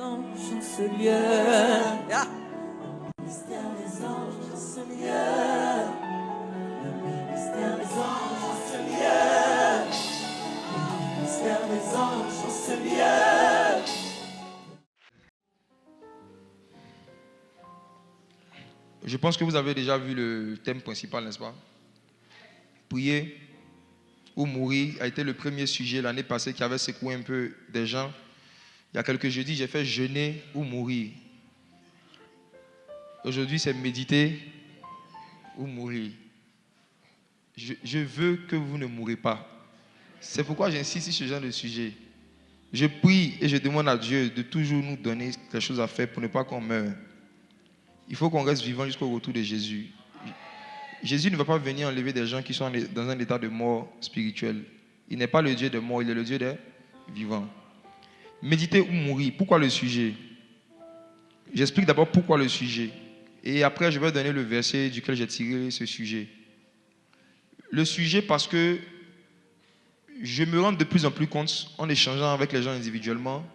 anges en ce lieu. Yeah. Le mystère des anges en ce lieu. Le mystère des anges en ce lieu. Le mystère des anges en ce lieu. Je pense que vous avez déjà vu le thème principal, n'est-ce pas? Prier ou mourir a été le premier sujet l'année passée qui avait secoué un peu des gens. Il y a quelques jeudis, j'ai fait jeûner ou mourir. Aujourd'hui, c'est méditer ou mourir. Je veux que vous ne mourrez pas. C'est pourquoi j'insiste sur ce genre de sujet. Je prie et je demande à Dieu de toujours nous donner quelque chose à faire pour ne pas qu'on meure. Il faut qu'on reste vivant jusqu'au retour de Jésus. Jésus ne va pas venir enlever des gens qui sont dans un état de mort spirituelle. Il n'est pas le Dieu des morts, il est le Dieu des vivants. Méditer ou mourir, pourquoi le sujet? J'explique d'abord pourquoi le sujet. Et après, je vais donner le verset duquel j'ai tiré ce sujet. Le sujet parce que je me rends de plus en plus compte, en échangeant avec les gens individuellement,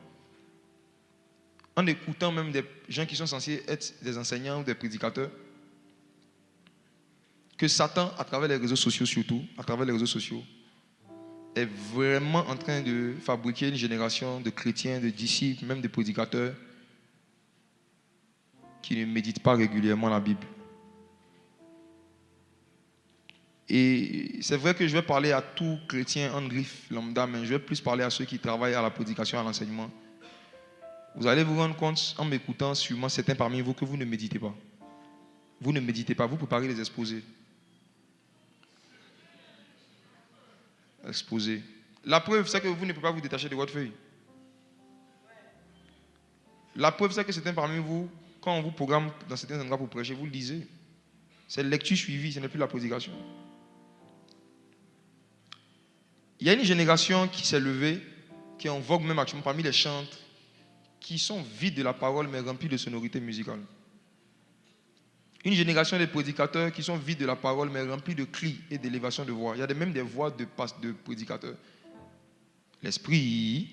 en écoutant même des gens qui sont censés être des enseignants ou des prédicateurs, que Satan, à travers les réseaux sociaux surtout, à travers les réseaux sociaux, est vraiment en train de fabriquer une génération de chrétiens, de disciples, même de prédicateurs, qui ne méditent pas régulièrement la Bible. Et c'est vrai que je vais parler à tout chrétien en griffe lambda, mais je vais plus parler à ceux qui travaillent à la prédication, à l'enseignement. Vous allez vous rendre compte, en m'écoutant, sûrement certains parmi vous, que vous ne méditez pas. Vous ne méditez pas, vous préparez les exposés. Exposés. La preuve, c'est que vous ne pouvez pas vous détacher de votre feuille. La preuve, c'est que certains parmi vous, quand on vous programme dans certains endroits pour prêcher, vous le lisez. C'est lecture suivie, ce n'est plus la prédication. Il y a une génération qui s'est levée, qui est en vogue même actuellement parmi les chantres, qui sont vides de la parole mais remplis de sonorités musicales. Une génération de prédicateurs qui sont vides de la parole mais remplis de cris et d'élévation de voix. Il y a même des voix de prédicateurs. L'esprit.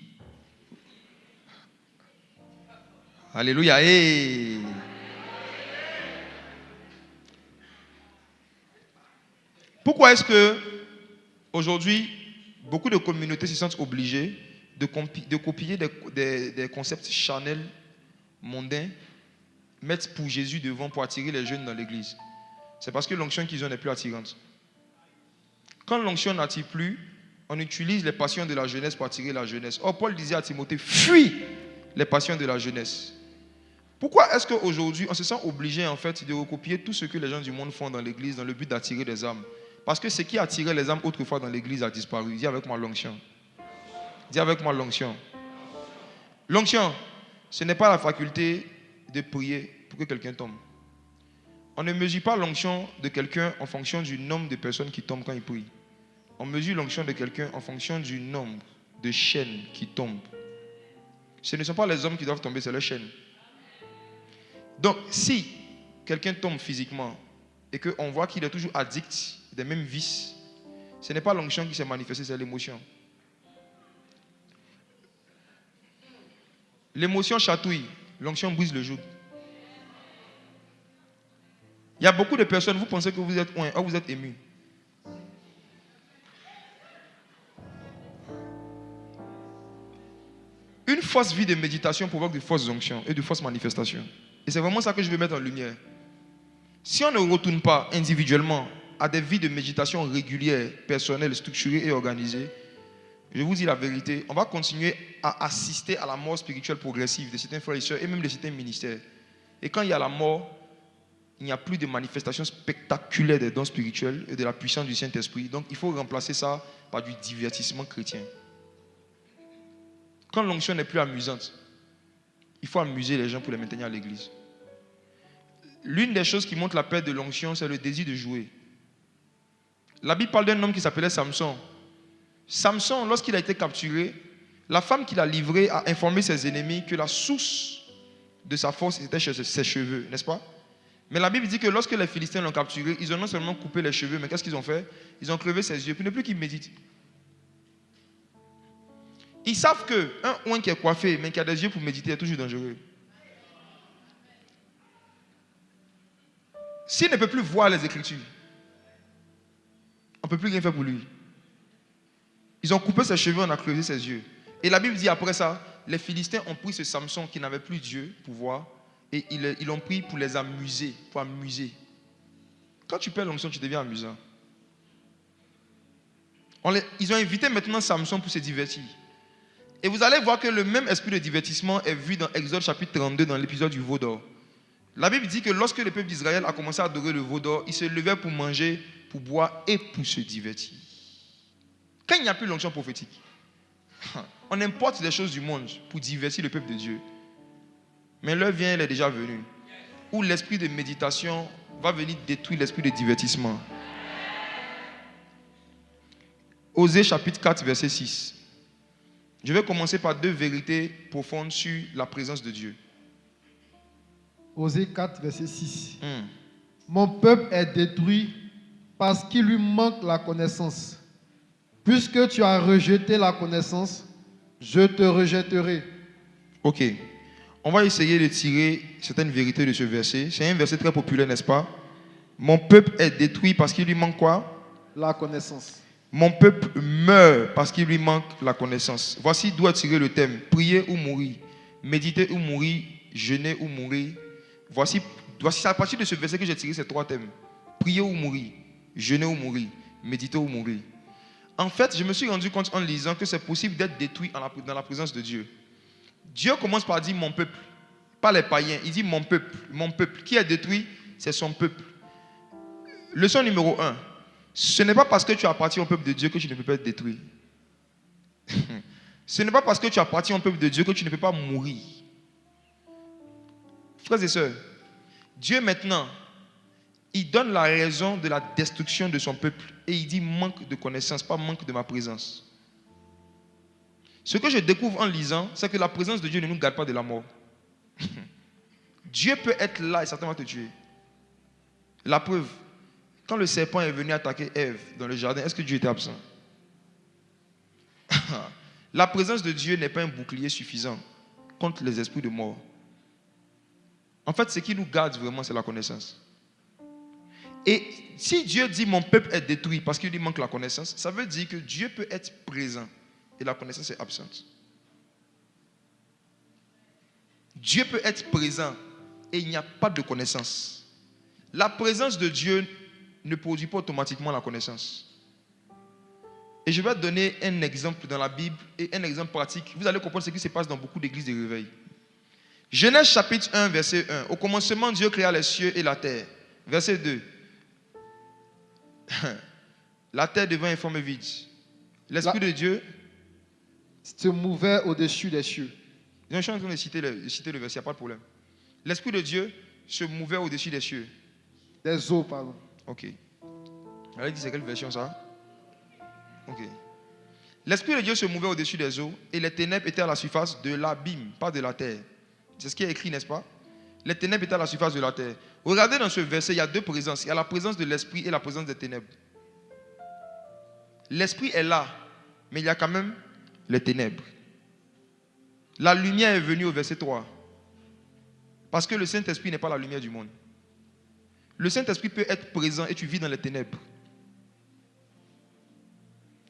Alléluia. Hey. Pourquoi est-ce que aujourd'hui beaucoup de communautés se sentent obligées de copier des concepts charnels, mondains, mettre pour Jésus devant pour attirer les jeunes dans l'église? C'est parce que l'onction qu'ils ont n'est plus attirante. Quand l'onction n'attire plus, on utilise les passions de la jeunesse pour attirer la jeunesse. Or, Paul disait à Timothée, fuis les passions de la jeunesse. Pourquoi est-ce qu'aujourd'hui, on se sent obligé en fait de recopier tout ce que les gens du monde font dans l'église dans le but d'attirer des âmes? Parce que ce qui attirait les âmes autrefois dans l'église a disparu. Dis avec moi l'onction. Dis avec moi l'onction. L'onction, ce n'est pas la faculté de prier pour que quelqu'un tombe. On ne mesure pas l'onction de quelqu'un en fonction du nombre de personnes qui tombent quand il prie. On mesure l'onction de quelqu'un en fonction du nombre de chaînes qui tombent. Ce ne sont pas les hommes qui doivent tomber, c'est les chaînes. Donc, si quelqu'un tombe physiquement et qu'on voit qu'il est toujours addict des mêmes vices, ce n'est pas l'onction qui s'est manifestée, c'est l'émotion. L'émotion chatouille, l'onction brise le joug. Il y a beaucoup de personnes, vous pensez que vous êtes oint, ou vous êtes ému. Une fausse vie de méditation provoque de fausses onctions et de fausses manifestations. Et c'est vraiment ça que je veux mettre en lumière. Si on ne retourne pas individuellement à des vies de méditation régulières, personnelles, structurées et organisées, je vous dis la vérité, on va continuer à assister à la mort spirituelle progressive de certains frères et sœurs et même de certains ministères. Et quand il y a la mort, il n'y a plus de manifestations spectaculaires des dons spirituels et de la puissance du Saint-Esprit. Donc il faut remplacer ça par du divertissement chrétien. Quand l'onction n'est plus amusante, il faut amuser les gens pour les maintenir à l'église. L'une des choses qui montre la perte de l'onction, c'est le désir de jouer. La Bible parle d'un homme qui s'appelait Samson. Samson, lorsqu'il a été capturé, la femme qui l'a livré a informé ses ennemis que la source de sa force était chez ses cheveux, n'est-ce pas? Mais la Bible dit que lorsque les Philistins l'ont capturé, ils ont non seulement coupé les cheveux, mais qu'est-ce qu'ils ont fait? Ils ont crevé ses yeux, puis ne plus qu'il médite. Ils savent qu'un oin qui est coiffé, mais qui a des yeux pour méditer, est toujours dangereux. S'il ne peut plus voir les Écritures, on ne peut plus rien faire pour lui. Ils ont coupé ses cheveux, on a creusé ses yeux. Et la Bible dit après ça, les Philistins ont pris ce Samson qui n'avait plus Dieu pour voir, et ils l'ont pris pour les amuser, pour amuser. Quand tu perds l'onction, tu deviens amusant. Ils ont invité maintenant Samson pour se divertir. Et vous allez voir que le même esprit de divertissement est vu dans Exode chapitre 32, dans l'épisode du veau d'or. La Bible dit que lorsque le peuple d'Israël a commencé à adorer le veau d'or, ils se levaient pour manger, pour boire et pour se divertir. Quand il n'y a plus l'onction prophétique, on importe des choses du monde pour divertir le peuple de Dieu. Mais l'heure vient, elle est déjà venue, où l'esprit de méditation va venir détruire l'esprit de divertissement. Osée chapitre 4, verset 6. Je vais commencer par 2 vérités profondes sur la présence de Dieu. Osée 4, verset 6. Mon peuple est détruit parce qu'il lui manque la connaissance. Puisque tu as rejeté la connaissance, je te rejetterai. Ok. On va essayer de tirer certaines vérités de ce verset. C'est un verset très populaire, n'est-ce pas? Mon peuple est détruit parce qu'il lui manque quoi? La connaissance. Mon peuple meurt parce qu'il lui manque la connaissance. Voici d'où est tiré le thème. Prier ou mourir. Méditer ou mourir. Jeûner ou mourir. Voici à partir de ce verset que j'ai tiré ces 3 thèmes. Prier ou mourir. Jeûner ou mourir. Méditer ou mourir. En fait, je me suis rendu compte en lisant que c'est possible d'être détruit dans la présence de Dieu. Dieu commence par dire mon peuple, pas les païens. Il dit mon peuple. Mon peuple. Qui est détruit? C'est son peuple. Leçon numéro 1. Ce n'est pas parce que tu appartiens au peuple de Dieu que tu ne peux pas être détruit. Ce n'est pas parce que tu appartiens au peuple de Dieu que tu ne peux pas mourir. Frères et sœurs, Dieu maintenant, il donne la raison de la destruction de son peuple. Et il dit manque de connaissance, pas manque de ma présence. Ce que je découvre en lisant, c'est que la présence de Dieu ne nous garde pas de la mort. Dieu peut être là et certainement te tuer. La preuve, quand le serpent est venu attaquer Ève dans le jardin, est-ce que Dieu était absent? La présence de Dieu n'est pas un bouclier suffisant contre les esprits de mort. En fait, ce qui nous garde vraiment, c'est la connaissance. Et si Dieu dit mon peuple est détruit parce qu'il lui manque la connaissance, ça veut dire que Dieu peut être présent et la connaissance est absente. Dieu peut être présent et il n'y a pas de connaissance. La présence de Dieu ne produit pas automatiquement la connaissance. Et je vais donner un exemple dans la Bible et un exemple pratique. Vous allez comprendre ce qui se passe dans beaucoup d'églises de réveil. Genèse chapitre 1, verset 1. Au commencement, Dieu créa les cieux et la terre. Verset 2. La terre devint informe et vide. L'Esprit de Dieu se mouvait au-dessus des cieux. Je suis en train de citer le verset, il n'y a pas de problème. L'Esprit de Dieu se mouvait au-dessus des cieux. Des eaux, pardon. Ok. Allez, c'est quelle version ça? Ok. L'Esprit de Dieu se mouvait au-dessus des eaux et les ténèbres étaient à la surface de l'abîme, pas de la terre. C'est ce qui est écrit, n'est-ce pas? Les ténèbres étaient à la surface de la terre. Regardez dans ce verset, il y a 2 présences. Il y a la présence de l'Esprit et la présence des ténèbres. L'Esprit est là, mais il y a quand même les ténèbres. La lumière est venue au verset 3. Parce que le Saint-Esprit n'est pas la lumière du monde. Le Saint-Esprit peut être présent et tu vis dans les ténèbres.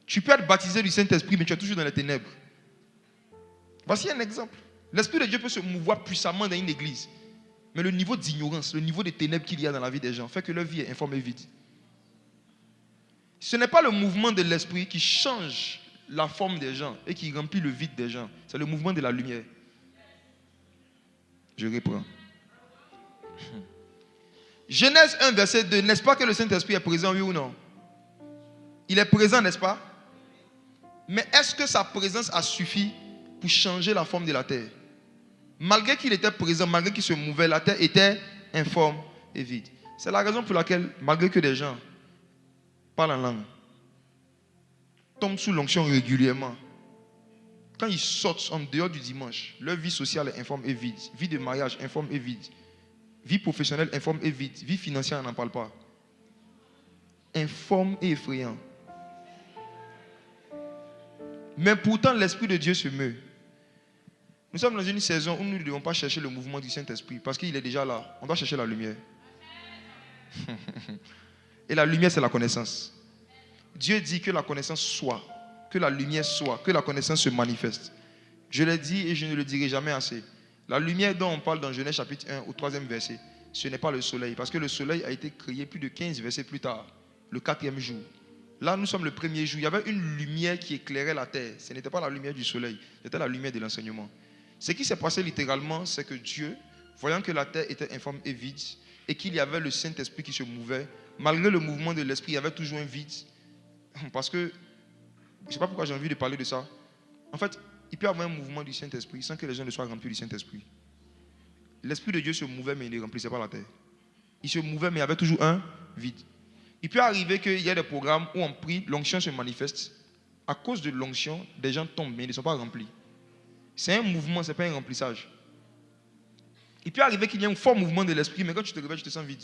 Tu peux être baptisé du Saint-Esprit, mais tu es toujours dans les ténèbres. Voici un exemple. L'Esprit de Dieu peut se mouvoir puissamment dans une église. Mais le niveau d'ignorance, le niveau de ténèbres qu'il y a dans la vie des gens fait que leur vie est informe et vide. Ce n'est pas le mouvement de l'Esprit qui change la forme des gens et qui remplit le vide des gens. C'est le mouvement de la lumière. Je reprends. Genèse 1, verset 2. N'est-ce pas que le Saint-Esprit est présent, oui ou non? Il est présent, n'est-ce pas? Mais est-ce que sa présence a suffi pour changer la forme de la terre? Malgré qu'il était présent, malgré qu'il se mouvait, la terre était informe et vide. C'est la raison pour laquelle, malgré que des gens parlent en langue, tombent sous l'onction régulièrement, quand ils sortent en dehors du dimanche, leur vie sociale est informe et vide. Vie de mariage, informe et vide. Vie professionnelle, informe et vide. Vie financière, on n'en parle pas. Informe et effrayant. Mais pourtant, l'Esprit de Dieu se meut. Nous sommes dans une saison où nous ne devons pas chercher le mouvement du Saint-Esprit parce qu'il est déjà là. On doit chercher la lumière. Et la lumière, c'est la connaissance. Dieu dit que la connaissance soit, que la lumière soit, que la connaissance se manifeste. Je l'ai dit et je ne le dirai jamais assez. La lumière dont on parle dans Genèse chapitre 1 au 3e verset, ce n'est pas le soleil. Parce que le soleil a été créé plus de 15 versets plus tard, le 4e jour. Là, nous sommes le premier jour. Il y avait une lumière qui éclairait la terre. Ce n'était pas la lumière du soleil, c'était la lumière de l'enseignement. Ce qui s'est passé littéralement, c'est que Dieu, voyant que la terre était informe et vide, et qu'il y avait le Saint-Esprit qui se mouvait, malgré le mouvement de l'Esprit, il y avait toujours un vide. Parce que, je ne sais pas pourquoi j'ai envie de parler de ça. En fait, il peut y avoir un mouvement du Saint-Esprit sans que les gens ne soient remplis du Saint-Esprit. L'Esprit de Dieu se mouvait, mais il ne remplissait pas la terre. Il se mouvait, mais il y avait toujours un vide. Il peut arriver qu'il y ait des programmes où on prie, l'onction se manifeste. À cause de l'onction, des gens tombent, mais ils ne sont pas remplis. C'est un mouvement, ce n'est pas un remplissage. Il peut arriver qu'il y ait un fort mouvement de l'esprit, mais quand tu te réveilles, tu te sens vide.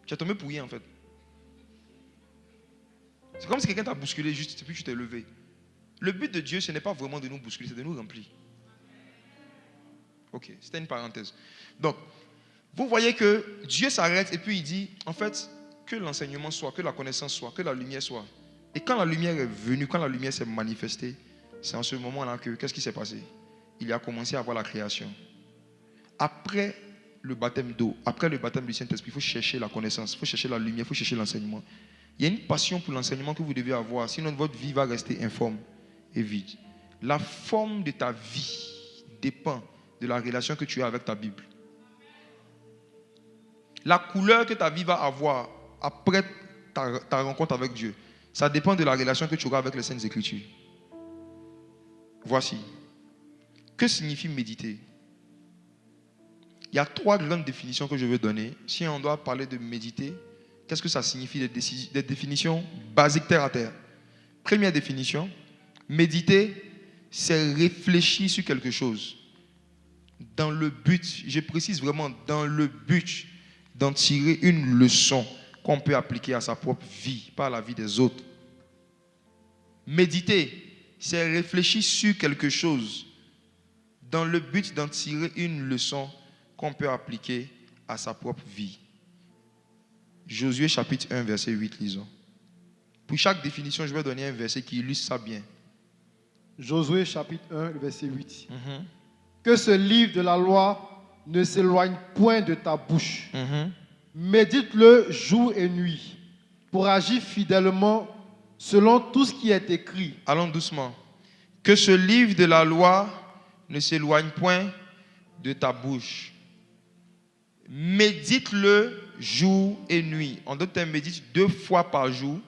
Tu es tombé pour rien en fait. C'est comme si quelqu'un t'a bousculé juste et puis tu t'es levé. Le but de Dieu, ce n'est pas vraiment de nous bousculer, c'est de nous remplir. Ok, c'était une parenthèse. Donc, vous voyez que Dieu s'arrête et puis il dit, en fait, que l'enseignement soit, que la connaissance soit, que la lumière soit. Et quand la lumière est venue, quand la lumière s'est manifestée, c'est en ce moment-là que, qu'est-ce qui s'est passé? Il a commencé à voir la création. Après le baptême d'eau, après le baptême du Saint-Esprit, il faut chercher la connaissance, il faut chercher la lumière, il faut chercher l'enseignement. Il y a une passion pour l'enseignement que vous devez avoir, sinon votre vie va rester informe et vide. La forme de ta vie dépend de la relation que tu as avec ta Bible. La couleur que ta vie va avoir après ta rencontre avec Dieu, ça dépend de la relation que tu auras avec les Saintes Écritures. Voici. Que signifie méditer? Il y a 3 grandes définitions que je veux donner. Si on doit parler de méditer, qu'est-ce que ça signifie? Des définitions basiques terre à terre. Première définition, méditer, c'est réfléchir sur quelque chose. Dans le but, je précise vraiment, dans le but d'en tirer une leçon qu'on peut appliquer à sa propre vie, pas à la vie des autres. Méditer, c'est réfléchir sur quelque chose dans le but d'en tirer une leçon qu'on peut appliquer à sa propre vie. Josué chapitre 1, verset 8, lisons. Pour chaque définition, je vais donner un verset qui illustre ça bien. Josué chapitre 1, verset 8. Que ce livre de la loi ne s'éloigne point de ta bouche. Médite-le jour et nuit pour agir fidèlement selon tout ce qui est écrit. Allons doucement. Que ce livre de la loi ne s'éloigne point de ta bouche. Médite-le jour et nuit. En d'autres termes, médite 2 fois par jour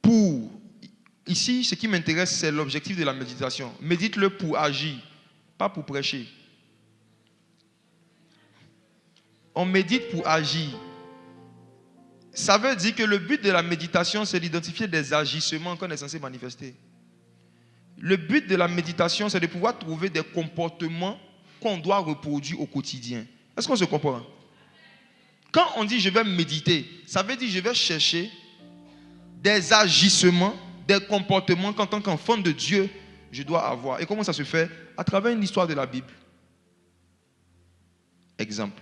pour... Ici, ce qui m'intéresse, c'est l'objectif de la méditation. Médite-le pour agir, pas pour prêcher. On médite pour agir. Ça veut dire que le but de la méditation, c'est d'identifier des agissements qu'on est censé manifester. Le but de la méditation, c'est de pouvoir trouver des comportements qu'on doit reproduire au quotidien. Est-ce qu'on se comprend? Quand on dit je vais méditer, ça veut dire je vais chercher des agissements, des comportements qu'en tant qu'enfant de Dieu, je dois avoir. Et comment ça se fait? À travers une histoire de la Bible. Exemple.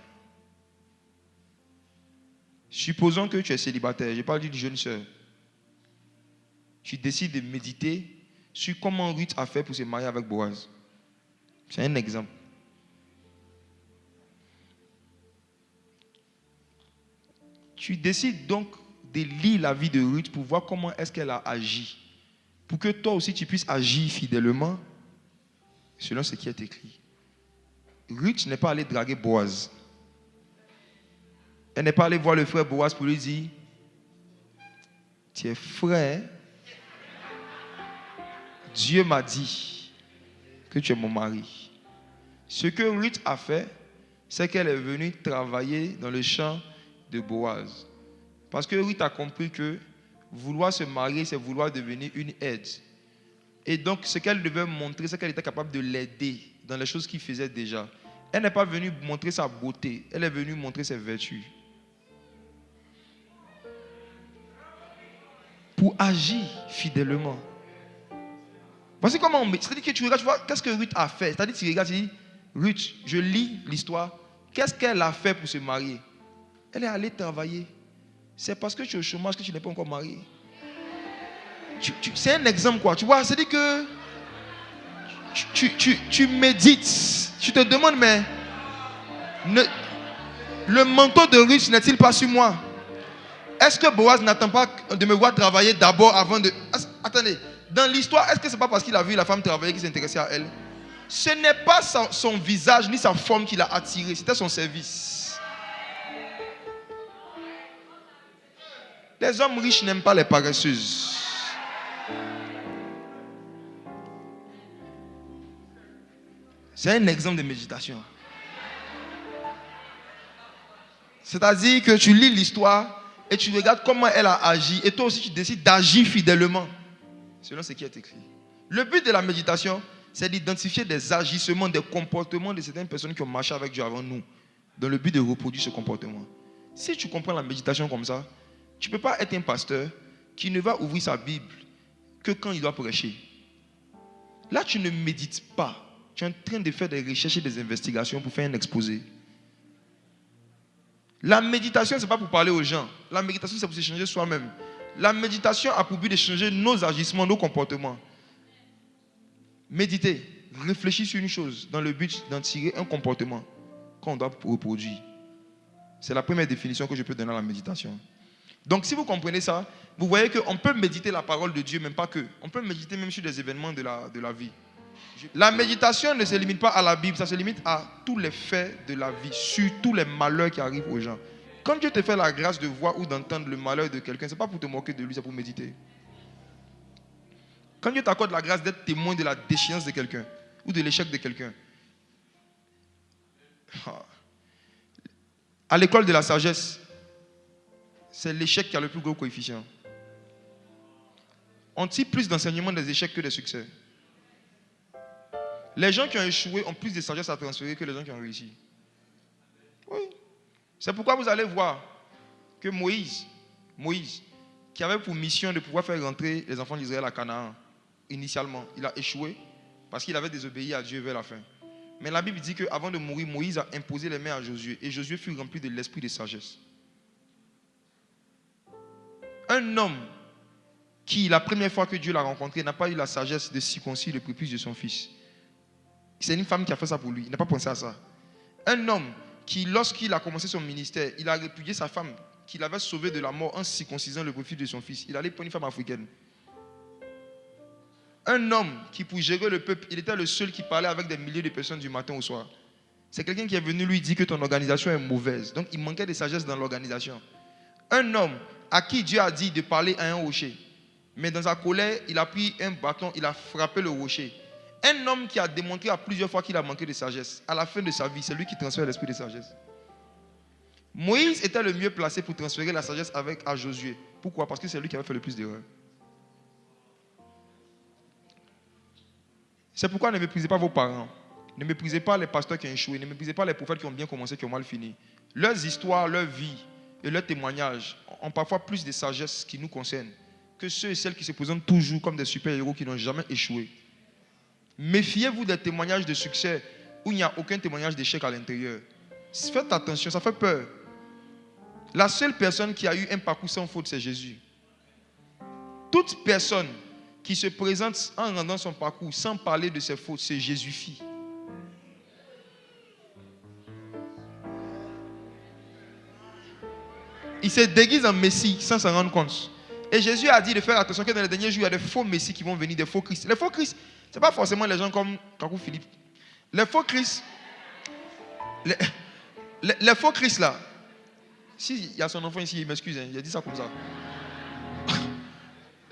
Supposons que tu es célibataire, je parle d'une jeune sœur. Tu décides de méditer sur comment Ruth a fait pour se marier avec Boaz. C'est un exemple. Tu décides donc de lire la vie de Ruth pour voir comment est-ce qu'elle a agi. Pour que toi aussi tu puisses agir fidèlement selon ce qui est écrit. Ruth n'est pas allée draguer Boaz. Elle n'est pas allée voir le frère Boaz pour lui dire, tu es frère, Dieu m'a dit que tu es mon mari. Ce que Ruth a fait, c'est qu'elle est venue travailler dans le champ de Boaz. Parce que Ruth a compris que vouloir se marier, c'est vouloir devenir une aide. Et donc, ce qu'elle devait montrer, c'est qu'elle était capable de l'aider dans les choses qu'il faisait déjà. Elle n'est pas venue montrer sa beauté, elle est venue montrer ses vertus. Pour agir fidèlement. Voici comment on met. C'est-à-dire que tu regardes, tu vois, qu'est-ce que Ruth a fait? C'est-à-dire que tu regardes, tu dis, Ruth, je lis l'histoire. Qu'est-ce qu'elle a fait pour se marier? Elle est allée travailler. C'est parce que tu es au chômage que tu n'es pas encore marié. C'est un exemple, quoi. Tu vois, c'est-à-dire que tu médites. Tu te demandes, mais le manteau de Ruth n'est-il pas sur moi? Est-ce que Boaz n'attend pas de me voir travailler d'abord avant de... Attendez, dans l'histoire, est-ce que ce n'est pas parce qu'il a vu la femme travailler qu'il s'intéressait à elle? Ce n'est pas son visage ni sa forme qui l'a attiré, c'était son service. Les hommes riches n'aiment pas les paresseuses. C'est un exemple de méditation. C'est-à-dire que tu lis l'histoire et tu regardes comment elle a agi et toi aussi tu décides d'agir fidèlement selon ce qui est écrit. Le but de la méditation, c'est d'identifier des agissements, des comportements de certaines personnes qui ont marché avec Dieu avant nous, dans le but de reproduire ce comportement. Si tu comprends la méditation comme ça, tu ne peux pas être un pasteur qui ne va ouvrir sa Bible que quand il doit prêcher. Là, tu ne médites pas. Tu es en train de faire des recherches et des investigations pour faire un exposé. La méditation, ce n'est pas pour parler aux gens. La méditation, c'est pour se changer soi-même. La méditation a pour but de changer nos agissements, nos comportements. Méditer, réfléchir sur une chose dans le but d'en tirer un comportement qu'on doit reproduire. C'est la première définition que je peux donner à la méditation. Donc, si vous comprenez ça, vous voyez qu'on peut méditer la parole de Dieu, même pas que. On peut méditer même sur des événements de la vie. La méditation ne se limite pas à la Bible, ça se limite à tous les faits de la vie, sur tous les malheurs qui arrivent aux gens. Quand Dieu te fait la grâce de voir ou d'entendre le malheur de quelqu'un, ce n'est pas pour te moquer de lui, c'est pour méditer. Quand Dieu t'accorde la grâce d'être témoin de la déchéance de quelqu'un ou de l'échec de quelqu'un, à l'école de la sagesse, c'est l'échec qui a le plus gros coefficient. On tire plus d'enseignements des échecs que des succès. Les gens qui ont échoué ont plus de sagesse à transférer que les gens qui ont réussi. Oui. C'est pourquoi vous allez voir que Moïse, qui avait pour mission de pouvoir faire rentrer les enfants d'Israël à Canaan, initialement, il a échoué parce qu'il avait désobéi à Dieu vers la fin. Mais la Bible dit qu'avant de mourir, Moïse a imposé les mains à Josué et Josué fut rempli de l'esprit de sagesse. Un homme qui, la première fois que Dieu l'a rencontré, n'a pas eu la sagesse de circoncire le prépuce de son fils. C'est une femme qui a fait ça pour lui. Il n'a pas pensé à ça. Un homme qui, lorsqu'il a commencé son ministère, il a répudié sa femme qu'il avait sauvée de la mort en circoncisant le prépuce de son fils. Il allait prendre une femme africaine. Un homme qui, pour gérer le peuple, il était le seul qui parlait avec des milliers de personnes du matin au soir. C'est quelqu'un qui est venu lui dire que ton organisation est mauvaise. Donc, il manquait de sagesse dans l'organisation. Un homme à qui Dieu a dit de parler à un rocher. Mais dans sa colère, il a pris un bâton, il a frappé le rocher. Un homme qui a démontré à plusieurs fois qu'il a manqué de sagesse, à la fin de sa vie, c'est lui qui transfère l'esprit de sagesse. Moïse était le mieux placé pour transférer la sagesse à Josué. Pourquoi? Parce que c'est lui qui avait fait le plus d'erreurs. C'est pourquoi ne méprisez pas vos parents. Ne méprisez pas les pasteurs qui ont échoué. Ne méprisez pas les prophètes qui ont bien commencé, qui ont mal fini. Leurs histoires, leur vie et leurs témoignages ont parfois plus de sagesse qui nous concernent que ceux et celles qui se présentent toujours comme des super-héros qui n'ont jamais échoué. Méfiez-vous des témoignages de succès où il n'y a aucun témoignage d'échec à l'intérieur. Faites attention, ça fait peur. La seule personne qui a eu un parcours sans faute, c'est Jésus. Toute personne qui se présente en rendant son parcours sans parler de ses fautes, c'est Jésus-fille. Il se déguise en Messie sans s'en rendre compte. Et Jésus a dit de faire attention que dans les derniers jours, il y a des faux Messies qui vont venir, des faux Christ. Les faux Christ, ce n'est pas forcément les gens comme Kakou Philippe. Les faux Christ, les faux Christ là, s'il y a son enfant ici, il m'excuse, il a dit ça comme ça.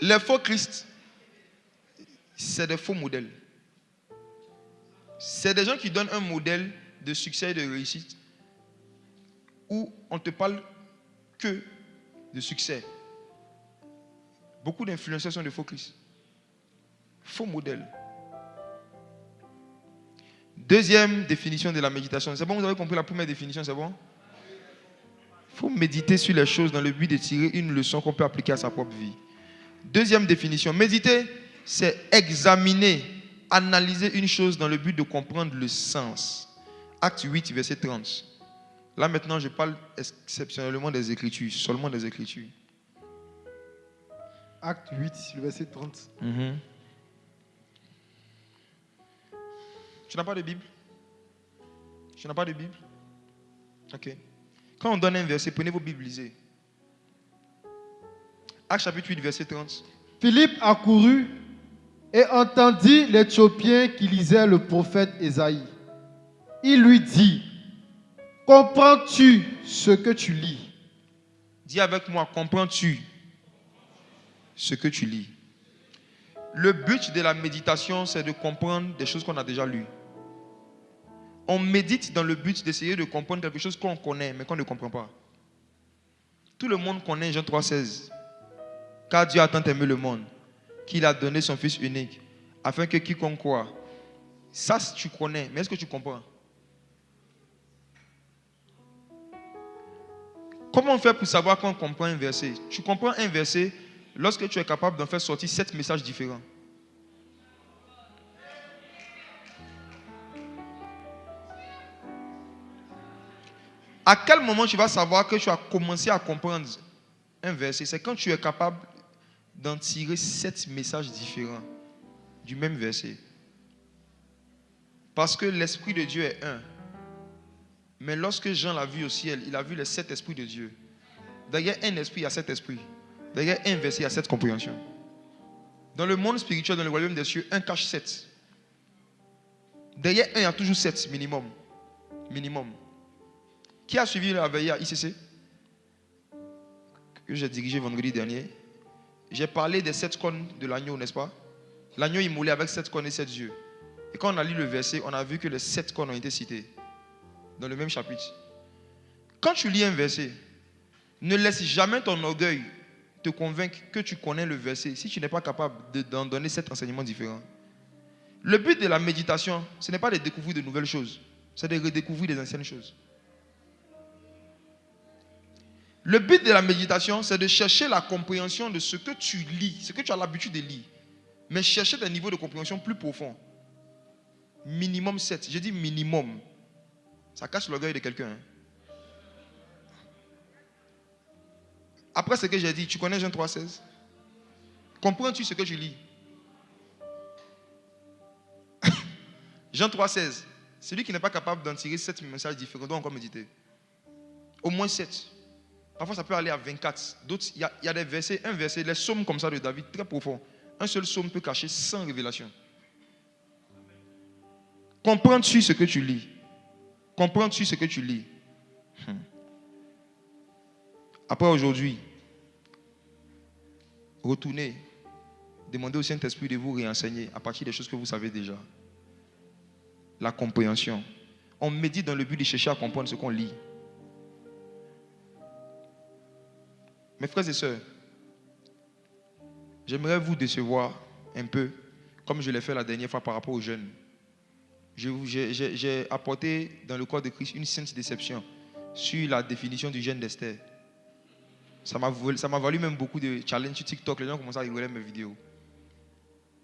Les faux Christ, c'est des faux modèles. C'est des gens qui donnent un modèle de succès et de réussite où on te parle que de succès. Beaucoup d'influenceurs sont des faux Christ. Faux modèles. Deuxième définition de la méditation. C'est bon, vous avez compris la première définition, c'est bon? Il faut méditer sur les choses dans le but de tirer une leçon qu'on peut appliquer à sa propre vie. Deuxième définition. Méditer, c'est examiner, analyser une chose dans le but de comprendre le sens. Acte 8, verset 30. Là maintenant, je parle exceptionnellement des Écritures, seulement des Écritures. Acte 8, le verset 30. Tu n'as pas de Bible? Tu n'as pas de Bible? Ok. Quand on donne un verset, prenez vos Bibles, lisez. Acte chapitre 8, verset 30. Philippe accourut et entendit l'Éthiopien qui lisait le prophète Ésaïe. Il lui dit, comprends-tu ce que tu lis? Dis avec moi, comprends-tu ce que tu lis? Le but de la méditation, c'est de comprendre des choses qu'on a déjà lues. On médite dans le but d'essayer de comprendre quelque chose qu'on connaît, mais qu'on ne comprend pas. Tout le monde connaît Jean 3,16. Car Dieu a tant aimé le monde, qu'il a donné son Fils unique, afin que quiconque croit. Ça, tu connais, mais est-ce que tu comprends? Comment on fait pour savoir qu'on comprend un verset? Tu comprends un verset lorsque tu es capable d'en faire sortir 7 messages différents. À quel moment tu vas savoir que tu as commencé à comprendre un verset? C'est quand tu es capable d'en tirer 7 messages différents du même verset. Parce que l'Esprit de Dieu est un. Mais lorsque Jean l'a vu au ciel, il a vu les 7 esprits de Dieu. Derrière un esprit, il y a 7 esprits. Derrière un verset, il y a 7 compréhensions. Dans le monde spirituel, dans le royaume des cieux, un cache 7. Derrière un, il y a toujours 7 minimum. Minimum. Qui a suivi la veille à ICC que j'ai dirigé vendredi dernier? J'ai parlé des 7 cornes de l'agneau, n'est-ce pas? L'agneau immolé avec 7 cornes et 7 yeux. Et quand on a lu le verset, on a vu que les 7 cornes ont été cités dans le même chapitre. Quand tu lis un verset, ne laisse jamais ton orgueil te convaincre que tu connais le verset si tu n'es pas capable d'en donner 7 enseignements différents. Le but de la méditation, ce n'est pas de découvrir de nouvelles choses, c'est de redécouvrir des anciennes choses. Le but de la méditation, c'est de chercher la compréhension de ce que tu lis, ce que tu as l'habitude de lire. Mais chercher des niveaux de compréhension plus profonds. Minimum 7. Je dis minimum. Ça cache l'orgueil de quelqu'un. Hein. Après ce que j'ai dit, tu connais Jean 3,16? Comprends-tu ce que tu lis? Jean 3,16. Celui qui n'est pas capable d'en tirer 7 messages différents doit encore méditer. Au moins 7. Parfois, ça peut aller à 24. D'autres, il y a des versets, un verset, les psaumes comme ça de David, très profond. Un seul psaume peut cacher 100 révélations. Comprends-tu ce que tu lis? Comprends-tu ce que tu lis? Après aujourd'hui, retournez, demandez au Saint-Esprit de vous réenseigner à partir des choses que vous savez déjà. La compréhension. On médite dans le but de chercher à comprendre ce qu'on lit. Mes frères et sœurs, j'aimerais vous décevoir un peu, comme je l'ai fait la dernière fois par rapport aux jeunes. J'ai apporté dans le corps de Christ une sainte déception sur la définition du jeûne d'Esther. Ça m'a valu même beaucoup de challenges sur TikTok. Les gens commencent à rigoler mes vidéos.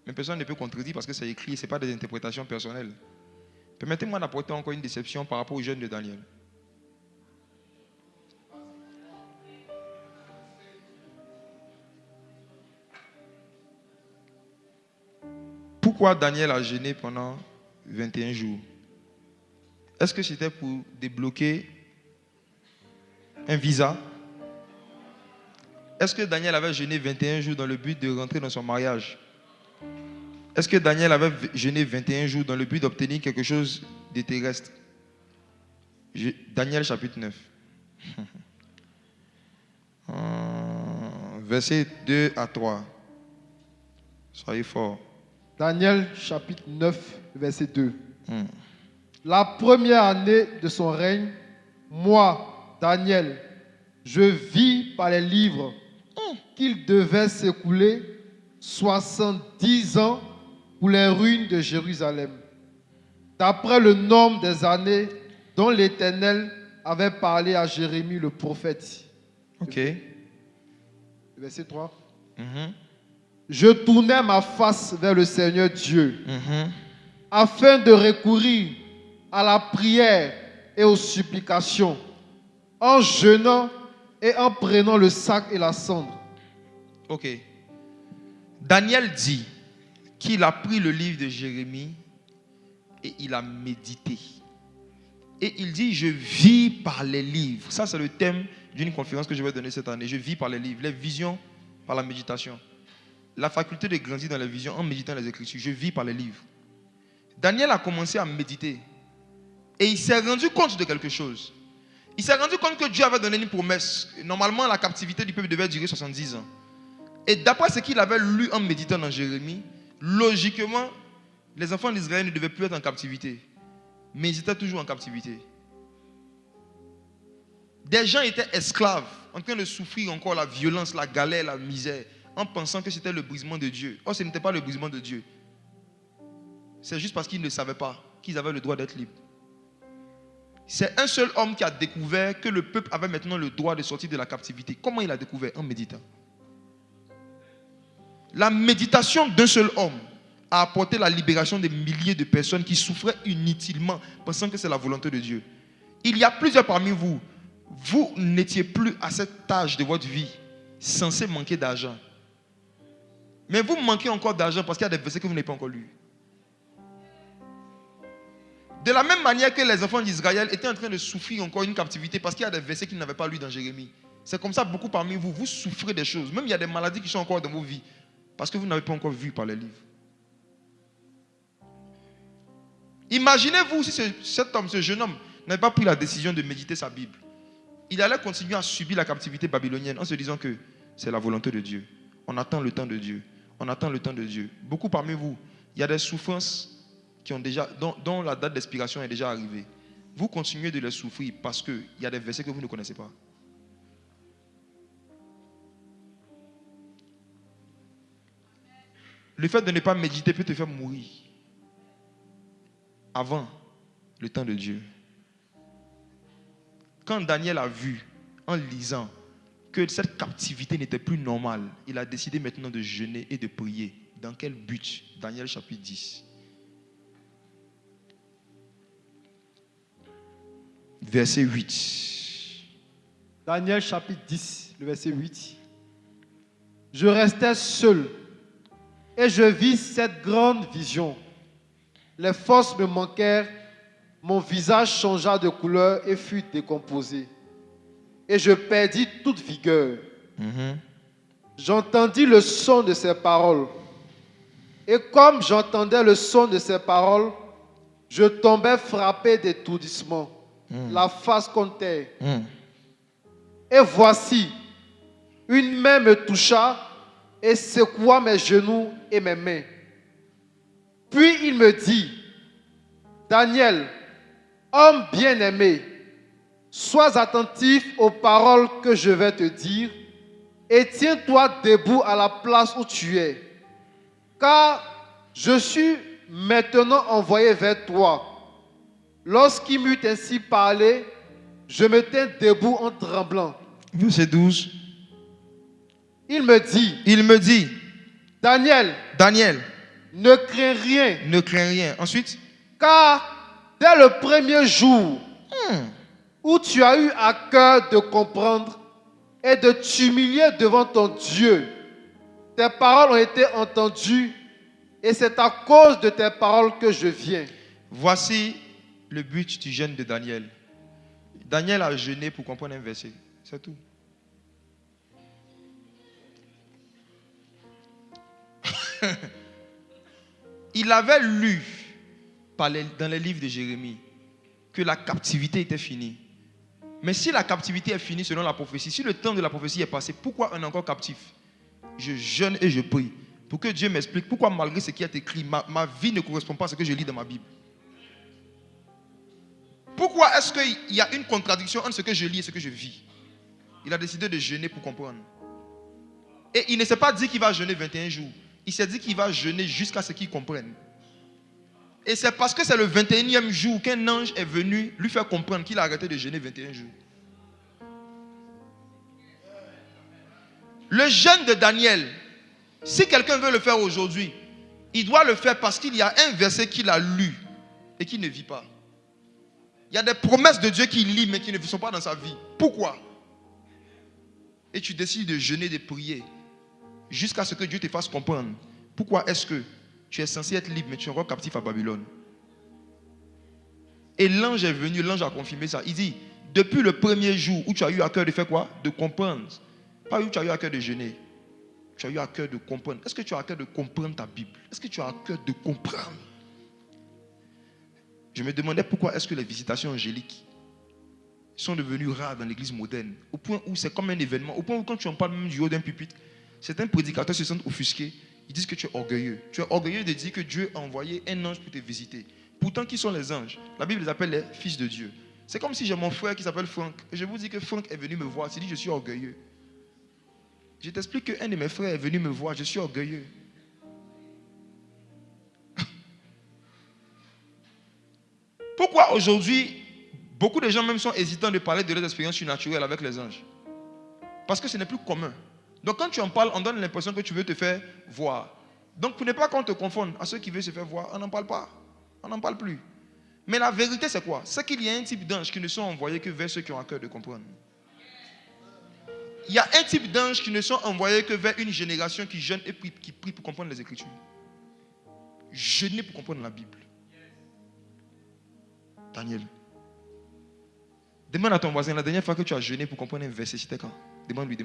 Mais personne ne peut contredire parce que c'est écrit, ce n'est pas des interprétations personnelles. Permettez-moi d'apporter encore une déception par rapport au jeûne de Daniel. Pourquoi Daniel a jeûné pendant 21 jours? Est-ce que c'était pour débloquer un visa? Est-ce que Daniel avait jeûné 21 jours dans le but de rentrer dans son mariage? Est-ce que Daniel avait jeûné 21 jours dans le but d'obtenir quelque chose de terrestre? Daniel chapitre 9. Versets 2 à 3. Soyez forts. Daniel chapitre 9, verset 2. La première année de son règne, moi, Daniel, je vis par les livres qu'il devait s'écouler 70 ans pour les ruines de Jérusalem, d'après le nombre des années dont l'Éternel avait parlé à Jérémie le prophète. Ok. Verset 3. je tournai ma face vers le Seigneur Dieu, afin de recourir à la prière et aux supplications, en jeûnant et en prenant le sac et la cendre. Ok. Daniel dit qu'il a pris le livre de Jérémie et il a médité. Et il dit, je vis par les livres. Ça, c'est le thème d'une conférence que je vais donner cette année. Je vis par les livres, les visions par la méditation. La faculté de grandir dans les visions en méditant les Écritures. Je vis par les livres. Daniel a commencé à méditer. Et il s'est rendu compte de quelque chose. Il s'est rendu compte que Dieu avait donné une promesse. Normalement, la captivité du peuple devait durer 70 ans. Et d'après ce qu'il avait lu en méditant dans Jérémie, logiquement, les enfants d'Israël ne devaient plus être en captivité. Mais ils étaient toujours en captivité. Des gens étaient esclaves, en train de souffrir encore la violence, la galère, la misère, en pensant que c'était le brisement de Dieu. Or, ce n'était pas le brisement de Dieu. C'est juste parce qu'ils ne savaient pas qu'ils avaient le droit d'être libres. C'est un seul homme qui a découvert que le peuple avait maintenant le droit de sortir de la captivité. Comment il a découvert? En méditant. La méditation d'un seul homme a apporté la libération des milliers de personnes qui souffraient inutilement, pensant que c'est la volonté de Dieu. Il y a plusieurs parmi vous. Vous n'étiez plus à cet âge de votre vie censé manquer d'argent. Mais vous manquez encore d'argent parce qu'il y a des versets que vous n'avez pas encore lus. De la même manière que les enfants d'Israël étaient en train de souffrir encore une captivité parce qu'il y a des versets qu'ils n'avaient pas lus dans Jérémie. C'est comme ça, beaucoup parmi vous, vous souffrez des choses. Même il y a des maladies qui sont encore dans vos vies parce que vous n'avez pas encore vu par les livres. Imaginez-vous si cet homme, ce jeune homme, n'avait pas pris la décision de méditer sa Bible. Il allait continuer à subir la captivité babylonienne en se disant que c'est la volonté de Dieu. On attend le temps de Dieu. On attend le temps de Dieu. Beaucoup parmi vous, il y a des souffrances qui ont déjà, dont la date d'expiration est déjà arrivée. Vous continuez de les souffrir parce qu'il y a des versets que vous ne connaissez pas. Le fait de ne pas méditer peut te faire mourir avant le temps de Dieu. Quand Daniel a vu, en lisant, que cette captivité n'était plus normale, il a décidé maintenant de jeûner et de prier. Dans quel but? Daniel chapitre 10. Verset 8. Daniel chapitre 10, le verset 8. Je restais seul et je vis cette grande vision. Les forces me manquèrent, mon visage changea de couleur et fut décomposé. Et je perdis toute vigueur. J'entendis le son de ses paroles. Et comme j'entendais le son de ses paroles, je tombais frappé d'étourdissement, la face contre terre. Et voici, une main me toucha et secoua mes genoux et mes mains. Puis il me dit, Daniel, homme bien-aimé, sois attentif aux paroles que je vais te dire et tiens-toi debout à la place où tu es, car je suis maintenant envoyé vers toi. Lorsqu'il m'eut ainsi parlé, je me tins debout en tremblant. Verset 12. Il me dit, Daniel, ne crains rien. Ne crains rien. Ensuite, Car dès le premier jour où tu as eu à cœur de comprendre et de t'humilier devant ton Dieu, tes paroles ont été entendues et c'est à cause de tes paroles que je viens. voici le but du jeûne de Daniel. Daniel a jeûné pour comprendre un verset. C'est tout. Il avait lu dans les livres de Jérémie que la captivité était finie. Mais si la captivité est finie selon la prophétie, si le temps de la prophétie est passé, pourquoi on est encore captif? Je jeûne et je prie pour que Dieu m'explique pourquoi malgré ce qui est écrit, ma vie ne correspond pas à ce que je lis dans ma Bible. Pourquoi est-ce qu'il y a une contradiction entre ce que je lis et ce que je vis? Il a décidé de jeûner pour comprendre. Et il ne s'est pas dit qu'il va jeûner 21 jours. Il s'est dit qu'il va jeûner jusqu'à ce qu'il comprenne. Et c'est parce que c'est le 21e jour qu'un ange est venu lui faire comprendre qu'il a arrêté de jeûner 21 jours. Le jeûne de Daniel Si quelqu'un veut le faire aujourd'hui, il doit le faire parce qu'il y a un verset qu'il a lu et qui ne vit pas. Il y a des promesses de Dieu qu'il lit mais qui ne sont pas dans sa vie. Pourquoi? Et tu décides de jeûner, de prier jusqu'à ce que Dieu te fasse comprendre. Pourquoi est-ce que tu es censé être libre mais tu es encore captif à Babylone? Et l'ange est venu, l'ange a confirmé ça. Il dit, depuis le premier jour où tu as eu à cœur de faire quoi? De comprendre. Pas où tu as eu à cœur de jeûner. Tu as eu à cœur de comprendre. Est-ce que tu as à cœur de comprendre ta Bible? Est-ce que tu as à cœur de comprendre? Je me demandais pourquoi est-ce que les visitations angéliques sont devenues rares dans l'église moderne. Au point où c'est comme un événement. Au point où quand tu en parles même du haut d'un pupitre, certains prédicateurs se sentent offusqués. Ils disent que tu es orgueilleux. Tu es orgueilleux de dire que Dieu a envoyé un ange pour te visiter. Pourtant, qui sont les anges? La Bible les appelle les fils de Dieu. C'est comme si j'ai mon frère qui s'appelle Franck. Et je vous dis que Franck est venu me voir. Il dit, je suis orgueilleux. Je t'explique qu'un de mes frères est venu me voir. Je suis orgueilleux. Pourquoi aujourd'hui, beaucoup de gens même sont hésitants de parler de leurs expériences surnaturelles avec les anges? Parce que ce n'est plus commun. Donc quand tu en parles, on donne l'impression que tu veux te faire voir. Donc pour ne pas qu'on te confonde à ceux qui veulent se faire voir, on n'en parle pas. On n'en parle plus. Mais la vérité c'est quoi? C'est qu'il y a un type d'anges qui ne sont envoyés que vers ceux qui ont à cœur de comprendre. Il y a un type d'anges qui ne sont envoyés que vers une génération qui jeûne et qui prie pour comprendre les Écritures. Jeûner pour comprendre la Bible. Daniel. Demande à ton voisin, la dernière fois que tu as jeûné pour comprendre un verset, c'était quand? Demande-lui.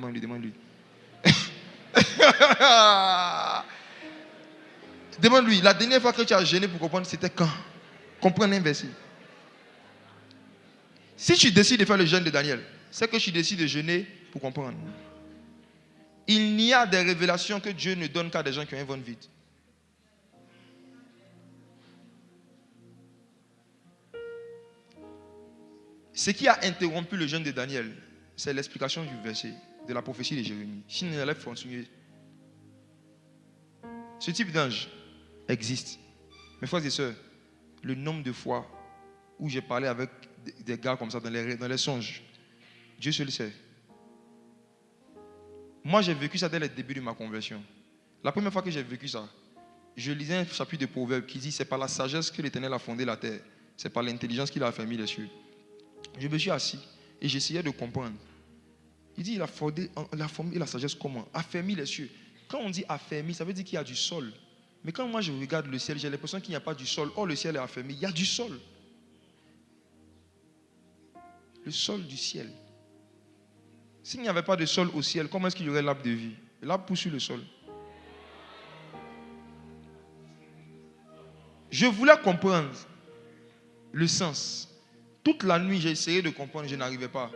Demande-lui, la dernière fois que tu as jeûné pour comprendre, c'était quand? Comprendre un verset. Si tu décides de faire le jeûne de Daniel, c'est que tu décides de jeûner pour comprendre. Il n'y a des révélations que Dieu ne donne qu'à des gens qui ont un ventre vide. Ce qui a interrompu le jeûne de Daniel, c'est l'explication du verset, de la prophétie de Jérémie. S'il ne allait continuer. Ce type d'ange existe. Mes frères et sœurs, le nombre de fois où j'ai parlé avec des gars comme ça dans les songes, Dieu seul le sait. Moi, j'ai vécu ça dès le début de ma conversion. La première fois que j'ai vécu ça, je lisais un chapitre de Proverbes qui dit « C'est par la sagesse que l'Éternel a fondé la terre. C'est par l'intelligence qu'il a affermi les cieux. » Je me suis assis et j'essayais de comprendre. Il dit, il a formé la sagesse comment? Affermi les cieux. Quand on dit affermi, ça veut dire qu'il y a du sol. Mais quand moi je regarde le ciel, j'ai l'impression qu'il n'y a pas du sol. Or, le ciel est affermi. Il y a du sol. Le sol du ciel. S'il n'y avait pas de sol au ciel, comment est-ce qu'il y aurait l'arbre de vie? L'arbre pousse sur le sol. Je voulais comprendre le sens. Toute la nuit, j'ai essayé de comprendre, je n'arrivais pas.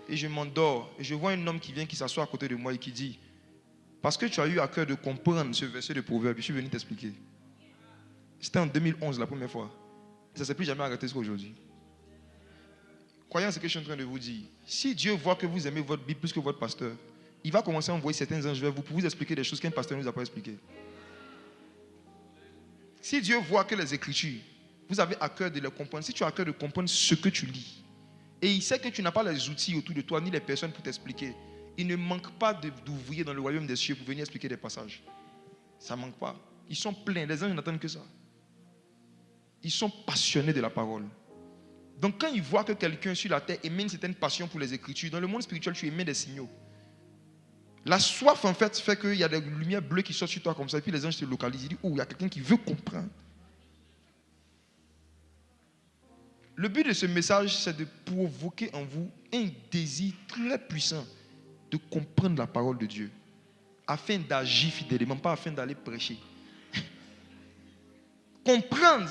Et je m'endors. Et je vois un homme qui vient, qui s'assoit à côté de moi et qui dit, parce que tu as eu à cœur de comprendre ce verset de Proverbe, je suis venu t'expliquer. C'était en 2011 la première fois. Et ça ne s'est plus jamais arrêté jusqu'à aujourd'hui. Croyez en ce que je suis en train de vous dire. Si Dieu voit que vous aimez votre Bible plus que votre pasteur, il va commencer à envoyer certains anges vers vous pour vous expliquer des choses qu'un pasteur ne nous a pas expliquées. Si Dieu voit que les Écritures, vous avez à cœur de les comprendre, si tu as à cœur de comprendre ce que tu lis, et il sait que tu n'as pas les outils autour de toi, ni les personnes pour t'expliquer, il ne manque pas d'ouvriers dans le royaume des cieux pour venir expliquer des passages. Ça ne manque pas. Ils sont pleins, les anges n'attendent que ça. Ils sont passionnés de la parole. Donc quand ils voient que quelqu'un sur la terre émet une certaine passion pour les Écritures, dans le monde spirituel, tu émets des signaux. La soif, en fait qu'il y a des lumières bleues qui sortent sur toi comme ça, et puis les anges te localisent. Ils disent, oh, il y a quelqu'un qui veut comprendre. Le but de ce message, c'est de provoquer en vous un désir très puissant de comprendre la parole de Dieu, afin d'agir fidèlement, pas afin d'aller prêcher. Comprendre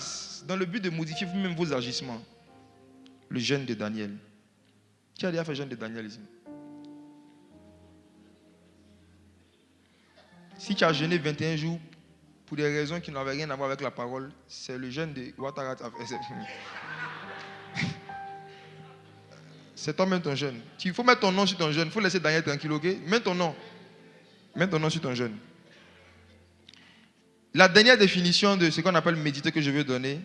dans le but de modifier vous-même vos agissements. Le jeûne de Daniel. Qui a déjà fait le jeûne de Daniel ici? Si tu as jeûné 21 jours pour des raisons qui n'avaient rien à voir avec la parole, c'est le jeûne de Ouattara. C'est toi-même ton jeûne. Il faut mettre ton nom sur ton jeûne. Il faut laisser Daniel tranquille, ok? Mets ton nom. Mets ton nom sur ton jeûne. La dernière définition de ce qu'on appelle méditer que je veux donner,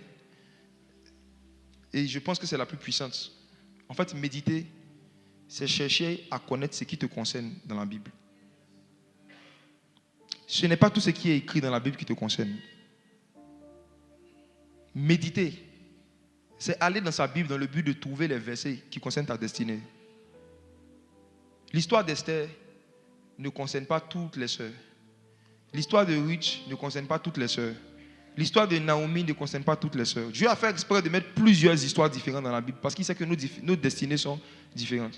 et je pense que c'est la plus puissante. En fait, méditer, c'est chercher à connaître ce qui te concerne dans la Bible. Ce n'est pas tout ce qui est écrit dans la Bible qui te concerne. Méditer, c'est aller dans sa Bible dans le but de trouver les versets qui concernent ta destinée. L'histoire d'Esther ne concerne pas toutes les sœurs. L'histoire de Ruth ne concerne pas toutes les sœurs. L'histoire de Naomi ne concerne pas toutes les sœurs. Dieu a fait exprès de mettre plusieurs histoires différentes dans la Bible parce qu'il sait que nos destinées sont différentes.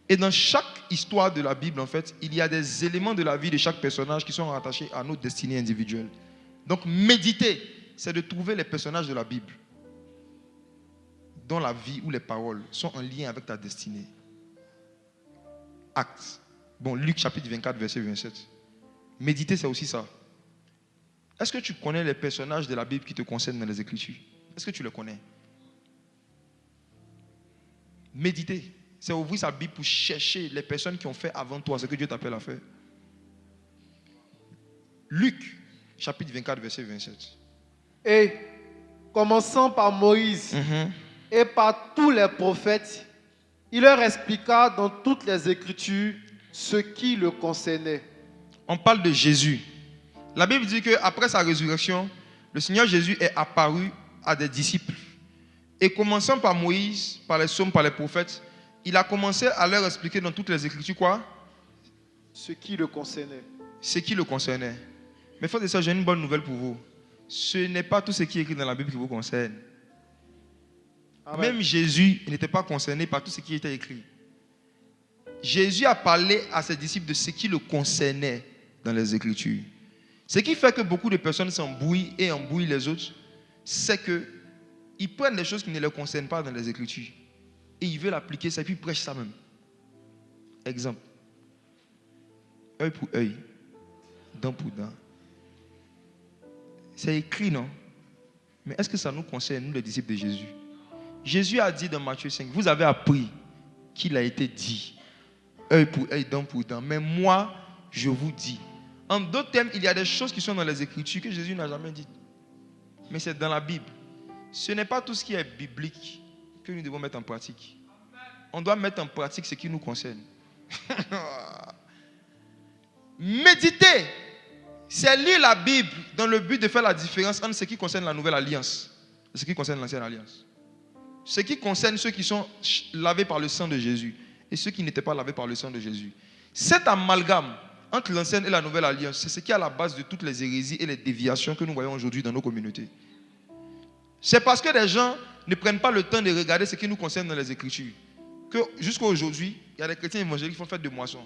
Et dans chaque histoire de la Bible, en fait, il y a des éléments de la vie de chaque personnage qui sont rattachés à nos destinées individuelles. Donc, méditer, c'est de trouver les personnages de la Bible dont la vie ou les paroles sont en lien avec ta destinée. Actes. Bon, Luc chapitre 24, verset 27. Méditer, c'est aussi ça. Est-ce que tu connais les personnages de la Bible qui te concernent dans les Écritures? Est-ce que tu les connais? Méditer, c'est ouvrir sa Bible pour chercher les personnes qui ont fait avant toi ce que Dieu t'appelle à faire. Luc, chapitre 24, verset 27. Et commençant par Moïse et par tous les prophètes, il leur expliqua dans toutes les Écritures ce qui le concernait. On parle de Jésus. La Bible dit qu'après sa résurrection, le Seigneur Jésus est apparu à des disciples. Et commençant par Moïse, par les psaumes, par les prophètes, il a commencé à leur expliquer dans toutes les Écritures quoi? Ce qui le concernait. Ce qui le concernait. Mais frères et sœurs, j'ai une bonne nouvelle pour vous. Ce n'est pas tout ce qui est écrit dans la Bible qui vous concerne. Amen. Même Jésus n'était pas concerné par tout ce qui était écrit. Jésus a parlé à ses disciples de ce qui le concernait dans les Écritures. Ce qui fait que beaucoup de personnes s'embrouillent et embrouillent les autres, c'est qu'ils prennent des choses qui ne les concernent pas dans les Écritures. Et ils veulent appliquer ça et puis ils prêchent ça même. Exemple. Œil pour œil. Dent pour dent. C'est écrit, non? Mais est-ce que ça nous concerne, nous les disciples de Jésus? Jésus a dit dans Matthieu 5, vous avez appris qu'il a été dit. Œil pour œil, dent pour dent. Mais moi, je vous dis. En d'autres termes, il y a des choses qui sont dans les Écritures que Jésus n'a jamais dites. Mais c'est dans la Bible. Ce n'est pas tout ce qui est biblique que nous devons mettre en pratique. On doit mettre en pratique ce qui nous concerne. Méditer, c'est lire la Bible dans le but de faire la différence entre ce qui concerne la nouvelle alliance et ce qui concerne l'ancienne alliance. Ce qui concerne ceux qui sont lavés par le sang de Jésus et ceux qui n'étaient pas lavés par le sang de Jésus. Cet amalgame entre l'ancienne et la nouvelle alliance, c'est ce qui est à la base de toutes les hérésies et les déviations que nous voyons aujourd'hui dans nos communautés. C'est parce que les gens ne prennent pas le temps de regarder ce qui nous concerne dans les Écritures que jusqu'à aujourd'hui, il y a des chrétiens évangéliques qui font fête de moisson.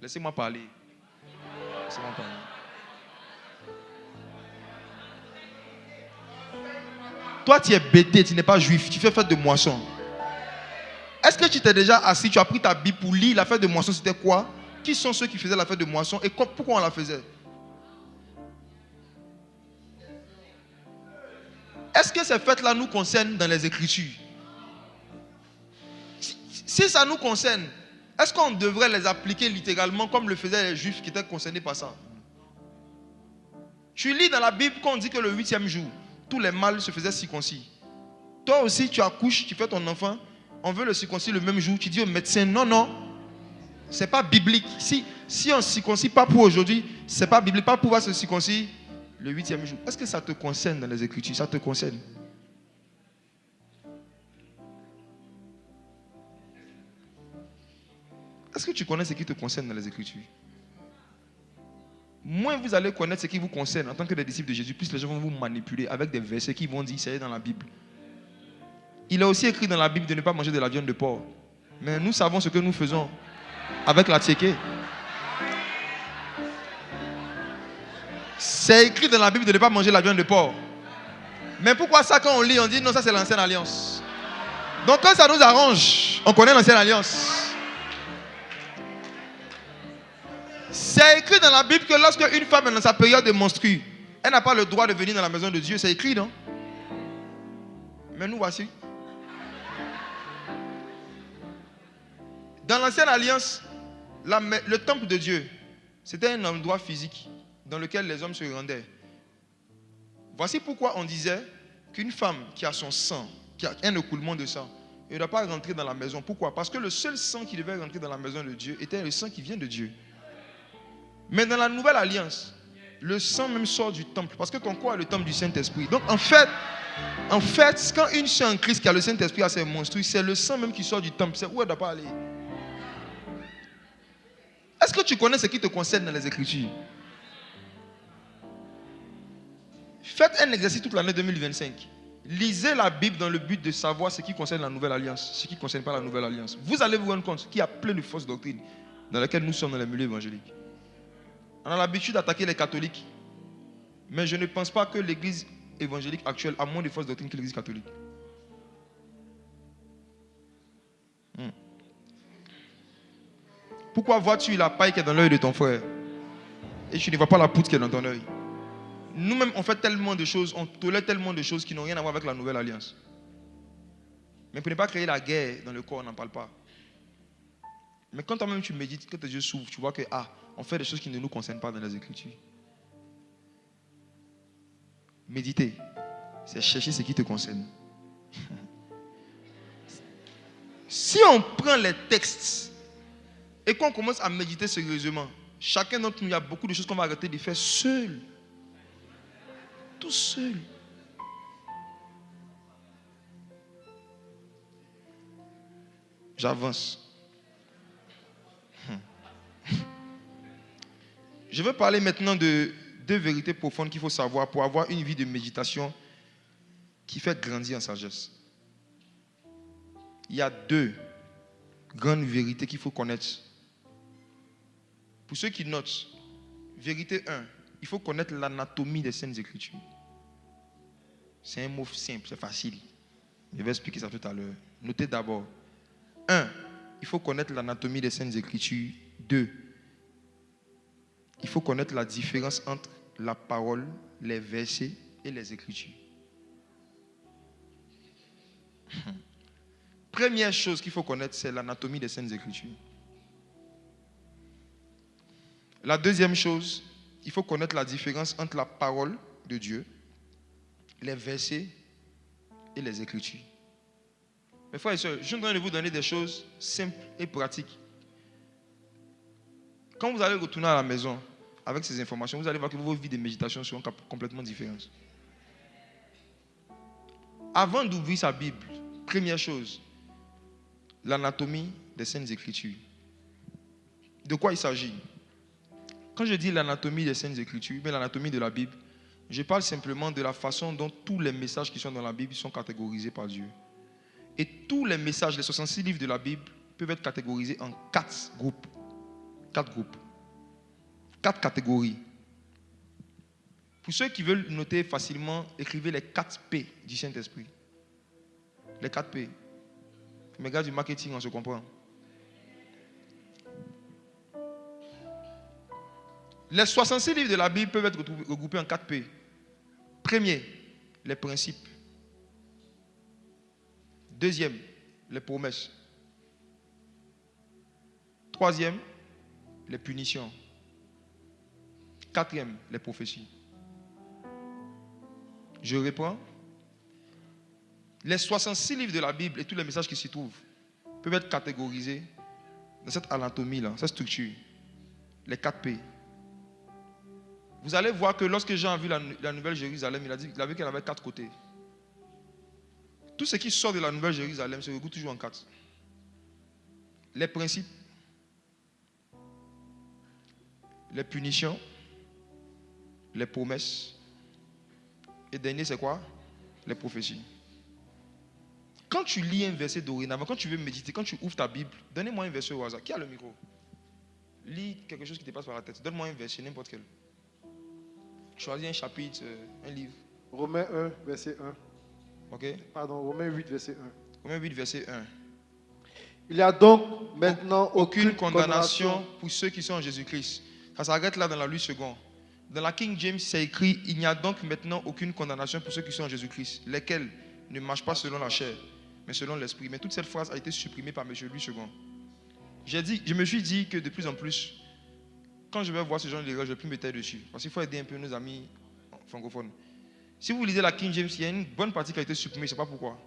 Laissez-moi parler. Laissez-moi parler. Toi, tu es bêté, tu n'es pas juif, tu fais fête de moisson. Est-ce que tu t'es déjà assis, tu as pris ta Bible pour lire la fête de moisson, c'était quoi? Qui sont ceux qui faisaient la fête de moisson et pourquoi on la faisait? Est-ce que ces fêtes-là nous concernent dans les Écritures? Si ça nous concerne, est-ce qu'on devrait les appliquer littéralement comme le faisaient les Juifs qui étaient concernés par ça? Tu lis dans la Bible qu'on dit que le 8e jour, tous les mâles se faisaient circoncis. Toi aussi, tu accouches, tu fais ton enfant, on veut le circoncire le même jour. Tu dis au médecin, non, c'est pas biblique. Si on ne circoncit pas pour aujourd'hui, c'est pas biblique, pas pouvoir se circoncire le 8e jour. Est-ce que ça te concerne dans les Écritures? Ça te concerne? Est-ce que tu connais ce qui te concerne dans les Écritures? Moins vous allez connaître ce qui vous concerne en tant que des disciples de Jésus, plus les gens vont vous manipuler avec des versets qui vont dire, c'est dans la Bible. Il est aussi écrit dans la Bible de ne pas manger de la viande de porc. Mais nous savons ce que nous faisons avec la tchéké. C'est écrit dans la Bible de ne pas manger la viande de porc. Mais pourquoi ça, quand on lit, on dit non, ça c'est l'ancienne alliance. Donc quand ça nous arrange, on connaît l'ancienne alliance. C'est écrit dans la Bible que lorsque une femme est dans sa période de menstrue, elle n'a pas le droit de venir dans la maison de Dieu. C'est écrit, non? Mais nous voici. Dans l'ancienne alliance, le temple de Dieu, c'était un endroit physique dans lequel les hommes se rendaient. Voici pourquoi on disait qu'une femme qui a son sang, qui a un écoulement de sang, elle ne doit pas rentrer dans la maison. Pourquoi? Parce que le seul sang qui devait rentrer dans la maison de Dieu était le sang qui vient de Dieu. Mais dans la nouvelle alliance, le sang même sort du temple. Parce que ton corps est le temple du Saint-Esprit. Donc en fait, quand une sœur en Christ qui a le Saint-Esprit a ses monstrues, c'est le sang même qui sort du temple. C'est où elle ne doit pas aller. Est-ce que tu connais ce qui te concerne dans les Écritures? Faites un exercice toute l'année 2025. Lisez la Bible dans le but de savoir ce qui concerne la nouvelle alliance, ce qui ne concerne pas la nouvelle alliance. Vous allez vous rendre compte qu'il y a plein de fausses doctrines dans lesquelles nous sommes dans les milieux évangéliques. On a l'habitude d'attaquer les catholiques. Mais je ne pense pas que l'église évangélique actuelle a moins de fausses doctrines que l'église catholique. Pourquoi vois-tu la paille qui est dans l'œil de ton frère et tu ne vois pas la poutre qui est dans ton œil? Nous-mêmes, on fait tellement de choses, on tolère tellement de choses qui n'ont rien à voir avec la nouvelle alliance. Mais pour ne pas créer la guerre dans le corps, on n'en parle pas. Mais quand toi-même tu médites, que tes yeux s'ouvrent, tu vois que on fait des choses qui ne nous concernent pas dans les Écritures. Méditer, c'est chercher ce qui te concerne. Si on prend les textes et qu'on commence à méditer sérieusement, chacun d'entre nous, il y a beaucoup de choses qu'on va arrêter de faire seul. Tout seul. J'avance. Je veux parler maintenant de deux vérités profondes qu'il faut savoir pour avoir une vie de méditation qui fait grandir en sagesse. Il y a deux grandes vérités qu'il faut connaître. Pour ceux qui notent, vérité 1, il faut connaître l'anatomie des Saintes Écritures. C'est un mot simple, c'est facile. Je vais expliquer ça tout à l'heure. Notez d'abord. 1, il faut connaître l'anatomie des Saintes Écritures. 2, il faut connaître la différence entre la parole, les versets et les Écritures. Première chose qu'il faut connaître, c'est l'anatomie des Saintes Écritures. La deuxième chose, il faut connaître la différence entre la parole de Dieu, les versets et les Écritures. Mes frères et sœurs, je suis en train de vous donner des choses simples et pratiques. Quand vous allez retourner à la maison avec ces informations, vous allez voir que vos vies de méditation seront complètement différentes. Avant d'ouvrir sa Bible, première chose, l'anatomie des Saintes Écritures. De quoi il s'agit? Quand je dis l'anatomie des Saintes Écritures, mais l'anatomie de la Bible, je parle simplement de la façon dont tous les messages qui sont dans la Bible sont catégorisés par Dieu. Et tous les messages, les 66 livres de la Bible, peuvent être catégorisés en 4 groupes. 4 groupes. 4 catégories. Pour ceux qui veulent noter facilement, écrivez les 4 P du Saint-Esprit. Les 4 P. Mes gars du marketing, on se comprend. Les 66 livres de la Bible peuvent être regroupés en 4 P. Premier, les principes. Deuxième, les promesses. Troisième, les punitions. Quatrième, les prophéties. Je reprends. Les 66 livres de la Bible et tous les messages qui s'y trouvent peuvent être catégorisés dans cette anatomie-là, cette structure. Les 4 P. Vous allez voir que lorsque Jean a vu la Nouvelle Jérusalem, il a vu qu'elle avait 4 côtés. Tout ce qui sort de la Nouvelle Jérusalem se regroupe toujours en 4. Les principes, les punitions, les promesses, et dernier c'est quoi? Les prophéties. Quand tu lis un verset dorénavant, quand tu veux méditer, quand tu ouvres ta Bible, donnez-moi un verset au hasard. Qui a le micro? Lis quelque chose qui te passe par la tête. Donne-moi un verset, n'importe quel. Choisis un chapitre, un livre. Romains 1, verset 1. Ok. Pardon, Romains 8, verset 1. Romains 8, verset 1. Il n'y a donc maintenant aucune condamnation pour ceux qui sont en Jésus-Christ. Ça s'arrête là dans la Louis II. Dans la King James, c'est écrit: il n'y a donc maintenant aucune condamnation pour ceux qui sont en Jésus-Christ, lesquels ne marchent pas selon la chair, mais selon l'esprit. Mais toute cette phrase a été supprimée par M. Louis II. Je me suis dit que de plus en plus, quand je vais voir ce genre d'erreur, je ne vais plus me taire dessus. Parce qu'il faut aider un peu nos amis francophones. Si vous lisez la King James, il y a une bonne partie qui a été supprimée, je ne sais pas pourquoi.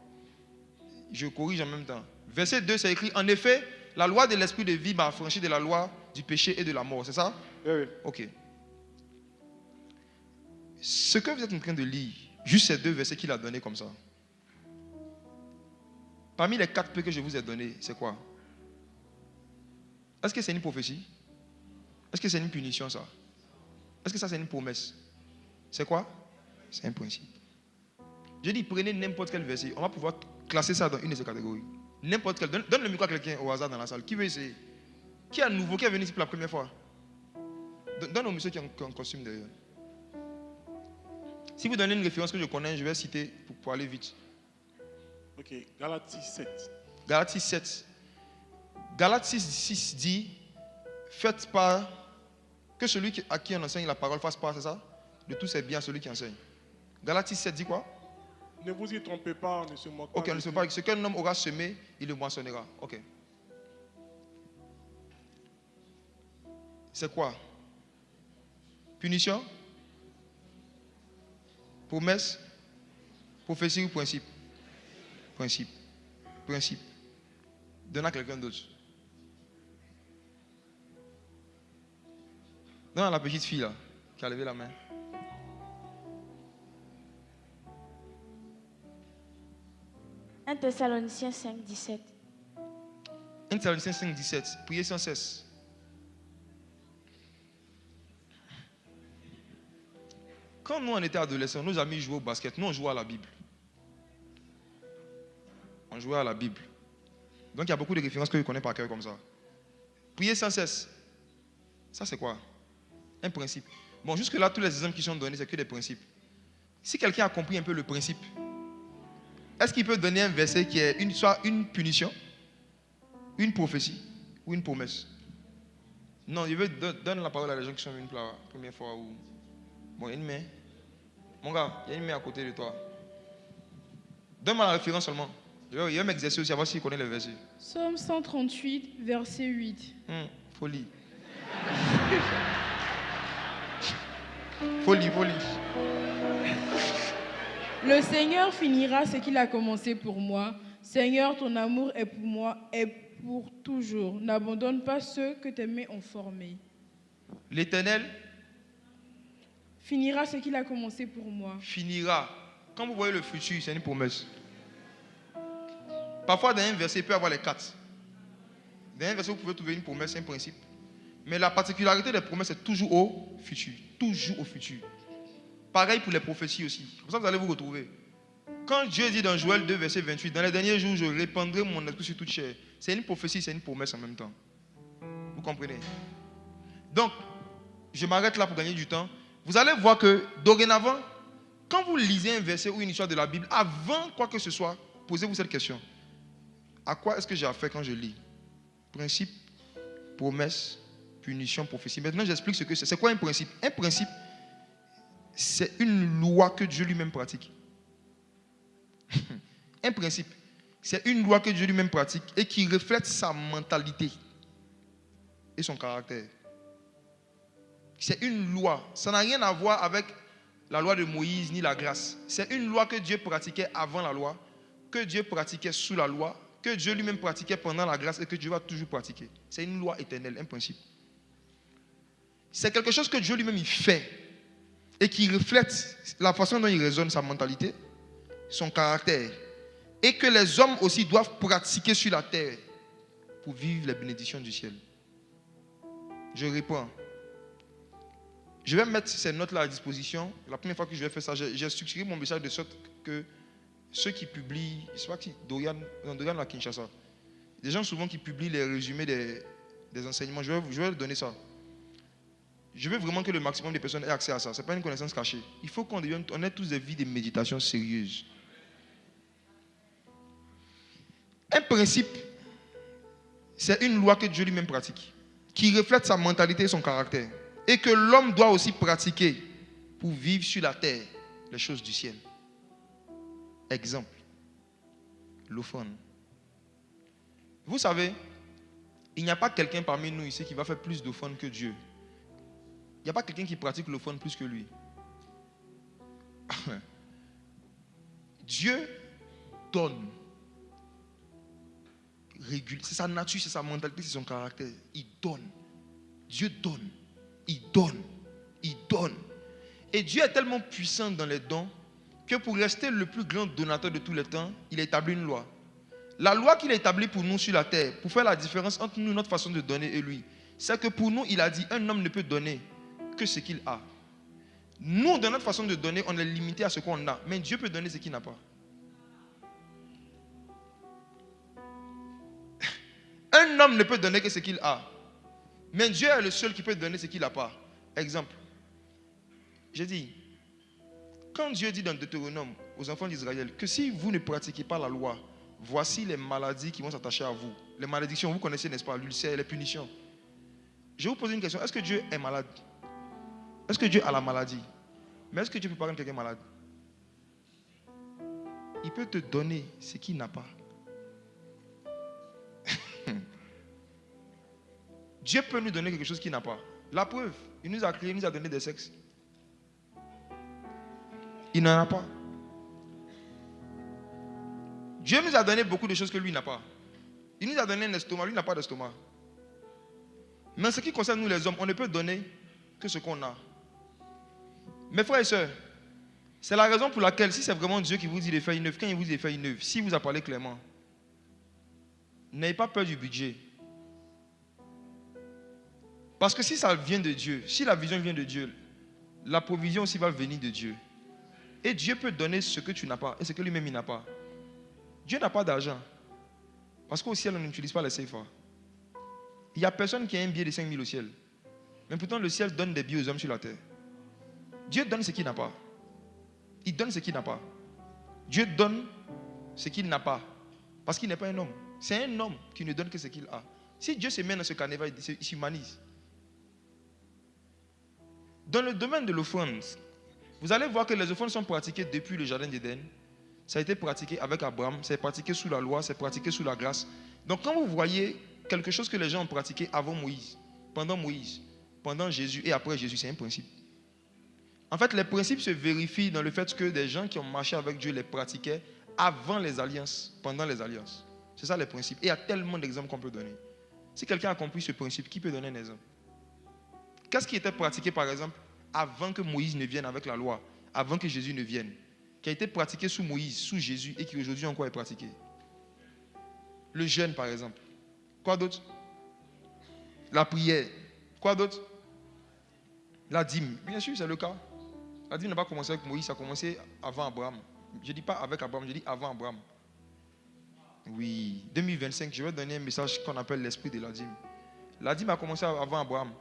Je corrige en même temps. Verset 2, c'est écrit: en effet, la loi de l'esprit de vie m'a affranchi de la loi Du péché et de la mort, c'est ça? Oui. Ok. Ce que vous êtes en train de lire, juste ces 2 versets qu'il a donnés comme ça. Parmi les 4 P que je vous ai donnés, c'est quoi? Est-ce que c'est une prophétie? Est-ce que c'est une punition, ça? Est-ce que ça, c'est une promesse? C'est quoi? C'est un principe. Je dis, prenez n'importe quel verset. On va pouvoir classer ça dans une de ces catégories. N'importe quel. Donne le micro à quelqu'un au hasard dans la salle. Qui veut essayer? Qui est nouveau? Qui est venu ici pour la première fois? Donne au monsieur qui est en costume derrière. Si vous donnez une référence que je connais, je vais citer pour aller vite. Ok, Galates 6:7. Galates 6:7. Galates 6 dit, faites part, que celui à qui on enseigne la parole fasse part, c'est ça? De tous ses biens à celui qui enseigne. Galates 6:7 dit quoi? Ne vous y trompez pas, ne se moque pas. Ok, on ne se pas. Ce qu'un homme aura semé, il le moissonnera. Ok. C'est quoi? Punition? Promesse? Prophétie ou principe? Principe. Principe. Donne à quelqu'un d'autre. Donne à la petite fille là, qui a levé la main. Un Thessaloniciens 5:17. 1 Thessaloniciens 5:17. Priez sans cesse. Quand nous on était adolescents, nos amis jouaient au basket. Nous on jouait à la Bible. On jouait à la Bible. Donc il y a beaucoup de références que je connais par cœur comme ça. Priez sans cesse. Ça c'est quoi? Un principe. Bon, jusque-là, tous les exemples qui sont donnés, c'est que des principes. Si quelqu'un a compris un peu le principe, est-ce qu'il peut donner un verset qui est soit une punition, une prophétie ou une promesse? Non, je veux donner la parole à les gens qui sont venus pour la première fois. Ou... Bon, il y a une main. Mon gars, il y a une main à côté de toi. Donne-moi la référence seulement. Je vais m'exercer aussi à voir s'il connaît les versets. Psaume 138, verset 8. Folie. Folie. Le Seigneur finira ce qu'il a commencé pour moi. Seigneur, ton amour est pour moi, est pour toujours. N'abandonne pas ceux que tes mains ont formés. L'Éternel Finira ce qu'il a commencé pour moi. finira. Quand vous voyez le futur, c'est une promesse. Parfois, dans un verset, il peut y avoir les 4. Dans un verset, vous pouvez trouver une promesse, un principe. Mais la particularité des promesses, c'est toujours au futur. Toujours au futur. Pareil pour les prophéties aussi. Comme ça, vous allez vous retrouver. Quand Dieu dit dans Joël 2, verset 28, dans les derniers jours, je répandrai mon esprit sur toute chair. C'est une prophétie, c'est une promesse en même temps. Vous comprenez? Donc, je m'arrête là pour gagner du temps. Vous allez voir que, dorénavant, quand vous lisez un verset ou une histoire de la Bible, avant quoi que ce soit, posez-vous cette question. À quoi est-ce que j'ai affaire quand je lis? Principe, promesse, punition, prophétie. Maintenant, j'explique ce que c'est. C'est quoi un principe? Un principe, c'est une loi que Dieu lui-même pratique. Un principe, c'est une loi que Dieu lui-même pratique et qui reflète sa mentalité et son caractère. C'est une loi. Ça n'a rien à voir avec la loi de Moïse ni la grâce. C'est une loi que Dieu pratiquait avant la loi, que Dieu pratiquait sous la loi, que Dieu lui-même pratiquait pendant la grâce et que Dieu va toujours pratiquer. C'est une loi éternelle, un principe. C'est quelque chose que Dieu lui-même il fait et qui reflète la façon dont il raisonne, sa mentalité, son caractère, et que les hommes aussi doivent pratiquer sur la terre pour vivre les bénédictions du ciel. Je réponds. Je vais mettre ces notes-là à disposition. La première fois que je vais faire ça, j'ai structuré mon message de sorte que ceux qui publient, je ne sais pas qui, Dorian à Kinshasa, des gens souvent qui publient les résumés des enseignements, je vais donner ça. Je veux vraiment que le maximum de personnes aient accès à ça. Ce n'est pas une connaissance cachée. Il faut qu'on ait tous des vies de méditation sérieuses. Un principe, c'est une loi que Dieu lui-même pratique, qui reflète sa mentalité et son caractère, et que l'homme doit aussi pratiquer pour vivre sur la terre les choses du ciel. Exemple, l'offrande. Vous savez, il n'y a pas quelqu'un parmi nous ici qui va faire plus d'offrande que Dieu. Il n'y a pas quelqu'un qui pratique l'offrande plus que lui. Dieu donne. C'est sa nature, c'est sa mentalité, c'est son caractère. Il donne. Dieu donne. Il donne. Il donne. Et Dieu est tellement puissant dans les dons que pour rester le plus grand donateur de tous les temps, il a établi une loi. La loi qu'il a établie pour nous sur la terre, pour faire la différence entre nous, notre façon de donner et lui, c'est que pour nous, il a dit, un homme ne peut donner que ce qu'il a. Nous, dans notre façon de donner, on est limité à ce qu'on a. Mais Dieu peut donner ce qu'il n'a pas. Un homme ne peut donner que ce qu'il a. Mais Dieu est le seul qui peut donner ce qu'il n'a pas. Exemple. J'ai dit, quand Dieu dit dans Deutéronome aux enfants d'Israël que si vous ne pratiquez pas la loi, voici les maladies qui vont s'attacher à vous. Les malédictions, vous connaissez, n'est-ce pas? L'ulcère, les punitions. Je vais vous poser une question. Est-ce que Dieu est malade? Est-ce que Dieu a la maladie? Mais est-ce que Dieu peut pas rendre quelqu'un malade? Il peut te donner ce qu'il n'a pas. Dieu peut nous donner quelque chose qu'il n'a pas. La preuve, il nous a créé, il nous a donné des sexes. Il n'en a pas. Dieu nous a donné beaucoup de choses que lui n'a pas. Il nous a donné un estomac, lui n'a pas d'estomac. Mais en ce qui concerne nous les hommes, on ne peut donner que ce qu'on a. Mes frères et sœurs, c'est la raison pour laquelle, si c'est vraiment Dieu qui vous dit de faire une œuvre, quand il vous dit de faire une œuvre, si vous a parlé clairement, n'ayez pas peur du budget. Parce que si ça vient de Dieu, si la vision vient de Dieu, la provision aussi va venir de Dieu. Et Dieu peut donner ce que tu n'as pas et ce que lui-même il n'a pas. Dieu n'a pas d'argent. Parce qu'au ciel, on n'utilise pas les CFA. Il n'y a personne qui a un billet de 5 000 au ciel. Mais pourtant, le ciel donne des billets aux hommes sur la terre. Dieu donne ce qu'il n'a pas. Il donne ce qu'il n'a pas. Dieu donne ce qu'il n'a pas. Parce qu'il n'est pas un homme. C'est un homme qui ne donne que ce qu'il a. Si Dieu se met dans ce carnaval, il s'humanise. Dans le domaine de l'offrande, vous allez voir que les offrandes sont pratiquées depuis le jardin d'Éden. Ça a été pratiqué avec Abraham, ça a été pratiqué sous la loi, ça a été pratiqué sous la grâce. Donc quand vous voyez quelque chose que les gens ont pratiqué avant Moïse, pendant Jésus et après Jésus, c'est un principe. En fait, les principes se vérifient dans le fait que des gens qui ont marché avec Dieu les pratiquaient avant les alliances, pendant les alliances. C'est ça les principes. Et il y a tellement d'exemples qu'on peut donner. Si quelqu'un a compris ce principe, qui peut donner un exemple? Qu'est-ce qui était pratiqué par exemple avant que Moïse ne vienne avec la loi, avant que Jésus ne vienne, qui a été pratiqué sous Moïse, sous Jésus et qui aujourd'hui encore est pratiqué? Le jeûne par exemple. Quoi d'autre? La prière. Quoi d'autre? La dîme. Bien sûr, c'est le cas. La dîme n'a pas commencé avec Moïse, ça a commencé avant Abraham. Je ne dis pas avec Abraham, je dis avant Abraham. Oui, 2025, je vais donner un message qu'on appelle l'esprit de la dîme. La dîme a commencé avant Abraham.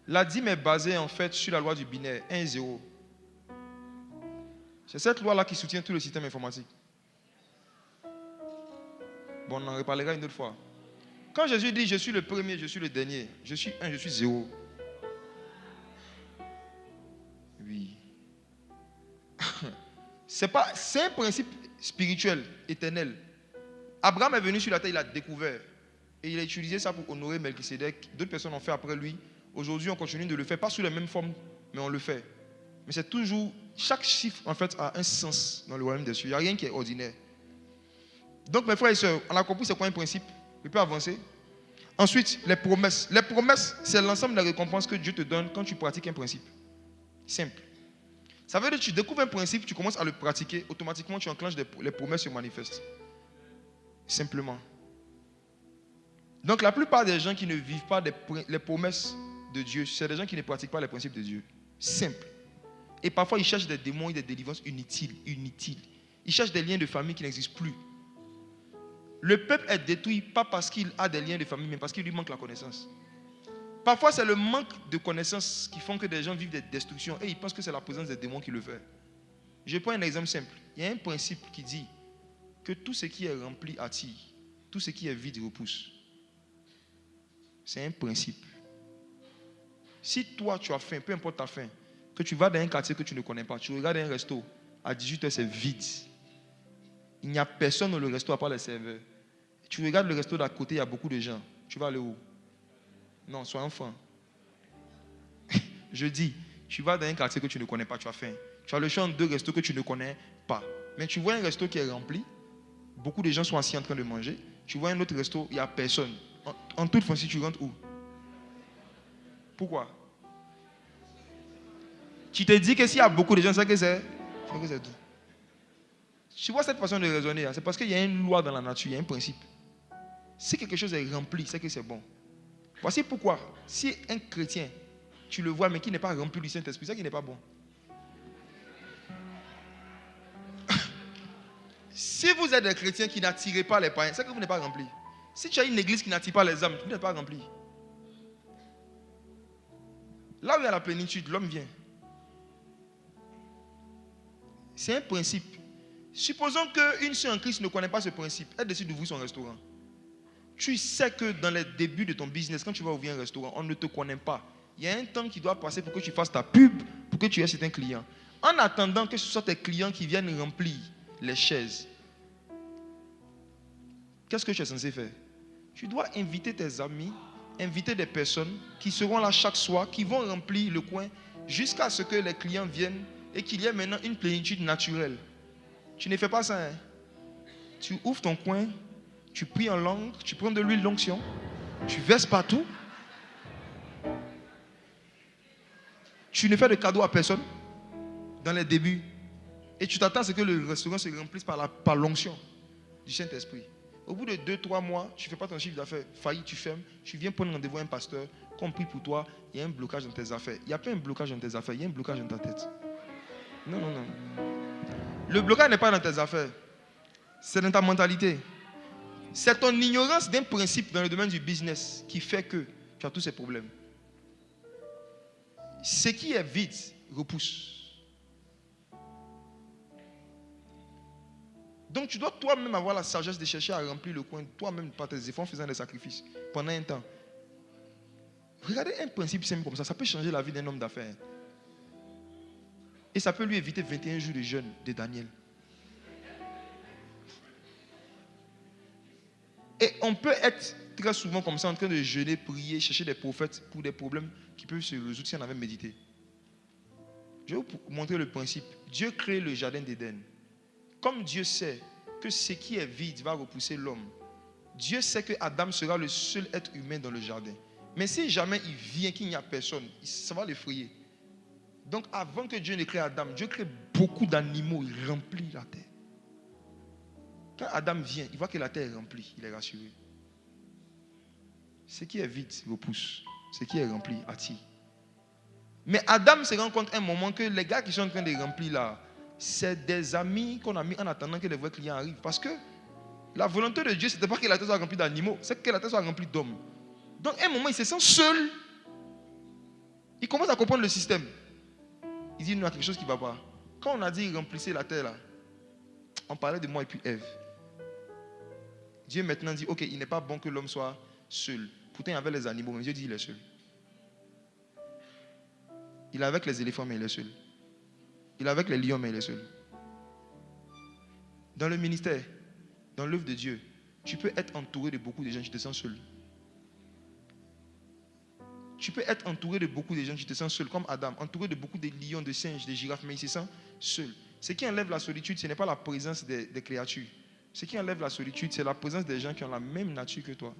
La dîme est basée en fait sur la loi du binaire, 1 et 0. C'est cette loi-là qui soutient tout le système informatique. Bon, on en reparlera une autre fois. Quand Jésus dit je suis le premier, je suis le dernier, je suis 1, je suis 0. Oui. C'est un principe spirituel, éternel. Abraham est venu sur la terre, il a découvert. Et il a utilisé ça pour honorer Melchisédek. D'autres personnes ont fait après lui. Aujourd'hui, on continue de le faire, pas sous les mêmes formes, mais on le fait. Mais c'est toujours, chaque chiffre en fait a un sens dans le royaume des cieux. Il n'y a rien qui est ordinaire. Donc mes frères et sœurs, on a compris c'est quoi un principe. Je peux avancer. Ensuite, les promesses. Les promesses, c'est l'ensemble des récompenses que Dieu te donne quand tu pratiques un principe. Simple. Ça veut dire que tu découvres un principe, tu commences à le pratiquer, automatiquement tu enclenches les promesses se manifestent. Simplement. Donc la plupart des gens qui ne vivent pas les promesses de Dieu, c'est des gens qui ne pratiquent pas les principes de Dieu. Simple. Et parfois ils cherchent des démons et des délivrances inutiles. Ils cherchent des liens de famille qui n'existent plus. Le peuple est détruit pas parce qu'il a des liens de famille, mais parce qu'il lui manque la connaissance. Parfois c'est le manque de connaissance qui font que des gens vivent des destructions et ils pensent que c'est la présence des démons qui le fait. Je prends un exemple simple. Il y a un principe qui dit que tout ce qui est rempli attire, tout ce qui est vide repousse. C'est un principe. Si toi tu as faim, peu importe ta faim, que tu vas dans un quartier que tu ne connais pas, tu regardes un resto, à 18h c'est vide. Il n'y a personne dans le resto à part les serveurs. Tu regardes le resto d'à côté, il y a beaucoup de gens. Tu vas aller où? Non, sois enfant. Je dis, tu vas dans un quartier que tu ne connais pas, tu as faim. Tu as le choix de deux restos que tu ne connais pas. Mais tu vois un resto qui est rempli, beaucoup de gens sont assis en train de manger. Tu vois un autre resto, il n'y a personne. En toute façon, si tu rentres où? Pourquoi? Tu te dis que s'il y a beaucoup de gens, c'est que c'est tout. Tu vois cette façon de raisonner, c'est parce qu'il y a une loi dans la nature, il y a un principe. Si quelque chose est rempli, c'est que c'est bon. Voici pourquoi, si un chrétien, tu le vois, mais qui n'est pas rempli du Saint-Esprit, c'est qu'il n'est pas bon. Si vous êtes des chrétiens qui n'attirez pas les païens, c'est que vous n'êtes pas rempli. Si tu as une église qui n'attire pas les âmes, vous n'êtes pas rempli. Là où il y a la plénitude, l'homme vient. C'est un principe. Supposons qu'une sœur en Christ ne connaît pas ce principe. Elle décide d'ouvrir son restaurant. Tu sais que dans les débuts de ton business, quand tu vas ouvrir un restaurant, on ne te connaît pas. Il y a un temps qui doit passer pour que tu fasses ta pub, pour que tu aies certains clients. En attendant que ce soit tes clients qui viennent remplir les chaises, qu'est-ce que tu es censé faire? Tu dois inviter tes amis, inviter des personnes qui seront là chaque soir, qui vont remplir le coin jusqu'à ce que les clients viennent et qu'il y ait maintenant une plénitude naturelle. Tu ne fais pas ça. Tu ouvres ton coin, tu pries en langue, tu prends de l'huile d'onction, tu verses partout. Tu ne fais de cadeaux à personne dans les débuts. Et tu t'attends à ce que le restaurant se remplisse par l'onction du Saint-Esprit. Au bout de 2-3 mois, tu ne fais pas ton chiffre d'affaires, failli, tu fermes, tu viens prendre rendez-vous à un pasteur, qu'on prie pour toi, il y a un blocage dans tes affaires. Il n'y a pas un blocage dans tes affaires, il y a un blocage dans ta tête. Non. Le blocage n'est pas dans tes affaires, c'est dans ta mentalité. C'est ton ignorance d'un principe dans le domaine du business qui fait que tu as tous ces problèmes. Ce qui est vide repousse. Donc tu dois toi-même avoir la sagesse de chercher à remplir le coin, toi-même par tes efforts en faisant des sacrifices pendant un temps. Regardez un principe simple comme ça peut changer la vie d'un homme d'affaires. Et ça peut lui éviter 21 jours de jeûne de Daniel. Et on peut être très souvent comme ça en train de jeûner, prier, chercher des prophètes pour des problèmes qui peuvent se résoudre si on avait médité. Je vais vous montrer le principe. Dieu crée le jardin d'Éden. Comme Dieu sait que ce qui est vide va repousser l'homme, Dieu sait que Adam sera le seul être humain dans le jardin. Mais si jamais il vient, qu'il n'y a personne, ça va l'effrayer. Donc avant que Dieu ne crée Adam, Dieu crée beaucoup d'animaux, il remplit la terre. Quand Adam vient, il voit que la terre est remplie, il est rassuré. Ce qui est vide repousse, ce qui est rempli attire. Mais Adam se rend compte un moment que les gars qui sont en train de remplir là, c'est des amis qu'on a mis en attendant que les vrais clients arrivent. Parce que la volonté de Dieu, ce n'était pas que la terre soit remplie d'animaux, c'est que la terre soit remplie d'hommes. Donc à un moment, il se sent seul. Il commence à comprendre le système. Il dit, il y a quelque chose qui ne va pas. Quand on a dit remplissez la terre là, on parlait de moi et puis Ève. Dieu maintenant dit, ok, il n'est pas bon que l'homme soit seul. Pourtant, il y avait les animaux, mais Dieu dit, il est seul. Il est avec les éléphants, mais il est seul. Il est avec les lions, mais il est seul. Dans le ministère, dans l'œuvre de Dieu, tu peux être entouré de beaucoup de gens, tu te sens seul. Tu peux être entouré de beaucoup de gens, tu te sens seul, comme Adam, entouré de beaucoup de lions, de singes, de girafes, mais il se sent seul. Ce qui enlève la solitude, ce n'est pas la présence des créatures. Ce qui enlève la solitude, c'est la présence des gens qui ont la même nature que toi.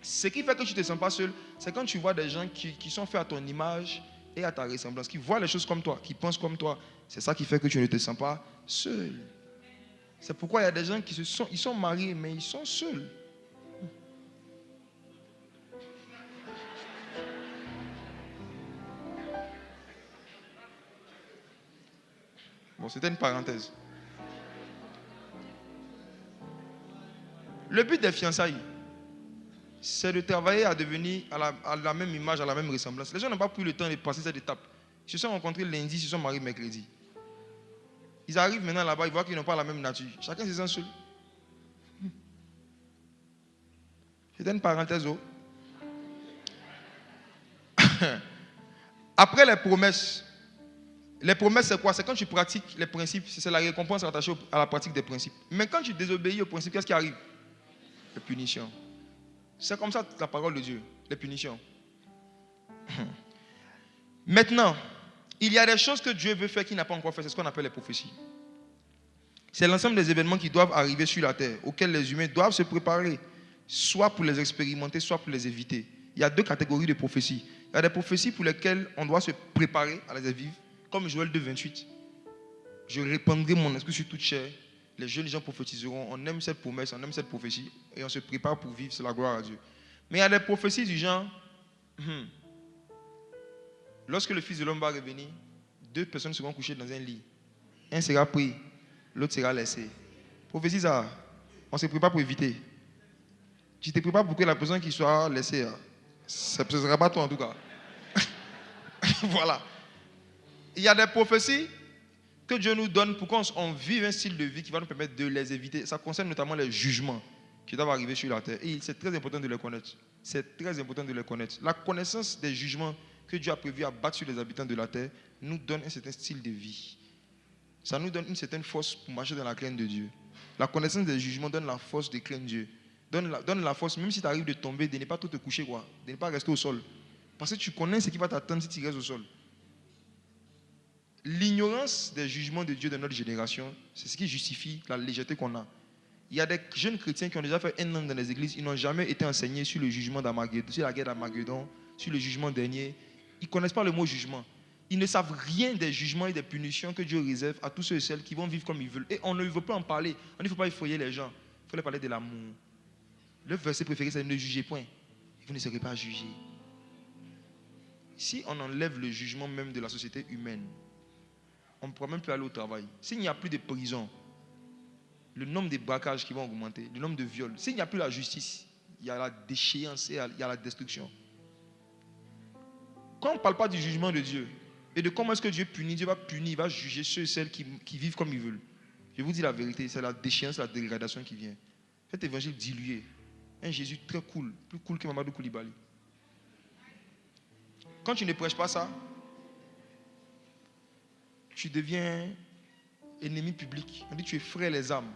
Ce qui fait que tu ne te sens pas seul, c'est quand tu vois des gens qui sont faits à ton image et à ta ressemblance, qui voient les choses comme toi, qui pensent comme toi. C'est ça qui fait que tu ne te sens pas seul. C'est pourquoi il y a des gens qui ils sont mariés, mais ils sont seuls. Bon, c'était une parenthèse. Le but des fiançailles, c'est de travailler à devenir à la même image, à la même ressemblance. Les gens n'ont pas pris le temps de passer cette étape. Ils se sont rencontrés lundi, ils se sont mariés mercredi. Ils arrivent maintenant là-bas, ils voient qu'ils n'ont pas la même nature. Chacun se sent seul. C'était une parenthèse. Après les promesses, c'est quoi? C'est quand tu pratiques les principes, c'est la récompense attachée à la pratique des principes. Mais quand tu désobéis aux principes, qu'est-ce qui arrive? Les punitions. C'est comme ça la parole de Dieu, les punitions. Maintenant, il y a des choses que Dieu veut faire qu'il n'a pas encore fait, c'est ce qu'on appelle les prophéties. C'est l'ensemble des événements qui doivent arriver sur la terre, auxquels les humains doivent se préparer, soit pour les expérimenter, soit pour les éviter. il y a deux catégories de prophéties. Il y a des prophéties pour lesquelles on doit se préparer à les vivre, comme Joël 2, 28. Je répandrai mon esprit sur toute chair. Les jeunes gens prophétiseront. On aime cette promesse, on aime cette prophétie. Et on se prépare pour vivre, c'est la gloire à Dieu. Mais il y a des prophéties du genre, lorsque le Fils de l'homme va revenir, deux personnes seront couchées dans un lit. Un sera pris, l'autre sera laissé. Prophétie ça, on se prépare pour éviter. Tu te prépares pour que la personne qui soit laissée, ce ne sera pas toi en tout cas. Voilà. Il y a des prophéties que Dieu nous donne pour qu'on vive un style de vie qui va nous permettre de les éviter. Ça concerne notamment les jugements qui doivent arriver sur la terre. Et c'est très important de les connaître. C'est très important de les connaître. La connaissance des jugements que Dieu a prévu à battre sur les habitants de la terre nous donne un certain style de vie. Ça nous donne une certaine force pour marcher dans la crainte de Dieu. La connaissance des jugements donne la force de craindre Dieu. Donne la force, même si tu arrives de tomber, de ne pas tout te coucher, quoi, de ne pas rester au sol. Parce que tu connais ce qui va t'attendre si tu restes au sol. L'ignorance des jugements de Dieu de notre génération, c'est ce qui justifie la légèreté qu'on a. Il y a des jeunes chrétiens qui ont déjà fait un an dans les églises, ils n'ont jamais été enseignés sur le jugement d'Armageddon, sur la guerre d'Armageddon, sur le jugement dernier. Ils ne connaissent pas le mot jugement. Ils ne savent rien des jugements et des punitions que Dieu réserve à tous ceux et celles qui vont vivre comme ils veulent. Et on ne veut pas en parler. On ne faut pas effrayer les gens. Il faut leur parler de l'amour. Le verset préféré, c'est ne jugez point. Vous ne serez pas jugés. Si on enlève le jugement même de la société humaine, on ne pourra même plus aller au travail. S'il n'y a plus de prison, le nombre de braquages qui vont augmenter, le nombre de viols. S'il n'y a plus la justice, il y a la déchéance et il y a la destruction. Quand on ne parle pas du jugement de Dieu et de comment est-ce que Dieu punit, Dieu va punir, il va juger ceux et celles qui vivent comme ils veulent. Je vous dis la vérité, c'est la déchéance, la dégradation qui vient. Cet évangile dilué. Un Jésus très cool, plus cool que Mamadou Koulibaly. Quand tu ne prêches pas ça, tu deviens ennemi public. On dit que tu effraies les âmes.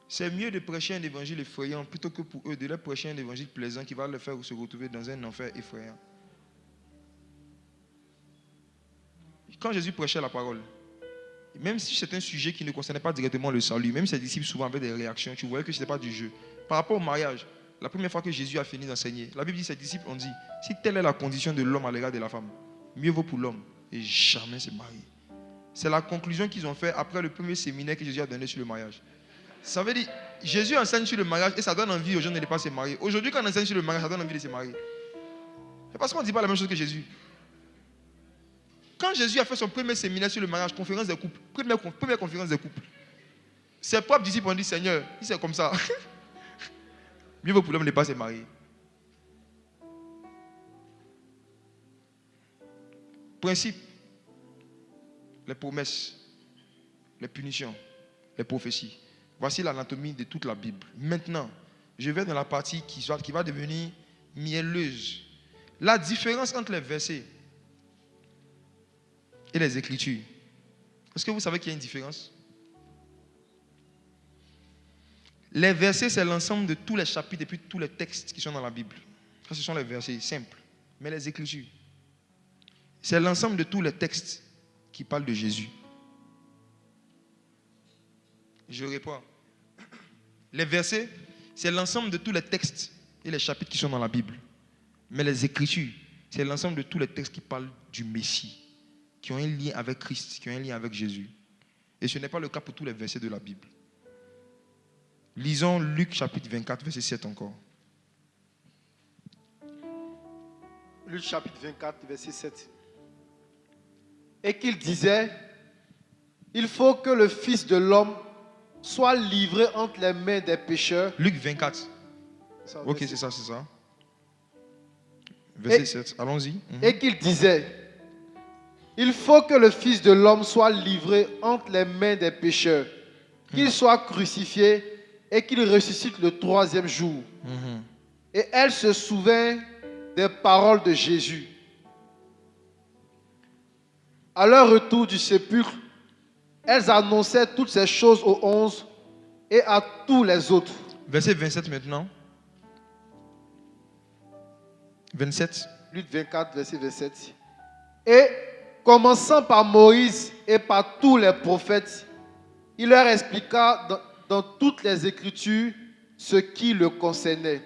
C'est mieux de prêcher un évangile effrayant plutôt que pour eux de leur prêcher un évangile plaisant qui va leur faire se retrouver dans un enfer effrayant. Quand Jésus prêchait la parole, même si c'est un sujet qui ne concernait pas directement le salut, même ses disciples souvent avaient des réactions, tu voyais que ce n'était pas du jeu. Par rapport au mariage, la première fois que Jésus a fini d'enseigner, la Bible dit ses disciples ont dit, si telle est la condition de l'homme à l'égard de la femme, mieux vaut pour l'homme et jamais se marier. C'est la conclusion qu'ils ont fait après le premier séminaire que Jésus a donné sur le mariage. Ça veut dire, Jésus enseigne sur le mariage et ça donne envie aux gens de ne pas se marier. Aujourd'hui, quand on enseigne sur le mariage, ça donne envie de se marier. C'est parce qu'on ne dit pas la même chose que Jésus. Quand Jésus a fait son premier séminaire sur le mariage, conférence des couples, première conférence des couples, ses propres disciples ont dit, Seigneur, si c'est comme ça, mieux vaut pour l'homme de ne pas se marier. Principe, les promesses, les punitions, les prophéties. Voici l'anatomie de toute la Bible. Maintenant, je vais dans la partie qui va devenir mielleuse. La différence entre les versets et les Écritures. Est-ce que vous savez qu'il y a une différence? Les versets, c'est l'ensemble de tous les chapitres et puis tous les textes qui sont dans la Bible. Ça, ce sont les versets simples. Mais les Écritures, c'est l'ensemble de tous les textes qui parlent de Jésus. Je réponds. Les versets, c'est l'ensemble de tous les textes et les chapitres qui sont dans la Bible. Mais les Écritures, c'est l'ensemble de tous les textes qui parlent du Messie, qui ont un lien avec Christ, qui ont un lien avec Jésus. Et ce n'est pas le cas pour tous les versets de la Bible. Lisons Luc chapitre 24, verset 7 encore. Luc chapitre 24, verset 7. Et qu'il disait, il faut que le Fils de l'homme soit livré entre les mains des pécheurs. Luc 24. Ça, ok, c'est ça. Verset 7, allons-y. Et qu'il disait, il faut que le Fils de l'homme soit livré entre les mains des pécheurs, qu'il soit crucifié et qu'il ressuscite le troisième jour. Et elle se souvint des paroles de Jésus. À leur retour du sépulcre, elles annonçaient toutes ces choses aux 11 et à tous les autres. Verset 27 maintenant. 27. Luc 24, verset 27. Et commençant par Moïse et par tous les prophètes, il leur expliqua dans toutes les Écritures ce qui le concernait.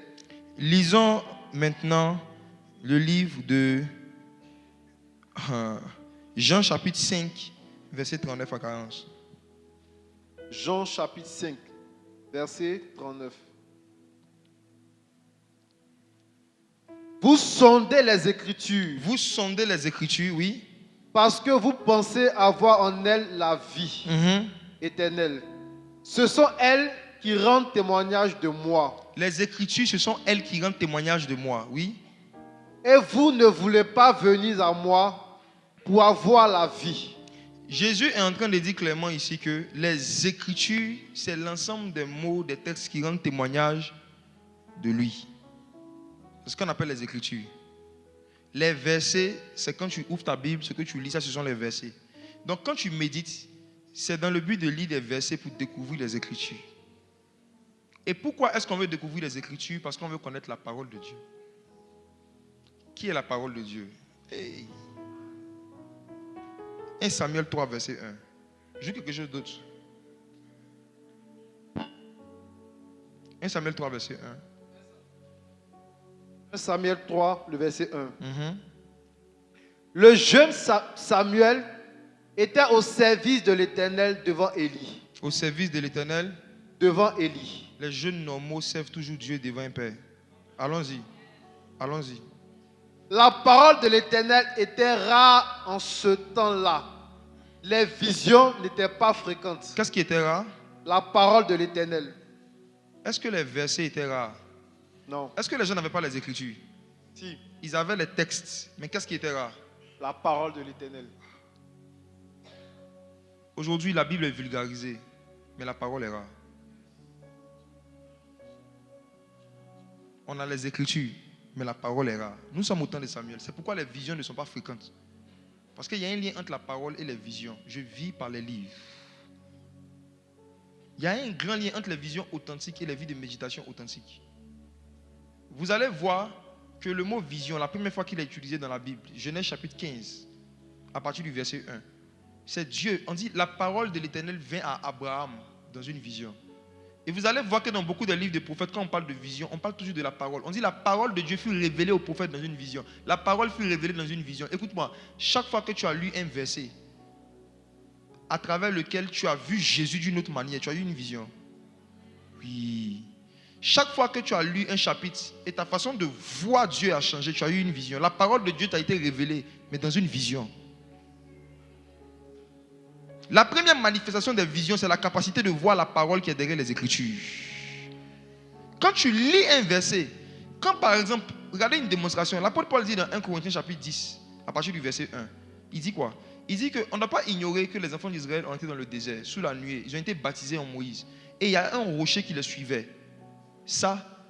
Lisons maintenant le livre de Jean chapitre 5, verset 39 à 40. Jean chapitre 5, verset 39. Vous sondez les Écritures Vous sondez les Écritures, oui. parce que vous pensez avoir en elles la vie éternelle. Ce sont elles qui rendent témoignage de moi. Les Écritures, ce sont elles qui rendent témoignage de moi, oui. Et vous ne voulez pas venir à moi pour avoir la vie. Jésus est en train de dire clairement ici que les Écritures, c'est l'ensemble des mots, des textes qui rendent témoignage de lui. C'est ce qu'on appelle les Écritures. Les versets, c'est quand tu ouvres ta Bible, ce que tu lis, ça, ce sont les versets. Donc, quand tu médites, c'est dans le but de lire des versets pour découvrir les Écritures. Et pourquoi est-ce qu'on veut découvrir les Écritures? Parce qu'on veut connaître la parole de Dieu. Qui est la parole de Dieu? Hey. 1 Samuel 3, verset 1. Je dis quelque chose d'autre. 1 Samuel 3, verset 1. 1 Samuel 3, le verset 1. Le jeune Samuel était au service de l'Éternel devant Élie. Au service de l'Éternel, devant Élie. Les jeunes normaux servent toujours Dieu devant un père. Allons-y. Allons-y. La parole de l'Éternel était rare en ce temps-là. Les visions n'étaient pas fréquentes. Qu'est-ce qui était rare? La parole de l'Éternel. Est-ce que les versets étaient rares? Non. Est-ce que les gens n'avaient pas les Écritures? Si. Ils avaient les textes. Mais qu'est-ce qui était rare? La parole de l'Éternel. Aujourd'hui, la Bible est vulgarisée, mais la parole est rare. On a les Écritures, mais la parole est rare. Nous sommes au temps de Samuel. C'est pourquoi les visions ne sont pas fréquentes. Parce qu'il y a un lien entre la parole et les visions. Je vis par les livres. Il y a un grand lien entre les visions authentiques et les vies de méditation authentiques. Vous allez voir que le mot vision, la première fois qu'il est utilisé dans la Bible, Genèse chapitre 15, à partir du verset 1, c'est Dieu. On dit la parole de l'Éternel vint à Abraham dans une vision. Et vous allez voir que dans beaucoup de livres de prophètes, quand on parle de vision, on parle toujours de la parole. On dit la parole de Dieu fut révélée au prophète dans une vision. La parole fut révélée dans une vision. Écoute-moi, chaque fois que tu as lu un verset à travers lequel tu as vu Jésus d'une autre manière, tu as eu une vision. Oui. Chaque fois que tu as lu un chapitre et ta façon de voir Dieu a changé, tu as eu une vision. La parole de Dieu t'a été révélée, mais dans une vision. La première manifestation des visions, c'est la capacité de voir la parole qui est derrière les Écritures. Quand tu lis un verset, quand par exemple, regardez une démonstration, l'apôtre Paul dit dans 1 Corinthiens chapitre 10, à partir du verset 1, il dit quoi? Il dit qu'on ne doit pas ignorer que les enfants d'Israël ont été dans le désert, sous la nuée, ils ont été baptisés en Moïse. Et il y a un rocher qui les suivait. Ça,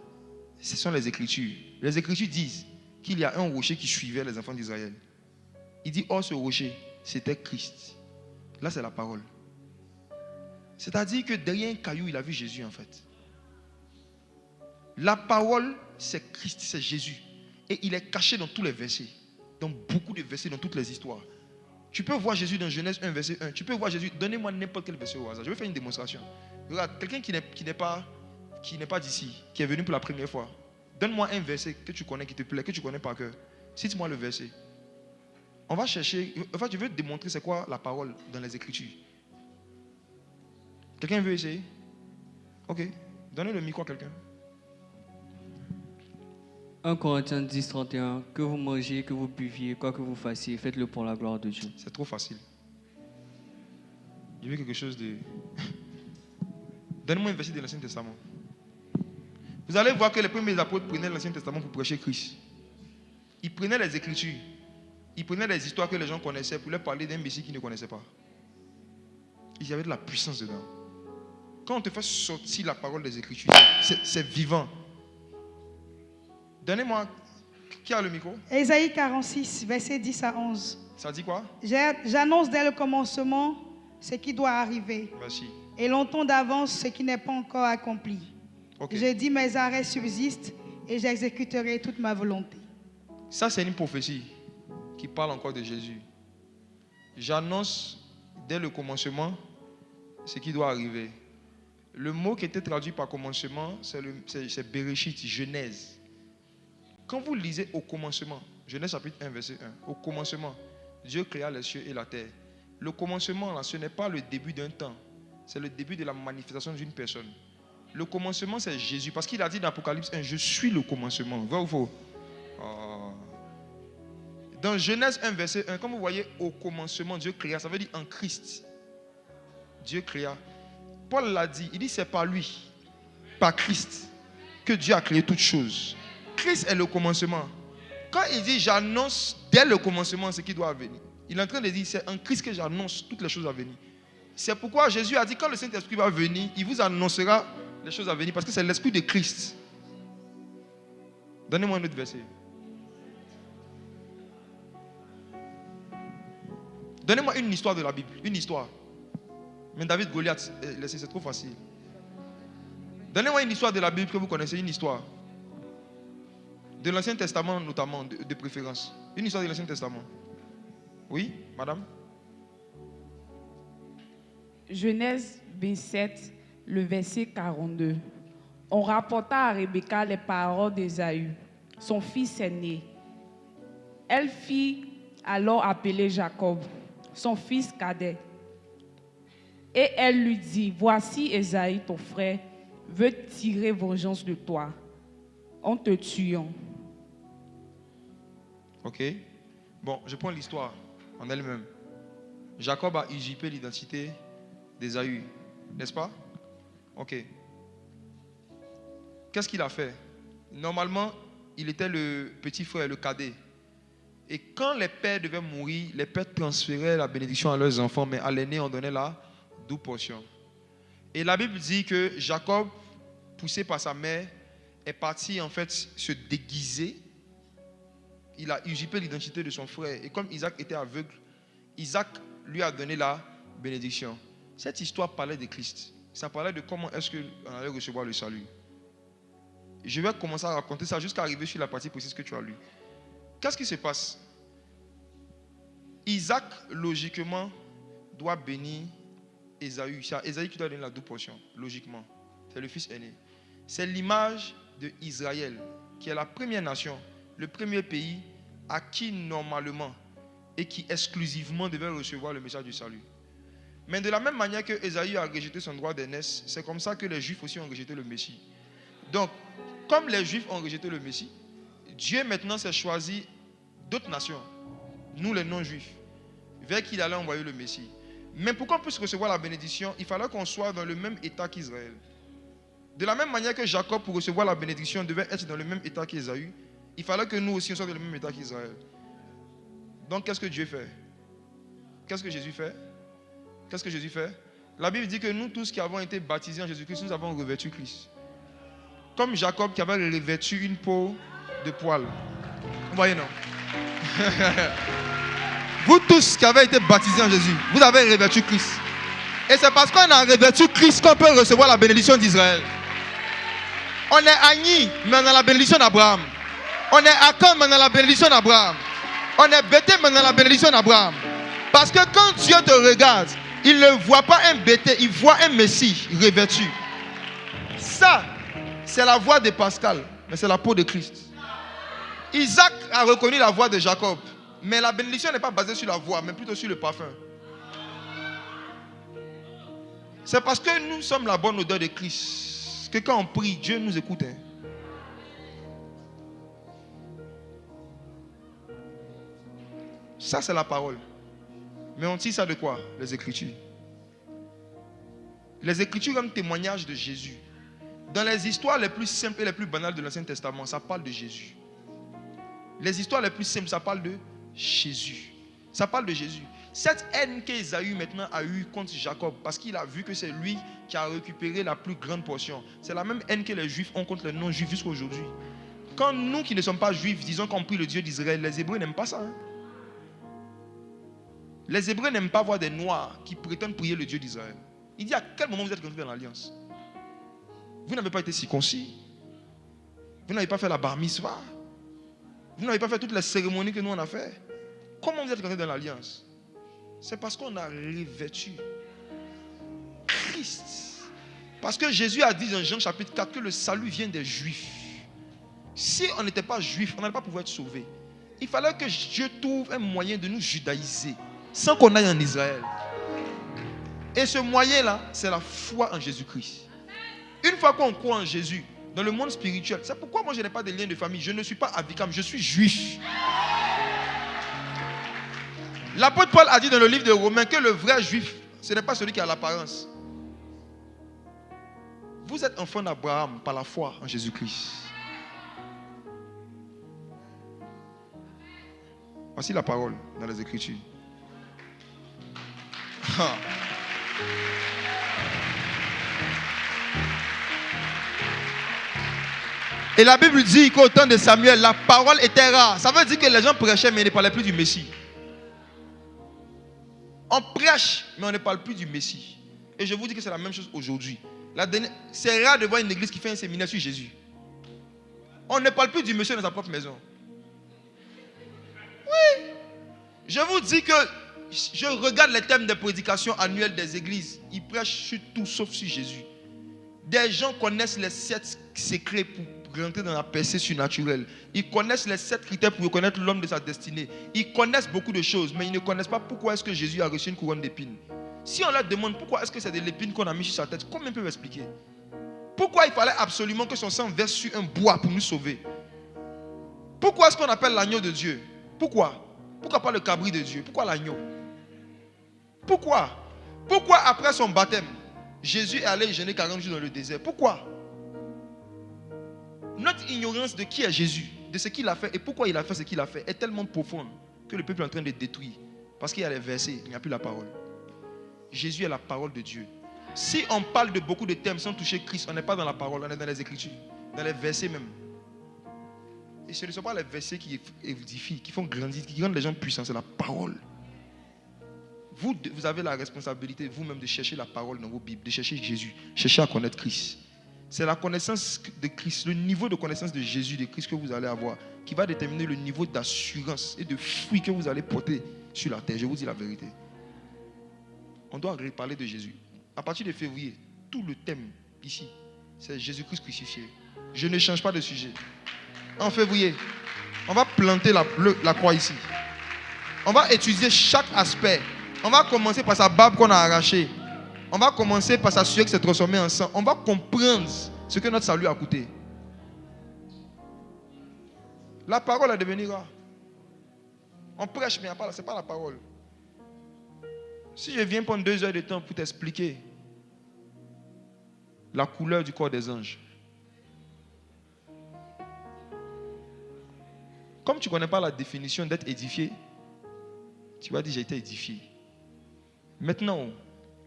ce sont les Écritures. Les Écritures disent qu'il y a un rocher qui suivait les enfants d'Israël. Il dit, oh, ce rocher, c'était Christ. Là, c'est la parole. C'est-à-dire que derrière un caillou, il a vu Jésus en fait. La parole, c'est Christ, c'est Jésus. Et il est caché dans tous les versets. Dans beaucoup de versets, dans toutes les histoires. Tu peux voir Jésus dans Genèse 1, verset 1. Tu peux voir Jésus. Donnez-moi n'importe quel verset au hasard. Je vais faire une démonstration. Regarde, quelqu'un qui n'est pas d'ici, qui est venu pour la première fois. Donne-moi un verset que tu connais, qui te plaît, que tu connais par cœur. Cite-moi le verset. On va chercher. En fait, je veux te démontrer c'est quoi la parole dans les Écritures. Quelqu'un veut essayer? Ok. Donnez le micro à quelqu'un. 1 Corinthiens 10, 31. Que vous mangiez, que vous buviez, quoi que vous fassiez, faites-le pour la gloire de Dieu. C'est trop facile. Je veux quelque chose de... Donne-moi un verset de l'Ancien Testament. Vous allez voir que les premiers apôtres prenaient l'Ancien Testament pour prêcher Christ. Ils prenaient les Écritures. Ils prenaient les histoires que les gens connaissaient pour leur parler d'un Messie qu'ils ne connaissaient pas. Il y avait de la puissance dedans. Quand on te fait sortir la parole des Écritures, c'est vivant. Donnez-moi, qui a le micro? Ésaïe 46, versets 10 à 11. Ça dit quoi? J'annonce dès le commencement ce qui doit arriver. Merci. Et longtemps d'avance ce qui n'est pas encore accompli. Okay. Je dis mes arrêts subsistent et j'exécuterai toute ma volonté. Ça, c'est une prophétie qui parle encore de Jésus. J'annonce dès le commencement ce qui doit arriver. Le mot qui était traduit par commencement, c'est Bereshit, Genèse. Quand vous lisez au commencement, Genèse chapitre 1, verset 1, au commencement, Dieu créa les cieux et la terre. Le commencement, là, ce n'est pas le début d'un temps, c'est le début de la manifestation d'une personne. Le commencement, c'est Jésus, parce qu'il a dit dans Apocalypse 1, je suis le commencement. Vrai ou faux? Dans Genèse 1, verset 1, comme vous voyez, au commencement, Dieu créa, ça veut dire en Christ. Dieu créa. Paul l'a dit, il dit c'est par lui, par Christ, que Dieu a créé toutes choses. Christ est le commencement. Quand il dit j'annonce dès le commencement ce qui doit venir, il est en train de dire c'est en Christ que j'annonce toutes les choses à venir. C'est pourquoi Jésus a dit quand le Saint-Esprit va venir, il vous annoncera les choses à venir parce que c'est l'Esprit de Christ. Donnez-moi un autre verset. Donnez-moi une histoire de la Bible, une histoire. Mais David Goliath, c'est trop facile. Donnez-moi une histoire de la Bible que vous connaissez, une histoire. De l'Ancien Testament notamment, de préférence. Une histoire de l'Ancien Testament. Oui, madame? Genèse 27, le verset 42. On rapporta à Rebecca les paroles d'Ésaü, son fils aîné. Elle fit alors appeler Jacob, son fils cadet. Et elle lui dit, voici Ésaü, ton frère, veut tirer vengeance de toi en te tuant. Ok. Bon, je prends l'histoire en elle-même. Jacob a usurpé l'identité d'Ésaü, n'est-ce pas? Ok. Qu'est-ce qu'il a fait? Normalement, il était le petit frère, le cadet. Et quand les pères devaient mourir, les pères transféraient la bénédiction à leurs enfants, mais à l'aîné, on donnait la double portion. Et la Bible dit que Jacob, poussé par sa mère, est parti en fait se déguiser. Il a usurpé l'identité de son frère. Et comme Isaac était aveugle, Isaac lui a donné la bénédiction. Cette histoire parlait de Christ. Ça parlait de comment est-ce qu'on allait recevoir le salut. Je vais commencer à raconter ça jusqu'à arriver sur la partie précise que tu as lue. Qu'est-ce qui se passe? Isaac, logiquement, doit bénir Ésaü. C'est Ésaü qui doit donner la double portion, logiquement. C'est le fils aîné. C'est l'image d'Israël, qui est la première nation, le premier pays à qui normalement et qui exclusivement devait recevoir le message du salut. Mais de la même manière que Ésaü a rejeté son droit d'aînesse, c'est comme ça que les Juifs aussi ont rejeté le Messie. Donc, comme les Juifs ont rejeté le Messie, Dieu maintenant s'est choisi d'autres nations, nous les non-Juifs, vers qui il allait envoyer le Messie. Mais pour qu'on puisse recevoir la bénédiction, il fallait qu'on soit dans le même état qu'Israël. De la même manière que Jacob, pour recevoir la bénédiction, devait être dans le même état qu'Ésaü, il fallait que nous aussi, on soit dans le même état qu'Israël. Donc, qu'est-ce que Dieu fait? Qu'est-ce que Jésus fait? Qu'est-ce que Jésus fait? La Bible dit que nous tous qui avons été baptisés en Jésus-Christ, nous avons revêtu Christ. Comme Jacob qui avait revêtu une peau de poil. Vous voyez, non? Vous tous qui avez été baptisés en Jésus, vous avez revêtu Christ. Et c'est parce qu'on a revêtu Christ qu'on peut recevoir la bénédiction d'Israël. On est Agni, mais on a la bénédiction d'Abraham. On est Akon, mais on a la bénédiction d'Abraham. On est Béthé, mais on a la bénédiction d'Abraham. Parce que quand Dieu te regarde, il ne voit pas un Béthé, il voit un Messie revêtu. Ça, c'est la voix de Pascal, mais c'est la peau de Christ. Isaac a reconnu la voix de Jacob, mais la bénédiction n'est pas basée sur la voix, mais plutôt sur le parfum. C'est parce que nous sommes la bonne odeur de Christ que quand on prie, Dieu nous écoute. Ça, c'est la parole. Mais on tire ça de quoi? Les Écritures. Les Écritures sont un témoignage de Jésus. Dans les histoires les plus simples et les plus banales de l'Ancien Testament, ça parle de Jésus. Les histoires les plus simples, ça parle de Jésus. Ça parle de Jésus. Cette haine qu'Ésaü maintenant a eue contre Jacob, parce qu'il a vu que c'est lui qui a récupéré la plus grande portion, c'est la même haine que les Juifs ont contre les non-Juifs jusqu'à aujourd'hui. Quand nous qui ne sommes pas Juifs, disons qu'on prie le Dieu d'Israël, les Hébreux n'aiment pas ça. Les Hébreux n'aiment pas voir des Noirs qui prétendent prier le Dieu d'Israël. Il dit à quel moment vous êtes rentrés dans l'alliance? Vous n'avez pas été circoncis. Vous n'avez pas fait la bar mitzvah. Vous n'avez pas fait toutes les cérémonies que nous on a fait. Comment vous êtes rentrés dans l'alliance? C'est parce qu'on a revêtu Christ. Parce que Jésus a dit dans Jean chapitre 4 que le salut vient des Juifs. Si on n'était pas juif, on n'allait pas pouvoir être sauvé. Il fallait que Dieu trouve un moyen de nous judaïser sans qu'on aille en Israël. Et ce moyen-là, c'est la foi en Jésus-Christ. Une fois qu'on croit en Jésus, dans le monde spirituel, c'est pourquoi moi je n'ai pas de lien de famille. Je ne suis pas Avicam, je suis juif. L'apôtre Paul a dit dans le livre de Romains que le vrai juif, ce n'est pas celui qui a l'apparence. Vous êtes enfant d'Abraham par la foi en Jésus-Christ. Voici la parole dans les Écritures. Et la Bible dit qu'au temps de Samuel, la parole était rare. Ça veut dire que les gens prêchaient, mais ils ne parlaient plus du Messie. On prêche, mais on ne parle plus du Messie. Et je vous dis que c'est la même chose aujourd'hui. C'est rare de voir une église qui fait un séminaire sur Jésus. On ne parle plus du Messie dans sa propre maison. Oui. Je vous dis que je regarde les thèmes de prédication annuelles des églises. Ils prêchent sur tout sauf sur Jésus. Des gens connaissent les 7 secrets pour rentrer dans la percée surnaturelle. Ils connaissent les 7 critères pour reconnaître l'homme de sa destinée. Ils connaissent beaucoup de choses, mais ils ne connaissent pas pourquoi est-ce que Jésus a reçu une couronne d'épines. Si on leur demande pourquoi est-ce que c'est de l'épine qu'on a mis sur sa tête, combien peuvent expliquer? Pourquoi il fallait absolument que son sang verse sur un bois pour nous sauver? Pourquoi est-ce qu'on appelle l'agneau de Dieu? Pourquoi? Pourquoi pas le cabri de Dieu? Pourquoi l'agneau? Pourquoi? Pourquoi après son baptême, Jésus est allé jeûner 40 jours dans le désert? Pourquoi? Notre ignorance de qui est Jésus, de ce qu'il a fait et pourquoi il a fait ce qu'il a fait est tellement profonde que le peuple est en train de détruire. Parce qu'il y a les versets, il n'y a plus la parole. Jésus est la parole de Dieu. Si on parle de beaucoup de thèmes sans toucher Christ, on n'est pas dans la parole, on est dans les Écritures, dans les versets même. Et ce ne sont pas les versets qui édifient, qui font grandir, qui rendent les gens puissants, c'est la parole. Vous avez la responsabilité vous-même de chercher la parole dans vos Bibles, de chercher Jésus, chercher à connaître Christ. C'est la connaissance de Christ, le niveau de connaissance de Jésus, de Christ que vous allez avoir, qui va déterminer le niveau d'assurance et de fruit que vous allez porter sur la terre. Je vous dis la vérité. On doit reparler de Jésus. À partir de février, tout le thème ici, c'est Jésus-Christ crucifié. Je ne change pas de sujet. En février, on va planter la croix ici. On va étudier chaque aspect. On va commencer par sa barbe qu'on a arrachée. On va commencer par sa sueur qui s'est transformée en sang. On va comprendre ce que notre salut a coûté. La parole est devenue rare. On prêche, mais ce n'est pas la parole. Si je viens prendre 2 heures de temps pour t'expliquer la couleur du corps des anges, comme tu ne connais pas la définition d'être édifié, tu vas dire j'ai été édifié. Maintenant,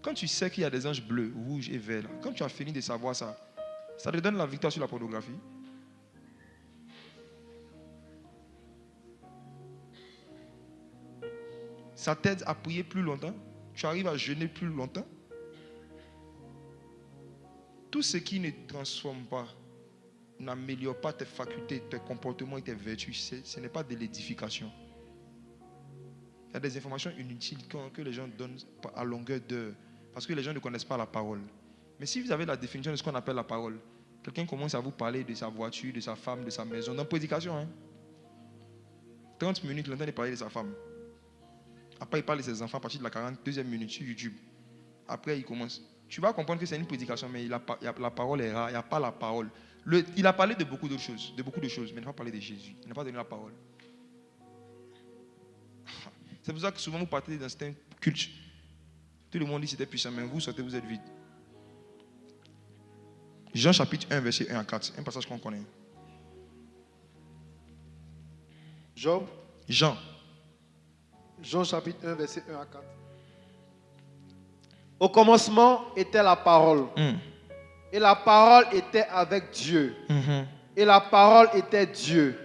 quand tu sais qu'il y a des anges bleus, rouges et verts, quand tu as fini de savoir ça, ça te donne la victoire sur la pornographie. Ça t'aide à prier plus longtemps. Tu arrives à jeûner plus longtemps. Tout ce qui ne transforme pas, n'améliore pas tes facultés, tes comportements et tes vertus, ce n'est pas de l'édification. Il y a des informations inutiles que les gens donnent à longueur d'heure parce que les gens ne connaissent pas la parole. Mais si vous avez la définition de ce qu'on appelle la parole, quelqu'un commence à vous parler de sa voiture, de sa femme, de sa maison, dans la prédication, 30 minutes, l'entend parler de sa femme. Après, il parle de ses enfants à partir de la 42e minute sur YouTube. Après, il commence. Tu vas comprendre que c'est une prédication, mais la parole est rare, il n'y a pas la parole. Il a parlé de beaucoup d'autres choses, mais il n'a pas parlé de Jésus. Il n'a pas donné la parole. C'est pour ça que souvent vous partez dans certains cultes. Tout le monde dit que c'était puissant, mais vous sortez, vous êtes vide. Jean chapitre 1, verset 1 à 4. Un passage qu'on connaît. Job. Jean chapitre 1, verset 1 à 4. Au commencement était la parole. Et la parole était avec Dieu. Et la parole était Dieu.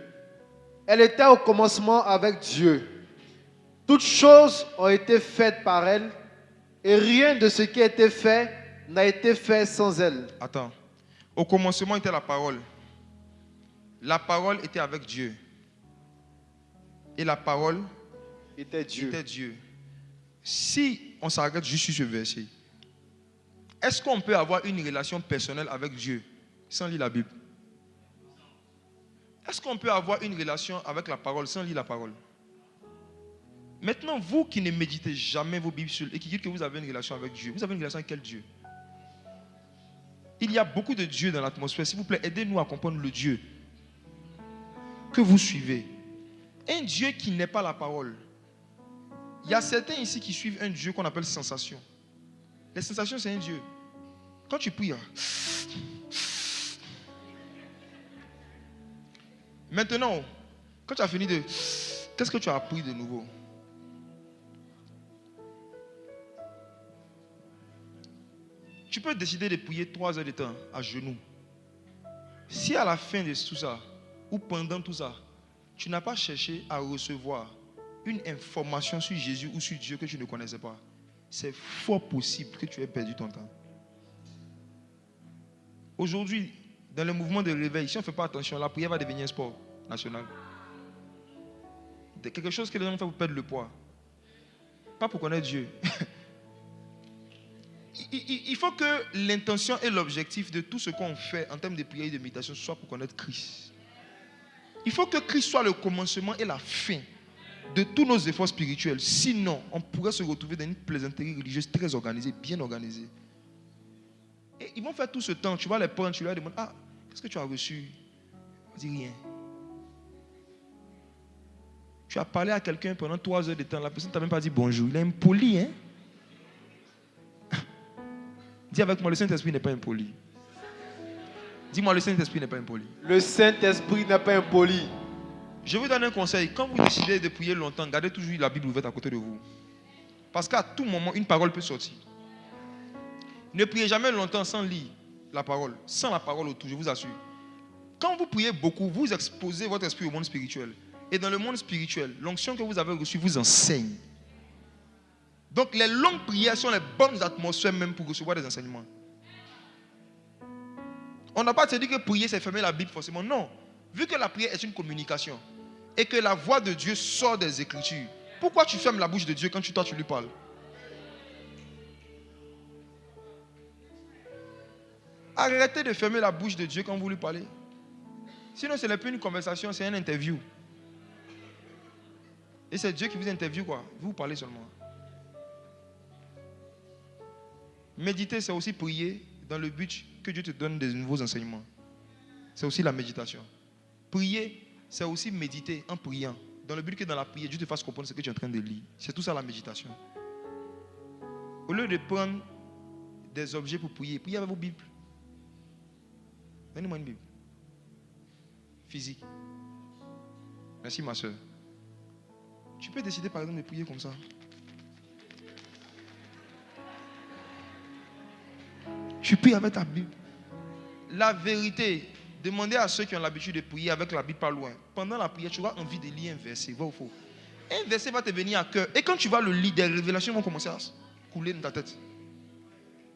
Elle était au commencement avec Dieu. Toutes choses ont été faites par elle. Et rien de ce qui a été fait n'a été fait sans elle. Attends. Au commencement était la parole. La parole était avec Dieu. Et la parole était Dieu. Si on s'arrête juste sur ce verset, est-ce qu'on peut avoir une relation personnelle avec Dieu sans lire la Bible? Est-ce qu'on peut avoir une relation avec la parole sans lire la parole? Maintenant, vous qui ne méditez jamais vos Bibles et qui dites que vous avez une relation avec Dieu, vous avez une relation avec quel Dieu? Il y a beaucoup de Dieu dans l'atmosphère. S'il vous plaît, aidez-nous à comprendre le Dieu que vous suivez. Un Dieu qui n'est pas la parole. Il y a certains ici qui suivent un Dieu qu'on appelle sensation. Les sensations, c'est un Dieu. Quand tu pries, maintenant, quand tu as fini de... Qu'est-ce que tu as appris de nouveau? Tu peux décider de prier 3 heures de temps à genoux. Si à la fin de tout ça, ou pendant tout ça, tu n'as pas cherché à recevoir une information sur Jésus ou sur Dieu que tu ne connaissais pas, c'est fort possible que tu aies perdu ton temps. Aujourd'hui, dans le mouvement de réveil, si on ne fait pas attention, la prière va devenir un sport national. Quelque chose que les gens font pour perdre le poids. Pas pour connaître Dieu. Il faut que l'intention et l'objectif de tout ce qu'on fait en termes de prière et de méditation soit pour connaître Christ. Il faut que Christ soit le commencement et la fin de tous nos efforts spirituels. Sinon, on pourrait se retrouver dans une plaisanterie religieuse très organisée, bien organisée. Et ils vont faire tout ce temps. Tu vas les prendre, tu leur demandes, ah, qu'est-ce que tu as reçu? On dit rien. Tu as parlé à quelqu'un pendant 3 heures de temps. La personne ne t'a même pas dit bonjour. Il est impoli, hein? Dis avec moi, le Saint-Esprit n'est pas impoli. Dis-moi, le Saint-Esprit n'est pas impoli. Le Saint-Esprit n'est pas impoli. Je vous donne un conseil. Quand vous décidez de prier longtemps, gardez toujours la Bible ouverte à côté de vous. Parce qu'à tout moment, une parole peut sortir. Ne priez jamais longtemps sans lire la parole. Sans la parole autour, je vous assure. Quand vous priez beaucoup, vous exposez votre esprit au monde spirituel. Et dans le monde spirituel, l'onction que vous avez reçue vous enseigne. Donc les longues prières sont les bonnes atmosphères même pour recevoir des enseignements. On n'a pas dit que prier c'est fermer la Bible forcément. Non. Vu que la prière est une communication et que la voix de Dieu sort des Écritures, pourquoi tu fermes la bouche de Dieu quand toi tu lui parles? Arrêtez de fermer la bouche de Dieu quand vous lui parlez. Sinon ce n'est plus une conversation, c'est une interview. Et c'est Dieu qui vous interviewe quoi. Vous parlez seulement. Méditer, c'est aussi prier dans le but que Dieu te donne des nouveaux enseignements. C'est aussi la méditation. Prier, c'est aussi méditer en priant. Dans le but que dans la prière, Dieu te fasse comprendre ce que tu es en train de lire. C'est tout ça la méditation. Au lieu de prendre des objets pour prier, priez avec vos Bibles. Donnez-moi une Bible. Physique. Merci ma soeur. Tu peux décider par exemple de prier comme ça. Tu pries avec ta Bible. La vérité, demandez à ceux qui ont l'habitude de prier avec la Bible pas loin. Pendant la prière, tu auras envie de lire un verset, vrai ou faux? Un verset va te venir à cœur. Et quand tu vas le lire, des révélations vont commencer à couler dans ta tête.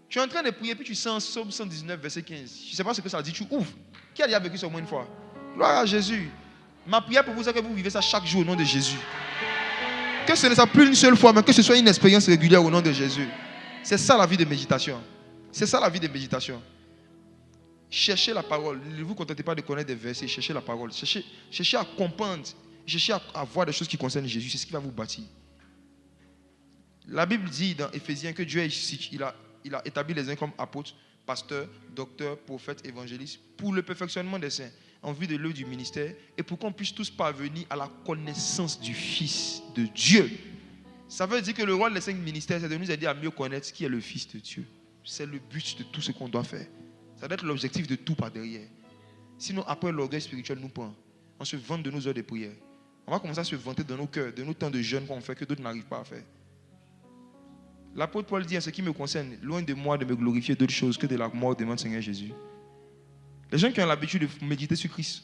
Tu es en train de prier, puis tu sens Psaume 119, verset 15. Je ne sais pas ce que ça dit, tu ouvres. Qui a déjà vécu ça au moins une fois? Gloire à Jésus. Ma prière pour vous, c'est que vous vivez ça chaque jour au nom de Jésus. Que ce ne soit plus une seule fois, mais que ce soit une expérience régulière au nom de Jésus. C'est ça la vie de méditation. C'est ça la vie de méditation. Cherchez la parole. Ne vous contentez pas de connaître des versets. Cherchez la parole. Cherchez à comprendre. Cherchez à voir des choses qui concernent Jésus. C'est ce qui va vous bâtir. La Bible dit dans Éphésiens que Dieu il a établi les uns comme apôtres, pasteurs, docteurs, prophètes, évangélistes pour le perfectionnement des saints, en vue de l'œuvre du ministère et pour qu'on puisse tous parvenir à la connaissance du Fils de Dieu. Ça veut dire que le rôle des 5 ministères, c'est de nous aider à mieux connaître qui est le Fils de Dieu. C'est le but de tout ce qu'on doit faire. Ça doit être l'objectif de tout par derrière. Sinon, après, l'orgueil spirituel nous prend. On se vante de nos heures de prière. On va commencer à se vanter de nos cœurs, de nos temps de jeûne qu'on fait, que d'autres n'arrivent pas à faire. L'apôtre Paul dit, en ce qui me concerne, loin de moi de me glorifier d'autres choses que de la mort de mon Seigneur Jésus. Les gens qui ont l'habitude de méditer sur Christ,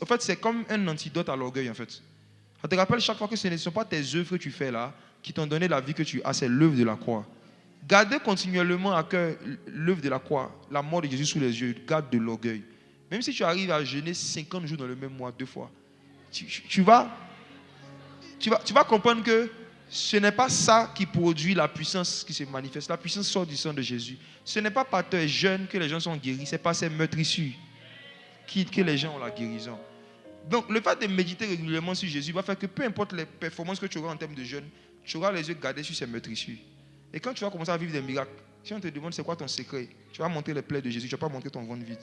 en fait, c'est comme un antidote à l'orgueil, en fait. Ça te rappelle chaque fois que ce ne sont pas tes œuvres que tu fais là qui t'ont donné la vie que tu as, c'est l'œuvre de la croix. Gardez continuellement à cœur l'œuvre de la croix, la mort de Jésus sous les yeux. Garde de l'orgueil. Même si tu arrives à jeûner 50 jours dans le même mois, 2 fois, tu vas comprendre que ce n'est pas ça qui produit la puissance qui se manifeste. La puissance sort du sang de Jésus. Ce n'est pas par tes jeûnes que les gens sont guéris. Ce n'est pas ces meurtrissures que les gens ont la guérison. Donc, le fait de méditer régulièrement sur Jésus va faire que peu importe les performances que tu auras en termes de jeûne, tu auras les yeux gardés sur ces meurtrissures. Et quand tu vas commencer à vivre des miracles, si on te demande c'est quoi ton secret, tu vas montrer les plaies de Jésus, tu ne vas pas montrer ton ventre vide.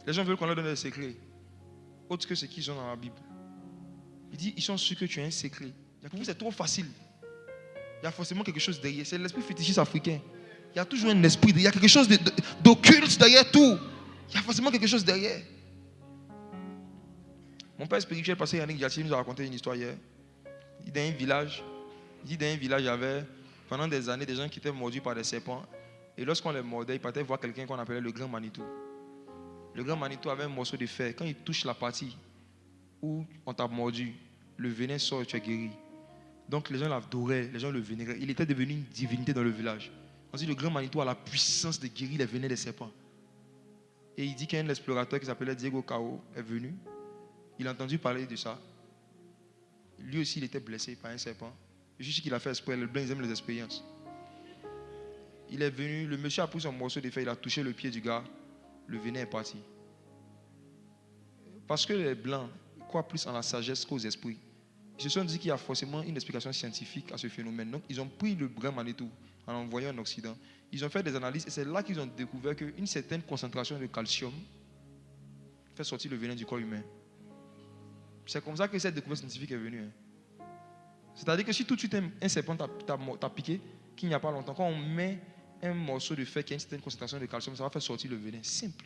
Les gens veulent qu'on leur donne des secrets, autres que ce qu'ils ont dans la Bible. Il dit, ils sont sûrs que tu as un secret. Pour vous, c'est trop facile. Il y a forcément quelque chose derrière. C'est l'esprit fétichiste africain. Il y a toujours un esprit derrière. Il y a quelque chose d'occulte derrière tout. Il y a forcément quelque chose derrière. Mon père spirituel, pasteur Yannick Diati, nous a raconté une histoire hier. Il dit, dans un village, il y avait pendant des années des gens qui étaient mordus par des serpents. Et lorsqu'on les mordait, ils partaient voir quelqu'un qu'on appelait le grand Manitou. Le grand Manitou avait un morceau de fer. Quand il touche la partie où on t'a mordu, le venin sort et tu es guéri. Donc les gens l'adoraient, les gens le vénéraient. Il était devenu une divinité dans le village. Ensuite, le grand Manitou a la puissance de guérir les venins des serpents. Et il dit qu'un explorateur qui s'appelait Diego Cao est venu. Il a entendu parler de ça. Lui aussi, il était blessé par un serpent. Je sais qu'il a fait exprès. Les blancs, ils aiment les expériences. Il est venu, le monsieur a pris son morceau de fer, il a touché le pied du gars. Le venin est parti. Parce que les blancs croient plus en la sagesse qu'aux esprits. Ils se sont dit qu'il y a forcément une explication scientifique à ce phénomène. Donc, ils ont pris le grand Manitou en l'envoyant en Occident. Ils ont fait des analyses et c'est là qu'ils ont découvert qu'une certaine concentration de calcium fait sortir le venin du corps humain. C'est comme ça que cette découverte scientifique est venue. C'est-à-dire que si tout de suite un serpent t'a piqué, qu'il n'y a pas longtemps, quand on met un morceau de fer qui a une certaine concentration de calcium, ça va faire sortir le venin. Simple.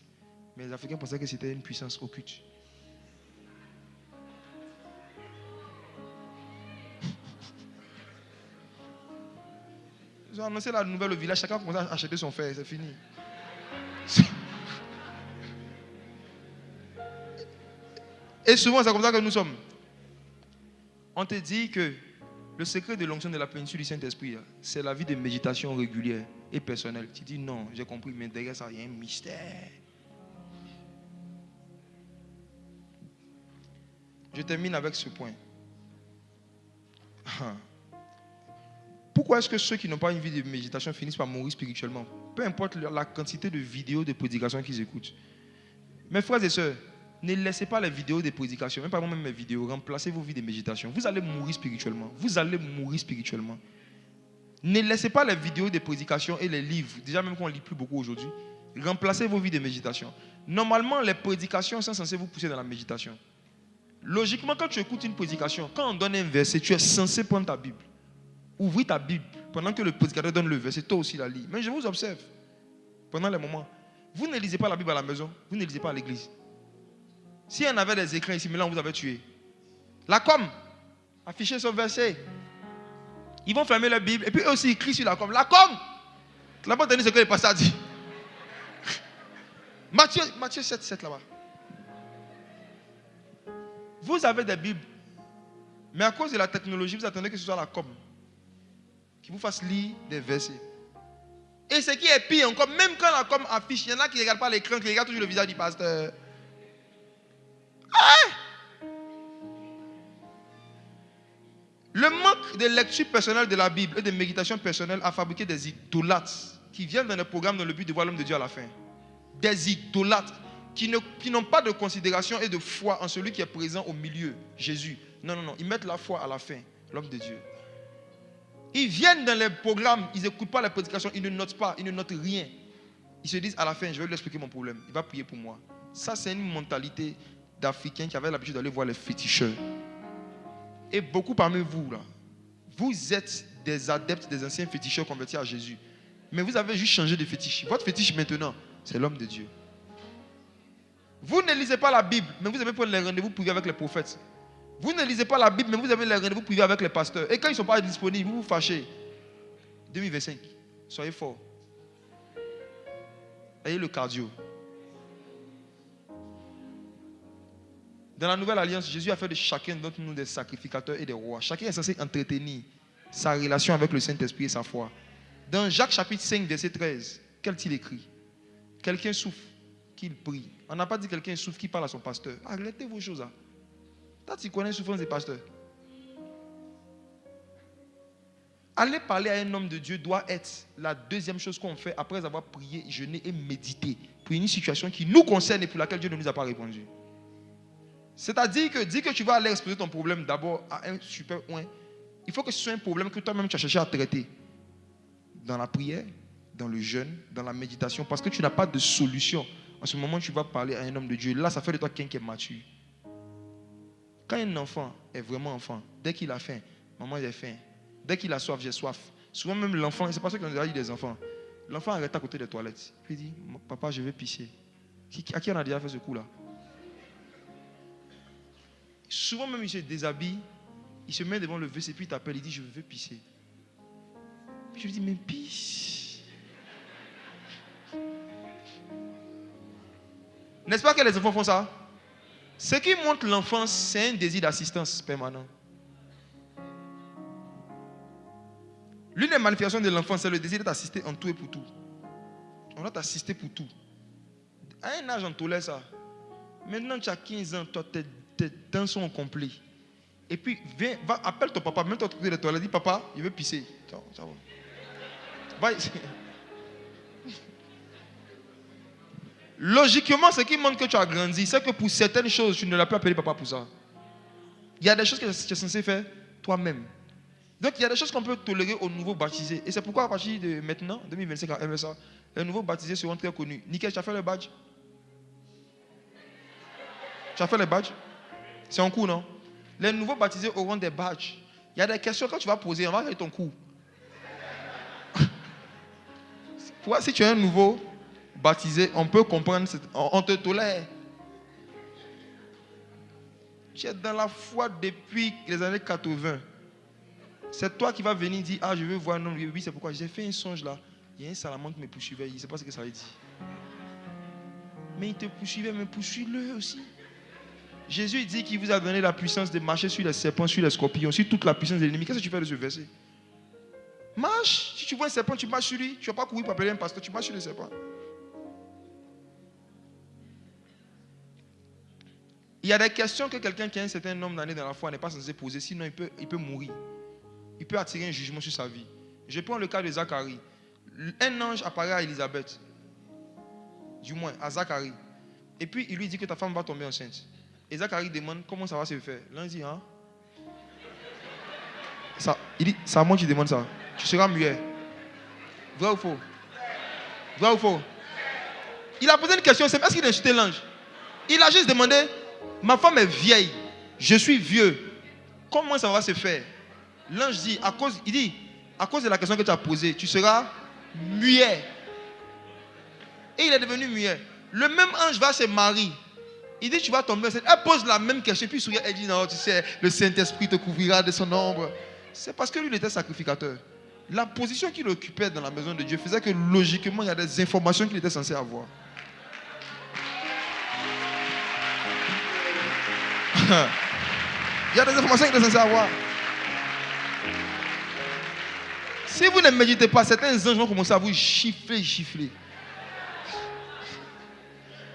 Mais les Africains pensaient que c'était une puissance occulte. Ils ont annoncé la nouvelle au village, chacun commence à acheter son fer, c'est fini. Et souvent, c'est comme ça que nous sommes. On te dit que le secret de l'onction de la plénitude du Saint-Esprit, c'est la vie de méditation régulière et personnelle. Tu dis non, j'ai compris, mais derrière ça, il y a un mystère. Je termine avec ce point. Pourquoi est-ce que ceux qui n'ont pas une vie de méditation finissent par mourir spirituellement? Peu importe la quantité de vidéos de prédication qu'ils écoutent. Mes frères et sœurs, ne laissez pas les vidéos de prédication, même pas moi-même mes vidéos, remplacez vos vies de méditation. Vous allez mourir spirituellement. Vous allez mourir spirituellement. Ne laissez pas les vidéos de prédication et les livres, déjà même qu'on ne lit plus beaucoup aujourd'hui, remplacez vos vies de méditation. Normalement, les prédications sont censées vous pousser dans la méditation. Logiquement, quand tu écoutes une prédication, quand on donne un verset, tu es censé prendre ta Bible. Ouvrir ta Bible pendant que le prédicateur donne le verset, toi aussi la lis. Mais je vous observe pendant les moments. Vous ne lisez pas la Bible à la maison, vous ne lisez pas à l'église. Si on avait des écrans ici, mais là on vous avait tué. La com, affichez ce verset. Ils vont fermer la Bible et puis eux aussi ils crient sur la com. La com! La bonne tenue, ce que le pasteur a dit. Matthieu 7, 7 là-bas. Vous avez des Bibles, mais à cause de la technologie, vous attendez que ce soit la com qui vous fasse lire des versets. Et ce qui est pire encore, même quand la com affiche, il y en a qui ne regardent pas l'écran, qui regardent toujours le visage du pasteur. Ah! Le manque de lecture personnelle de la Bible et de méditation personnelle a fabriqué des idolâtres qui viennent dans le programme dans le but de voir l'homme de Dieu à la fin. Des idolâtres qui n'ont pas de considération et de foi en celui qui est présent au milieu, Jésus. Non. Ils mettent la foi à la fin, l'homme de Dieu. Ils viennent dans les programmes, ils n'écoutent pas les prédications, ils ne notent pas, ils ne notent rien. Ils se disent à la fin, je vais lui expliquer mon problème. Il va prier pour moi. Ça, c'est une mentalité d'Africains qui avaient l'habitude d'aller voir les féticheurs. Et beaucoup parmi vous, là, vous êtes des adeptes des anciens féticheurs convertis à Jésus. Mais vous avez juste changé de fétiche. Votre fétiche maintenant, c'est l'homme de Dieu. Vous ne lisez pas la Bible, mais vous avez pris les rendez-vous privés avec les prophètes. Vous ne lisez pas la Bible, mais vous avez les rendez-vous privés avec les pasteurs. Et quand ils ne sont pas disponibles, vous vous fâchez. 2025, soyez forts. Ayez le cardio. Dans la nouvelle alliance, Jésus a fait de chacun d'entre nous des sacrificateurs et des rois. Chacun est censé entretenir sa relation avec le Saint-Esprit et sa foi. Dans Jacques chapitre 5, verset 13, qu'a-t-il écrit? Quelqu'un souffre, qu'il prie. On n'a pas dit quelqu'un souffre, qui parle à son pasteur. Arrêtez vos choses là. Toi, tu connais la souffrance des pasteurs. Aller parler à un homme de Dieu doit être la deuxième chose qu'on fait après avoir prié, jeûné et médité pour une situation qui nous concerne et pour laquelle Dieu ne nous a pas répondu. C'est-à-dire que dis que tu vas aller exposer ton problème d'abord à un super oint. Il faut que ce soit un problème que toi-même tu as cherché à traiter. Dans la prière, dans le jeûne, dans la méditation, parce que tu n'as pas de solution. En ce moment, tu vas parler à un homme de Dieu. Là, ça fait de toi quelqu'un qui est mature. Quand un enfant est vraiment enfant, dès qu'il a faim, maman j'ai faim. Dès qu'il a soif, j'ai soif. Souvent même l'enfant, c'est pas ça qu'on a dit des enfants. L'enfant arrête à côté des toilettes. Puis il dit, papa, je vais pisser. À qui on a déjà fait ce coup-là? Souvent même il se déshabille, il se met devant le WC, puis il t'appelle, il dit, je veux pisser. Puis je lui dis, mais pisse. N'est-ce pas que les enfants font ça? Ce qui montre l'enfance, c'est un désir d'assistance permanent. L'une des manifestations de l'enfance, c'est le désir d'être assisté en tout et pour tout. On doit t'assister pour tout. À un âge, on tolère ça. Maintenant, tu as 15 ans, toi, tes dents sont complets. Et puis, viens, va, appelle ton papa, mets-toi de côté de toi, dis, papa, je veux pisser. Ça va. Va ici. Logiquement, ce qui montre que tu as grandi, c'est que pour certaines choses, tu ne l'as pas appelé papa pour ça. Il y a des choses que tu es censé faire toi-même. Donc, il y a des choses qu'on peut tolérer aux nouveaux baptisés. Et c'est pourquoi, à partir de maintenant, 2025 à MSA, les nouveaux baptisés seront très connus. Nickel, tu as fait le badge? Tu as fait le badge? C'est en cours, non? Les nouveaux baptisés auront des badges. Il y a des questions que tu vas poser, on va faire ton cours. Si tu es un nouveau baptisé, on peut comprendre, on te tolère. Tu es dans la foi depuis les années 80. C'est toi qui vas venir dire, ah, je veux voir un homme. Oui, c'est pourquoi j'ai fait un songe là. Il y a un salamandre qui me poursuivait. Il ne sait pas ce que ça veut dire. Mais il te poursuivait, mais poursuis-le aussi. Jésus dit qu'il vous a donné la puissance de marcher sur les serpents, sur les scorpions, sur toute la puissance de l'ennemi. Qu'est-ce que tu fais de ce verset? Marche. Si tu vois un serpent, tu marches sur lui. Tu ne vas pas courir pour appeler un pasteur, tu marches sur le serpent. Il y a des questions que quelqu'un qui a un certain nombre d'années dans la foi n'est pas censé poser, sinon il peut mourir. Il peut attirer un jugement sur sa vie. Je prends le cas de Zacharie. Un ange apparaît à Élisabeth. Du moins, à Zacharie. Et puis, il lui dit que ta femme va tomber enceinte. Et Zacharie demande comment ça va se faire. L'ange dit, hein? Il dit, c'est à moi qui demande ça. Tu seras muet. Vrai ou faux? Vrai ou faux? Il a posé une question. Est-ce qu'il a insulté l'ange? Il a juste demandé, ma femme est vieille. Je suis vieux. Comment ça va se faire? L'ange dit, à cause de la question que tu as posée, tu seras muet. Et il est devenu muet. Le même ange va se marier. Il dit, tu vas tomber. Elle pose la même question. Puis elle dit, non, tu sais, le Saint-Esprit te couvrira de son ombre. C'est parce que lui, il était sacrificateur. La position qu'il occupait dans la maison de Dieu faisait que logiquement, il y a des informations qu'il était censé avoir. Il y a des informations qu'il était censé avoir. Si vous ne méditez pas, certains anges vont commencer à vous gifler.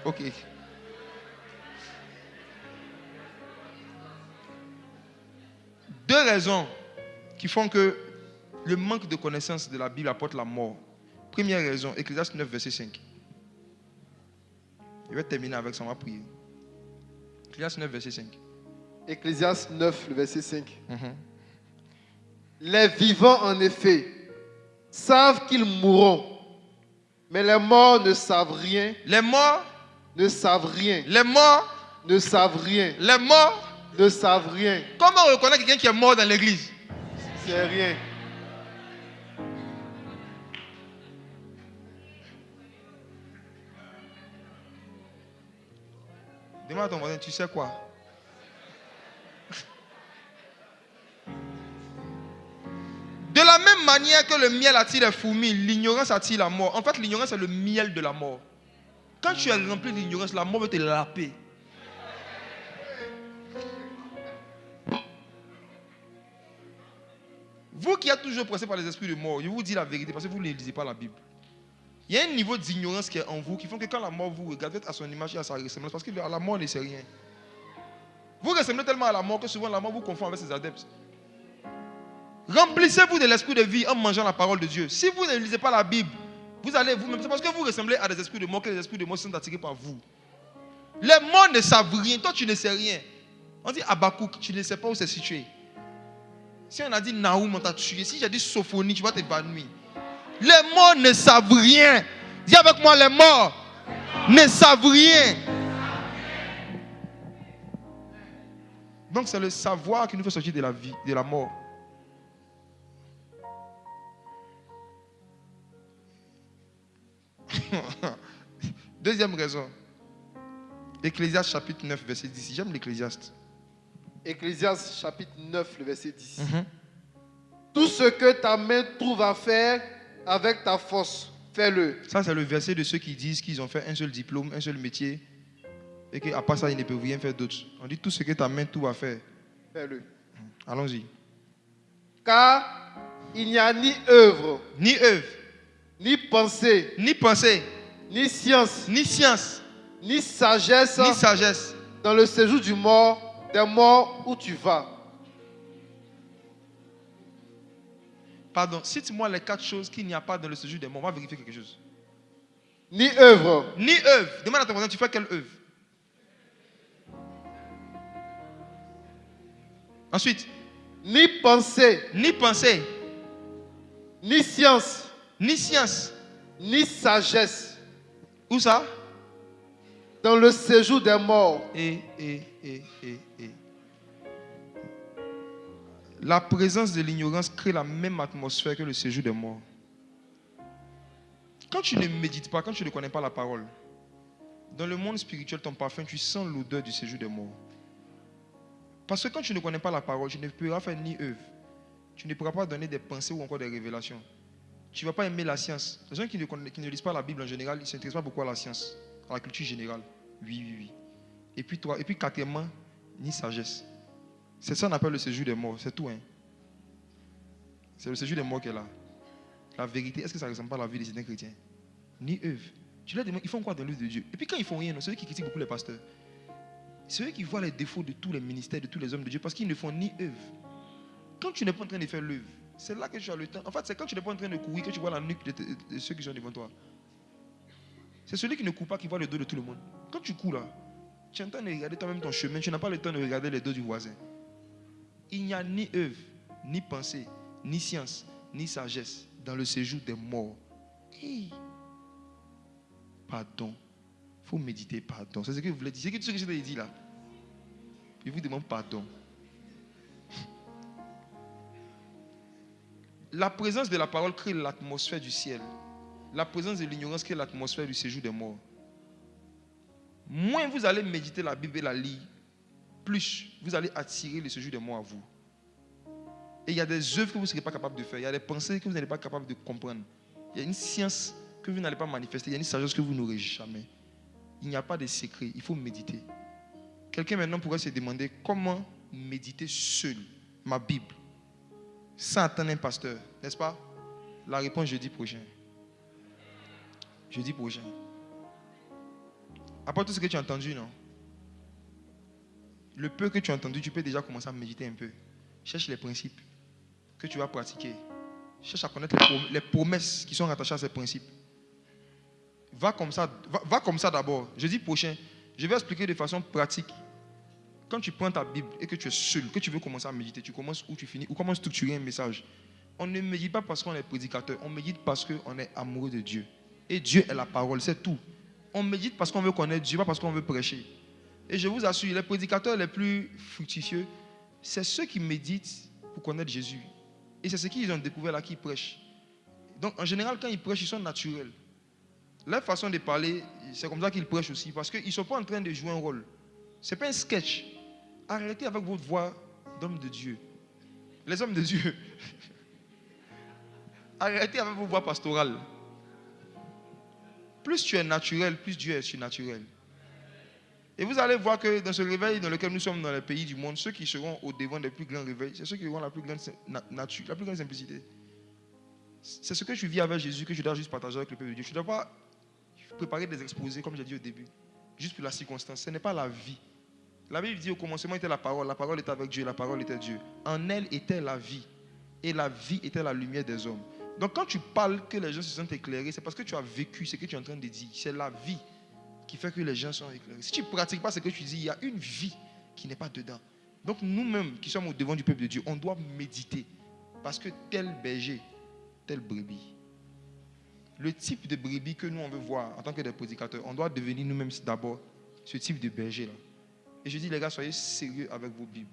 Ok. Deux raisons qui font que le manque de connaissance de la Bible apporte la mort. Première raison, Ecclésiaste 9, verset 5. Je vais terminer avec ça, on va prier. Ecclésiaste 9, verset 5. Ecclésiaste 9, le verset 5. Les vivants, en effet, savent qu'ils mourront, mais les morts ne savent rien. Les morts ne savent rien. Les morts ne savent rien. Les morts ne savent rien. Comment on reconnaît quelqu'un qui est mort dans l'église? C'est rien. Demande à ton voisin, tu sais quoi? De la même manière que le miel attire les fourmis, l'ignorance attire la mort. En fait, l'ignorance est le miel de la mort. Quand tu es rempli d'ignorance, la mort veut te laper. Vous qui êtes toujours pressé par les esprits de mort, je vous dis la vérité parce que vous ne lisez pas la Bible. Il y a un niveau d'ignorance qui est en vous qui font que quand la mort vous regarde, vous êtes à son image et à sa ressemblance parce que la mort ne sait rien. Vous ressemblez tellement à la mort que souvent la mort vous confond avec ses adeptes. Remplissez-vous de l'esprit de vie en mangeant la parole de Dieu. Si vous ne lisez pas la Bible, vous allez vous-même. C'est parce que vous ressemblez à des esprits de mort que les esprits de mort sont attirés par vous. Les morts ne savent rien. Toi, tu ne sais rien. On dit Habakkuk, tu ne sais pas où c'est situé. Si on a dit Naoum, on t'a tué. Si j'ai dit Sophonie, tu vas t'évanouir. Les morts ne savent rien. Dis avec moi, les morts ne savent rien. Donc c'est le savoir qui nous fait sortir de la vie, de la mort. Deuxième raison. Ecclésiaste chapitre 9, verset 10. J'aime l'Ecclésiaste. Ecclésiaste chapitre 9, le verset 10. Tout ce que ta main trouve à faire avec ta force, fais-le. Ça, c'est le verset de ceux qui disent qu'ils ont fait un seul diplôme, un seul métier, et qu'à part ça, ils ne peuvent rien faire d'autre. On dit tout ce que ta main trouve à faire. Fais-le. Allons-y. Car il n'y a ni œuvre, ni pensée, ni science, ni sagesse, dans le séjour des morts où tu vas. Pardon, cite-moi les 4 choses qu'il n'y a pas dans le séjour des morts. On va vérifier quelque chose. Ni œuvre. Demande à ton voisin, tu fais quelle œuvre? Ensuite. Ni pensée. Ni science. Ni sagesse. Où ça? Dans le séjour des morts. La présence de l'ignorance crée la même atmosphère que le séjour des morts. Quand tu ne médites pas, quand tu ne connais pas la parole, dans le monde spirituel, ton parfum, tu sens l'odeur du séjour des morts. Parce que quand tu ne connais pas la parole, tu ne pourras faire ni œuvre. Tu ne pourras pas donner des pensées ou encore des révélations. Tu ne vas pas aimer la science. Les gens qui ne lisent pas la Bible en général, ils ne s'intéressent pas beaucoup à la science, à la culture générale. Oui. Et puis quatrièmement, ni sagesse. C'est ça qu'on appelle le séjour des morts. C'est tout. C'est le séjour des morts qui est là. La vérité, est-ce que ça ne ressemble pas à la vie des certains chrétiens? Ni œuvre. Tu leur demandes, ils font quoi dans l'œuvre de Dieu? Et puis quand ils font rien, c'est eux qui critiquent beaucoup les pasteurs. C'est eux qui voient les défauts de tous les ministères, de tous les hommes de Dieu, parce qu'ils ne font ni œuvre. Quand tu n'es pas en train de faire l'œuvre, c'est là que tu as le temps. En fait, c'est quand tu n'es pas en train de courir que tu vois la nuque de ceux qui sont devant toi. C'est celui qui ne court pas qui voit le dos de tout le monde. Quand tu cours là, tu es en train de regarder toi-même ton chemin, tu n'as pas le temps de regarder les dos du voisin. Il n'y a ni œuvre, ni pensée, ni science, ni sagesse dans le séjour des morts. Pardon. Il faut méditer, pardon. C'est ce que vous voulez dire. C'est ce que je t'ai dit là. Je vous demande pardon. La présence de la parole crée l'atmosphère du ciel. La présence de l'ignorance crée l'atmosphère du séjour des morts. Moins vous allez méditer la Bible et la lire, plus vous allez attirer le séjour des morts à vous. Et il y a des œuvres que vous ne serez pas capable de faire. Il y a des pensées que vous n'êtes pas capable de comprendre. Il y a une science que vous n'allez pas manifester. Il y a une sagesse que vous n'aurez jamais. Il n'y a pas de secret. Il faut méditer. Quelqu'un maintenant pourrait se demander comment méditer seul ma Bible sans attendre un pasteur. N'est-ce pas? La réponse jeudi prochain. Jeudi prochain. Après tout ce que tu as entendu, non? Le peu que tu as entendu, tu peux déjà commencer à méditer un peu. Cherche les principes que tu vas pratiquer. Cherche à connaître les promesses qui sont rattachées à ces principes. Va comme ça d'abord. Jeudi prochain, je vais expliquer de façon pratique. Quand tu prends ta Bible et que tu es seul, que tu veux commencer à méditer, tu commences où tu finis, ou comment structurer un message. On ne médite pas parce qu'on est prédicateur, on médite parce qu'on est amoureux de Dieu. Et Dieu est la parole, c'est tout. On médite parce qu'on veut connaître Dieu, pas parce qu'on veut prêcher. Et je vous assure, les prédicateurs les plus fructifieux, c'est ceux qui méditent pour connaître Jésus. Et c'est ce qu'ils ont découvert là qu'ils prêchent. Donc en général, quand ils prêchent, ils sont naturels. Leur façon de parler, c'est comme ça qu'ils prêchent aussi, parce qu'ils ne sont pas en train de jouer un rôle. Ce n'est pas un sketch. Arrêtez avec votre voix d'homme de Dieu. Les hommes de Dieu. Arrêtez avec vos voix pastorales. Plus tu es naturel, plus Dieu est surnaturel. Et vous allez voir que dans ce réveil dans lequel nous sommes dans les pays du monde, ceux qui seront au devant des plus grands réveils, c'est ceux qui auront la plus grande nature, la plus grande simplicité. C'est ce que tu vis avec Jésus que je dois juste partager avec le peuple de Dieu. Tu ne dois pas préparer des exposés, comme j'ai dit au début, juste pour la circonstance. Ce n'est pas la vie. La Bible dit au commencement était la parole était avec Dieu, la parole était Dieu. En elle était la vie. et la vie était la lumière des hommes. Donc quand tu parles que les gens se sentent éclairés, c'est parce que tu as vécu ce que tu es en train de dire. C'est la vie qui fait que les gens sont éclairés. Si tu ne pratiques pas ce que tu dis, il y a une vie qui n'est pas dedans. Donc nous-mêmes qui sommes au devant du peuple de Dieu, on doit méditer. Parce que tel berger, telle brebis. Le type de brebis que nous on veut voir en tant que des prédicateurs, on doit devenir nous-mêmes d'abord ce type de berger-là. Et je dis les gars, soyez sérieux avec vos Bibles.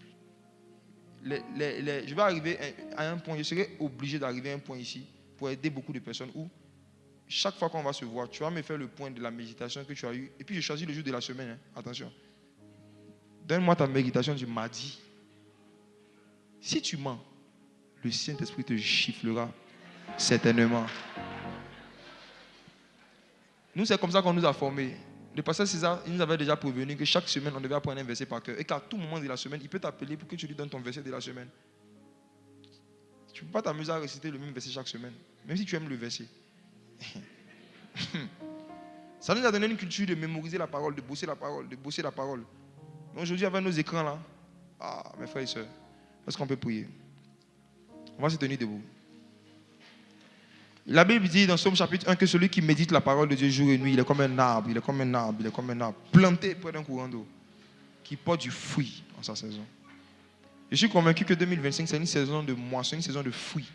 Je vais arriver à un point, je serai obligé d'arriver à un point ici pour aider beaucoup de personnes où chaque fois qu'on va se voir, tu vas me faire le point de la méditation que tu as eue. Et puis je choisis le jour de la semaine. Hein. Attention. Donne-moi ta méditation du mardi. Si tu mens, le Saint-Esprit te giflera certainement. Nous, c'est comme ça qu'on nous a formés. Le pasteur César, il nous avait déjà prévenu que chaque semaine, on devait apprendre un verset par cœur. Et qu'à tout moment de la semaine, il peut t'appeler pour que tu lui donnes ton verset de la semaine. Tu ne peux pas t'amuser à réciter le même verset chaque semaine, même si tu aimes le verset. Ça nous a donné une culture de mémoriser la parole, de bosser la parole, de bosser la parole. Mais aujourd'hui, avec nos écrans là, mes frères et sœurs, est-ce qu'on peut prier? On va se tenir debout. La Bible dit dans Somme chapitre 1 que celui qui médite la parole de Dieu jour et nuit, il est comme un arbre, il est comme un arbre, il est comme un arbre, planté près d'un courant d'eau, qui porte du fruit en sa saison. Je suis convaincu que 2025, c'est une saison de moisson, une saison de fruits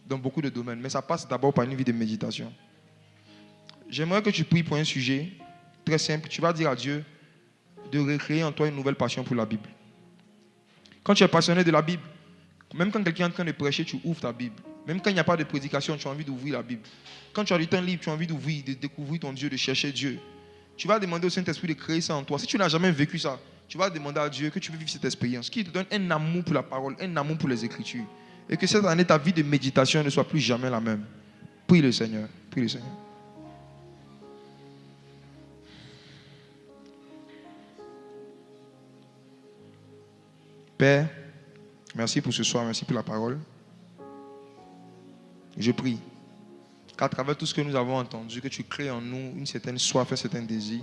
dans beaucoup de domaines, mais ça passe d'abord par une vie de méditation. J'aimerais que tu pries pour un sujet très simple. Tu vas dire à Dieu de recréer en toi une nouvelle passion pour la Bible. Quand tu es passionné de la Bible, même quand quelqu'un est en train de prêcher, tu ouvres ta Bible. Même quand il n'y a pas de prédication, tu as envie d'ouvrir la Bible. Quand tu as du temps libre, tu as envie d'ouvrir, de découvrir ton Dieu, de chercher Dieu. Tu vas demander au Saint-Esprit de créer ça en toi. Si tu n'as jamais vécu ça, tu vas demander à Dieu que tu veux vivre cette expérience, qu'il te donne un amour pour la parole, un amour pour les Écritures. Et que cette année, ta vie de méditation ne soit plus jamais la même. Prie le Seigneur. Prie le Seigneur. Père, merci pour ce soir, merci pour la parole. Je prie qu'à travers tout ce que nous avons entendu, que tu crées en nous une certaine soif, un certain désir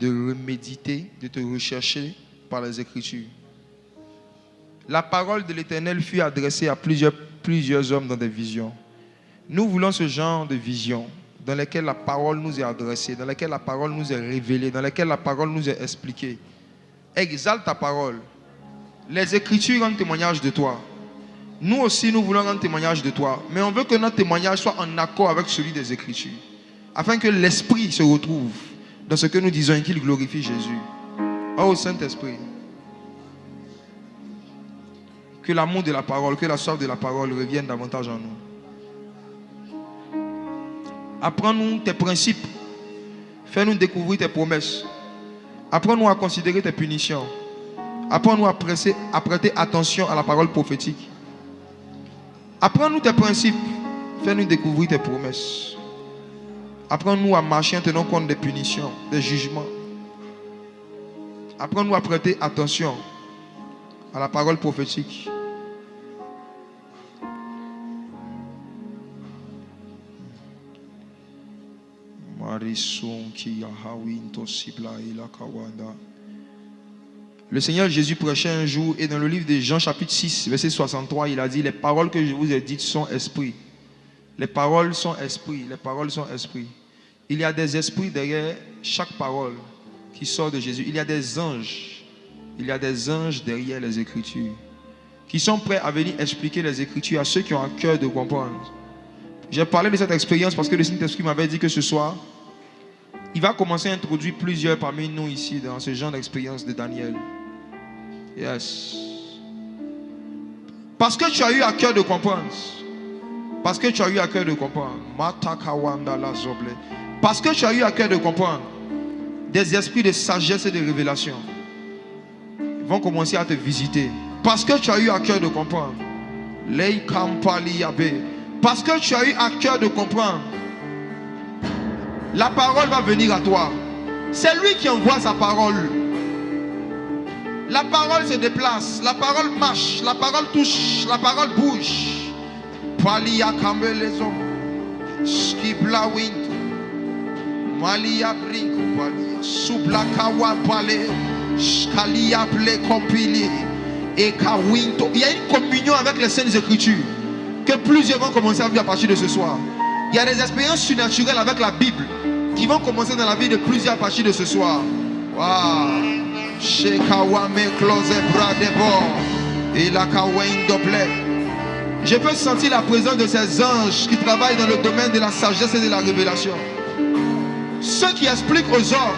de reméditer, de te rechercher par les Écritures. La parole de l'Éternel fut adressée à plusieurs hommes dans des visions. Nous voulons ce genre de vision dans lesquelles la parole nous est adressée, dans lesquelles la parole nous est révélée, dans lesquelles la parole nous est expliquée. Exalte ta parole. Les Écritures rendent témoignage de toi. Nous aussi, nous voulons rendre témoignage de toi. Mais on veut que notre témoignage soit en accord avec celui des Écritures. Afin que l'Esprit se retrouve dans ce que nous disons et qu'il glorifie Jésus. Oh Saint-Esprit, que l'amour de la parole, que la soif de la parole revienne davantage en nous. Apprends-nous tes principes. Fais-nous découvrir tes promesses. Apprends-nous à considérer tes punitions. Apprends-nous à prêter attention à la parole prophétique. Apprends-nous tes principes. Fais-nous découvrir tes promesses. Apprends-nous à marcher en tenant compte des punitions, des jugements. Apprends-nous à prêter attention à la parole prophétique. Le Seigneur Jésus prêchait un jour et dans le livre de Jean chapitre 6, verset 63, il a dit: les paroles que je vous ai dites sont esprit. Les paroles sont esprit. Les paroles sont esprit. Il y a des esprits derrière chaque parole qui sort de Jésus. Il y a des anges. Il y a des anges derrière les Écritures qui sont prêts à venir expliquer les Écritures à ceux qui ont un cœur de comprendre. J'ai parlé de cette expérience parce que le Saint-Esprit m'avait dit que ce soir, il va commencer à introduire plusieurs parmi nous ici dans ce genre d'expérience de Daniel. Yes. Parce que tu as eu à cœur de comprendre. Parce que tu as eu à cœur de comprendre. Parce que tu as eu à cœur de comprendre. Des esprits de sagesse et de révélation vont commencer à te visiter. Parce que tu as eu à cœur de comprendre. Parce que tu as eu à cœur de comprendre. La parole va venir à toi. C'est lui qui envoie sa parole. La parole se déplace, la parole marche, la parole touche, la parole bouge. Palia kambelezo, skibla wind, malia brinko palia, subla kawa pale, skalia ple kompili, Et Kawinto. Il y a une communion avec les Saintes Écritures que plusieurs vont commencer à vivre à partir de ce soir. Il y a des expériences surnaturelles avec la Bible qui vont commencer dans la vie de plusieurs à partir de ce soir. Waouh! Je peux sentir la présence de ces anges qui travaillent dans le domaine de la sagesse et de la révélation. Ceux qui expliquent aux hommes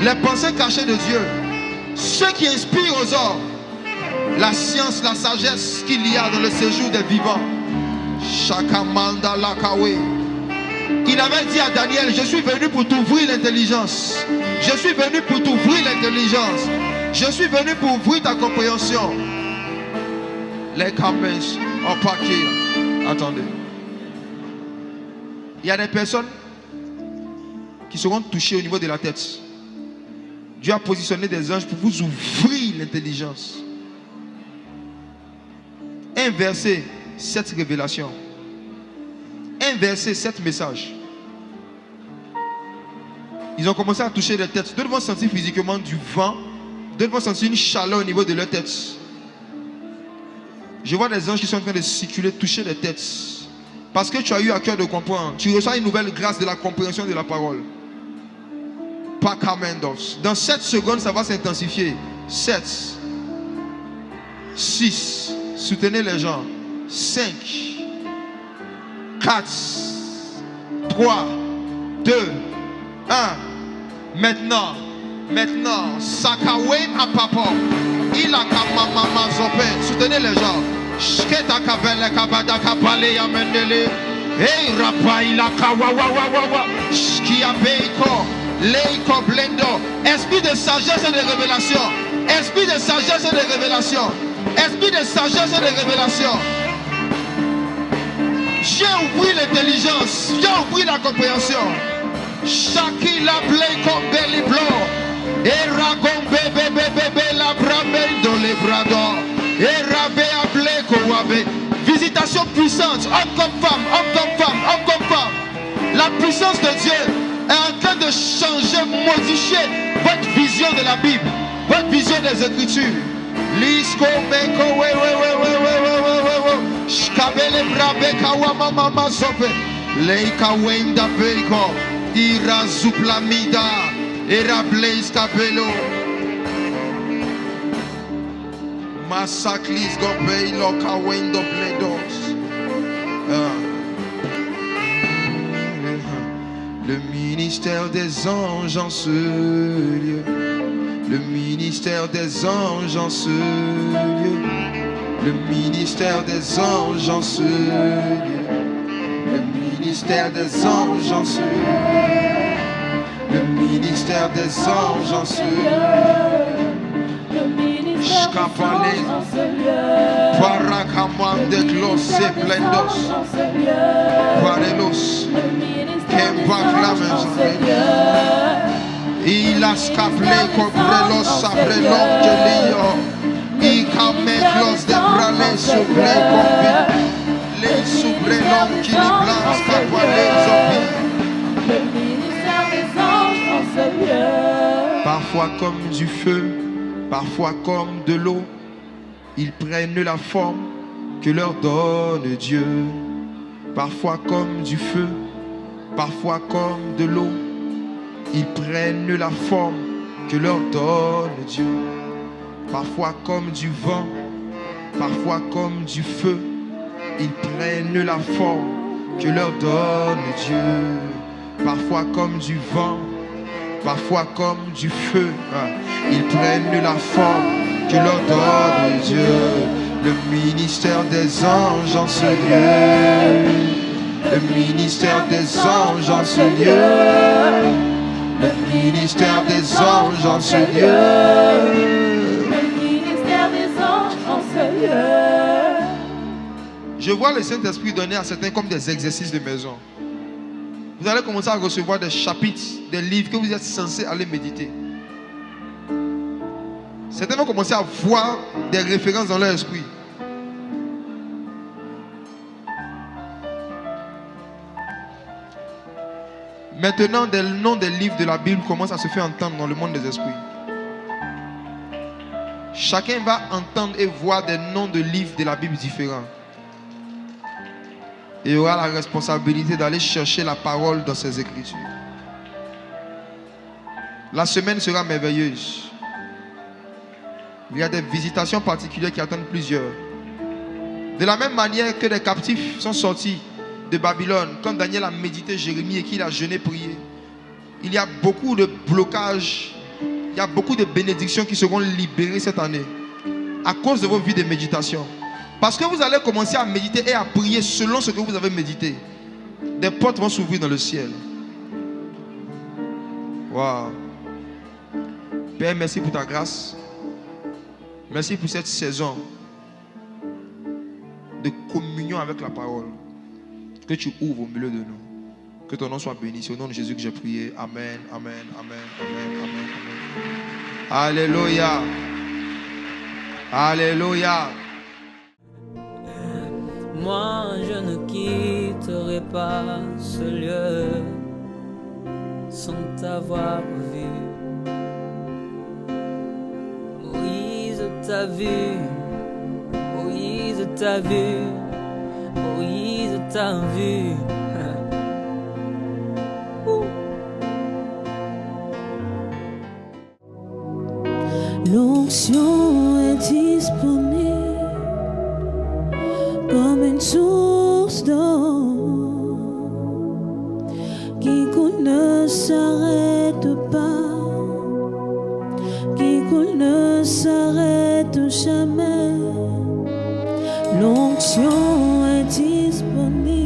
les pensées cachées de Dieu. Ceux qui inspirent aux hommes la science, la sagesse qu'il y a dans le séjour des vivants. Shakamanda Lakawe. Il avait dit à Daniel, je suis venu pour t'ouvrir l'intelligence. Je suis venu pour t'ouvrir l'intelligence. Je suis venu pour ouvrir ta compréhension. Les camins en paquet. Attendez. Il y a des personnes qui seront touchées au niveau de la tête. Dieu a positionné des anges pour vous ouvrir l'intelligence. Inverser cette révélation. Inverser cette message. Ils ont commencé à toucher les têtes. D'autres vont sentir physiquement du vent. D'autres vont sentir une chaleur au niveau de leur tête. Je vois des anges qui sont en train de circuler, toucher les têtes. Parce que tu as eu à cœur de comprendre. Tu reçois une nouvelle grâce de la compréhension de la parole. Pas Kamendos. Dans 7 secondes, ça va s'intensifier. 7. 6. Soutenez les gens. 5. 4. 3. 2. 1. Maintenant. Sakawe Apapa. Il a Kamama Zope. Soutenez les gens. Shketa Kabele Kabada Kabale Yamendele. Hey Rapaila Kawawawawa. Shkia Beiko. Leiko Blendo. Esprit de sagesse et de révélation. Esprit de sagesse et de révélation. Esprit de sagesse et de révélation. J'ai ouvert l'intelligence. J'ai ouvert la compréhension. Shakila Bleiko Beliblo. Eragombe bebe la bramendo les brador. Erabe ableko wabe. Visitation puissante. Homme comme femme, homme comme femme, homme comme femme. La puissance de Dieu est en train de changer, modifier votre vision de la Bible, votre vision des Écritures. Lisko meko we. Shkabele brabe kawa mama sope. Leika wenda beko. Ira zuplamida. Era blaze capello. Massaclis gobey loka wendo bledos. Le ministère des anges en ce lieu. Le ministère des anges en ce lieu. Le ministère des anges en ce lieu. Le ministère des anges en ce lieu. Le ministère des anges en ce lieu. Le ministère des anges en ce lieu. Paracaman de Glos et Blendos. Parelos. Il a scapé cobrelos sabrelon que lio. Il cameclos de bralé sobre combi. Les soubrelons qui les blancs scapolés zombies. Le ministère des anges en ce lieu. Parfois comme du feu, parfois comme de l'eau, ils prennent la forme que leur donne Dieu. Parfois comme du feu, parfois comme de l'eau, ils prennent la forme que leur donne Dieu. Parfois comme du vent, parfois comme du feu, ils prennent la forme que leur donne Dieu. Parfois comme du vent, parfois comme du feu, ils prennent la forme que leur donne Dieu. Le ministère des anges en ce lieu. Le ministère des anges en ce lieu. Le ministère des anges en ce lieu. Le ministère des anges en ce lieu. Je vois le Saint-Esprit donner à certains comme des exercices de maison. Vous allez commencer à recevoir des chapitres, des livres que vous êtes censés aller méditer. Certains vont commencer à voir des références dans leur esprit. Maintenant, le nom des livres de la Bible commence à se faire entendre dans le monde des esprits. chacun va entendre et voir des noms de livres de la Bible différents. Et il aura la responsabilité d'aller chercher la parole dans ses écritures. La semaine sera merveilleuse. Il y a des visitations particulières qui attendent plusieurs. De la même manière que les captifs sont sortis de Babylone, quand Daniel a médité Jérémie et qu'il a jeûné, prié, il y a beaucoup de blocages, il y a beaucoup de bénédictions qui seront libérées cette année à cause de vos vies de méditation. Parce que vous allez commencer à méditer et à prier selon ce que vous avez médité. Des portes vont s'ouvrir dans le ciel. Waouh. Père, merci pour ta grâce. Merci pour cette saison de communion avec la parole que tu ouvres au milieu de nous. Que ton nom soit béni. C'est au nom de Jésus que j'ai prié. Amen, amen, amen, amen, amen, amen. Alléluia. Alléluia. Moi, je ne quitterai pas ce lieu sans t'avoir vu. Moïse t'a vu, Moïse t'a vu, Moïse t'a vu. L'onction est disponible comme une source d'eau qui coule ne s'arrête pas, qui coule ne s'arrête jamais. L'onction est disponible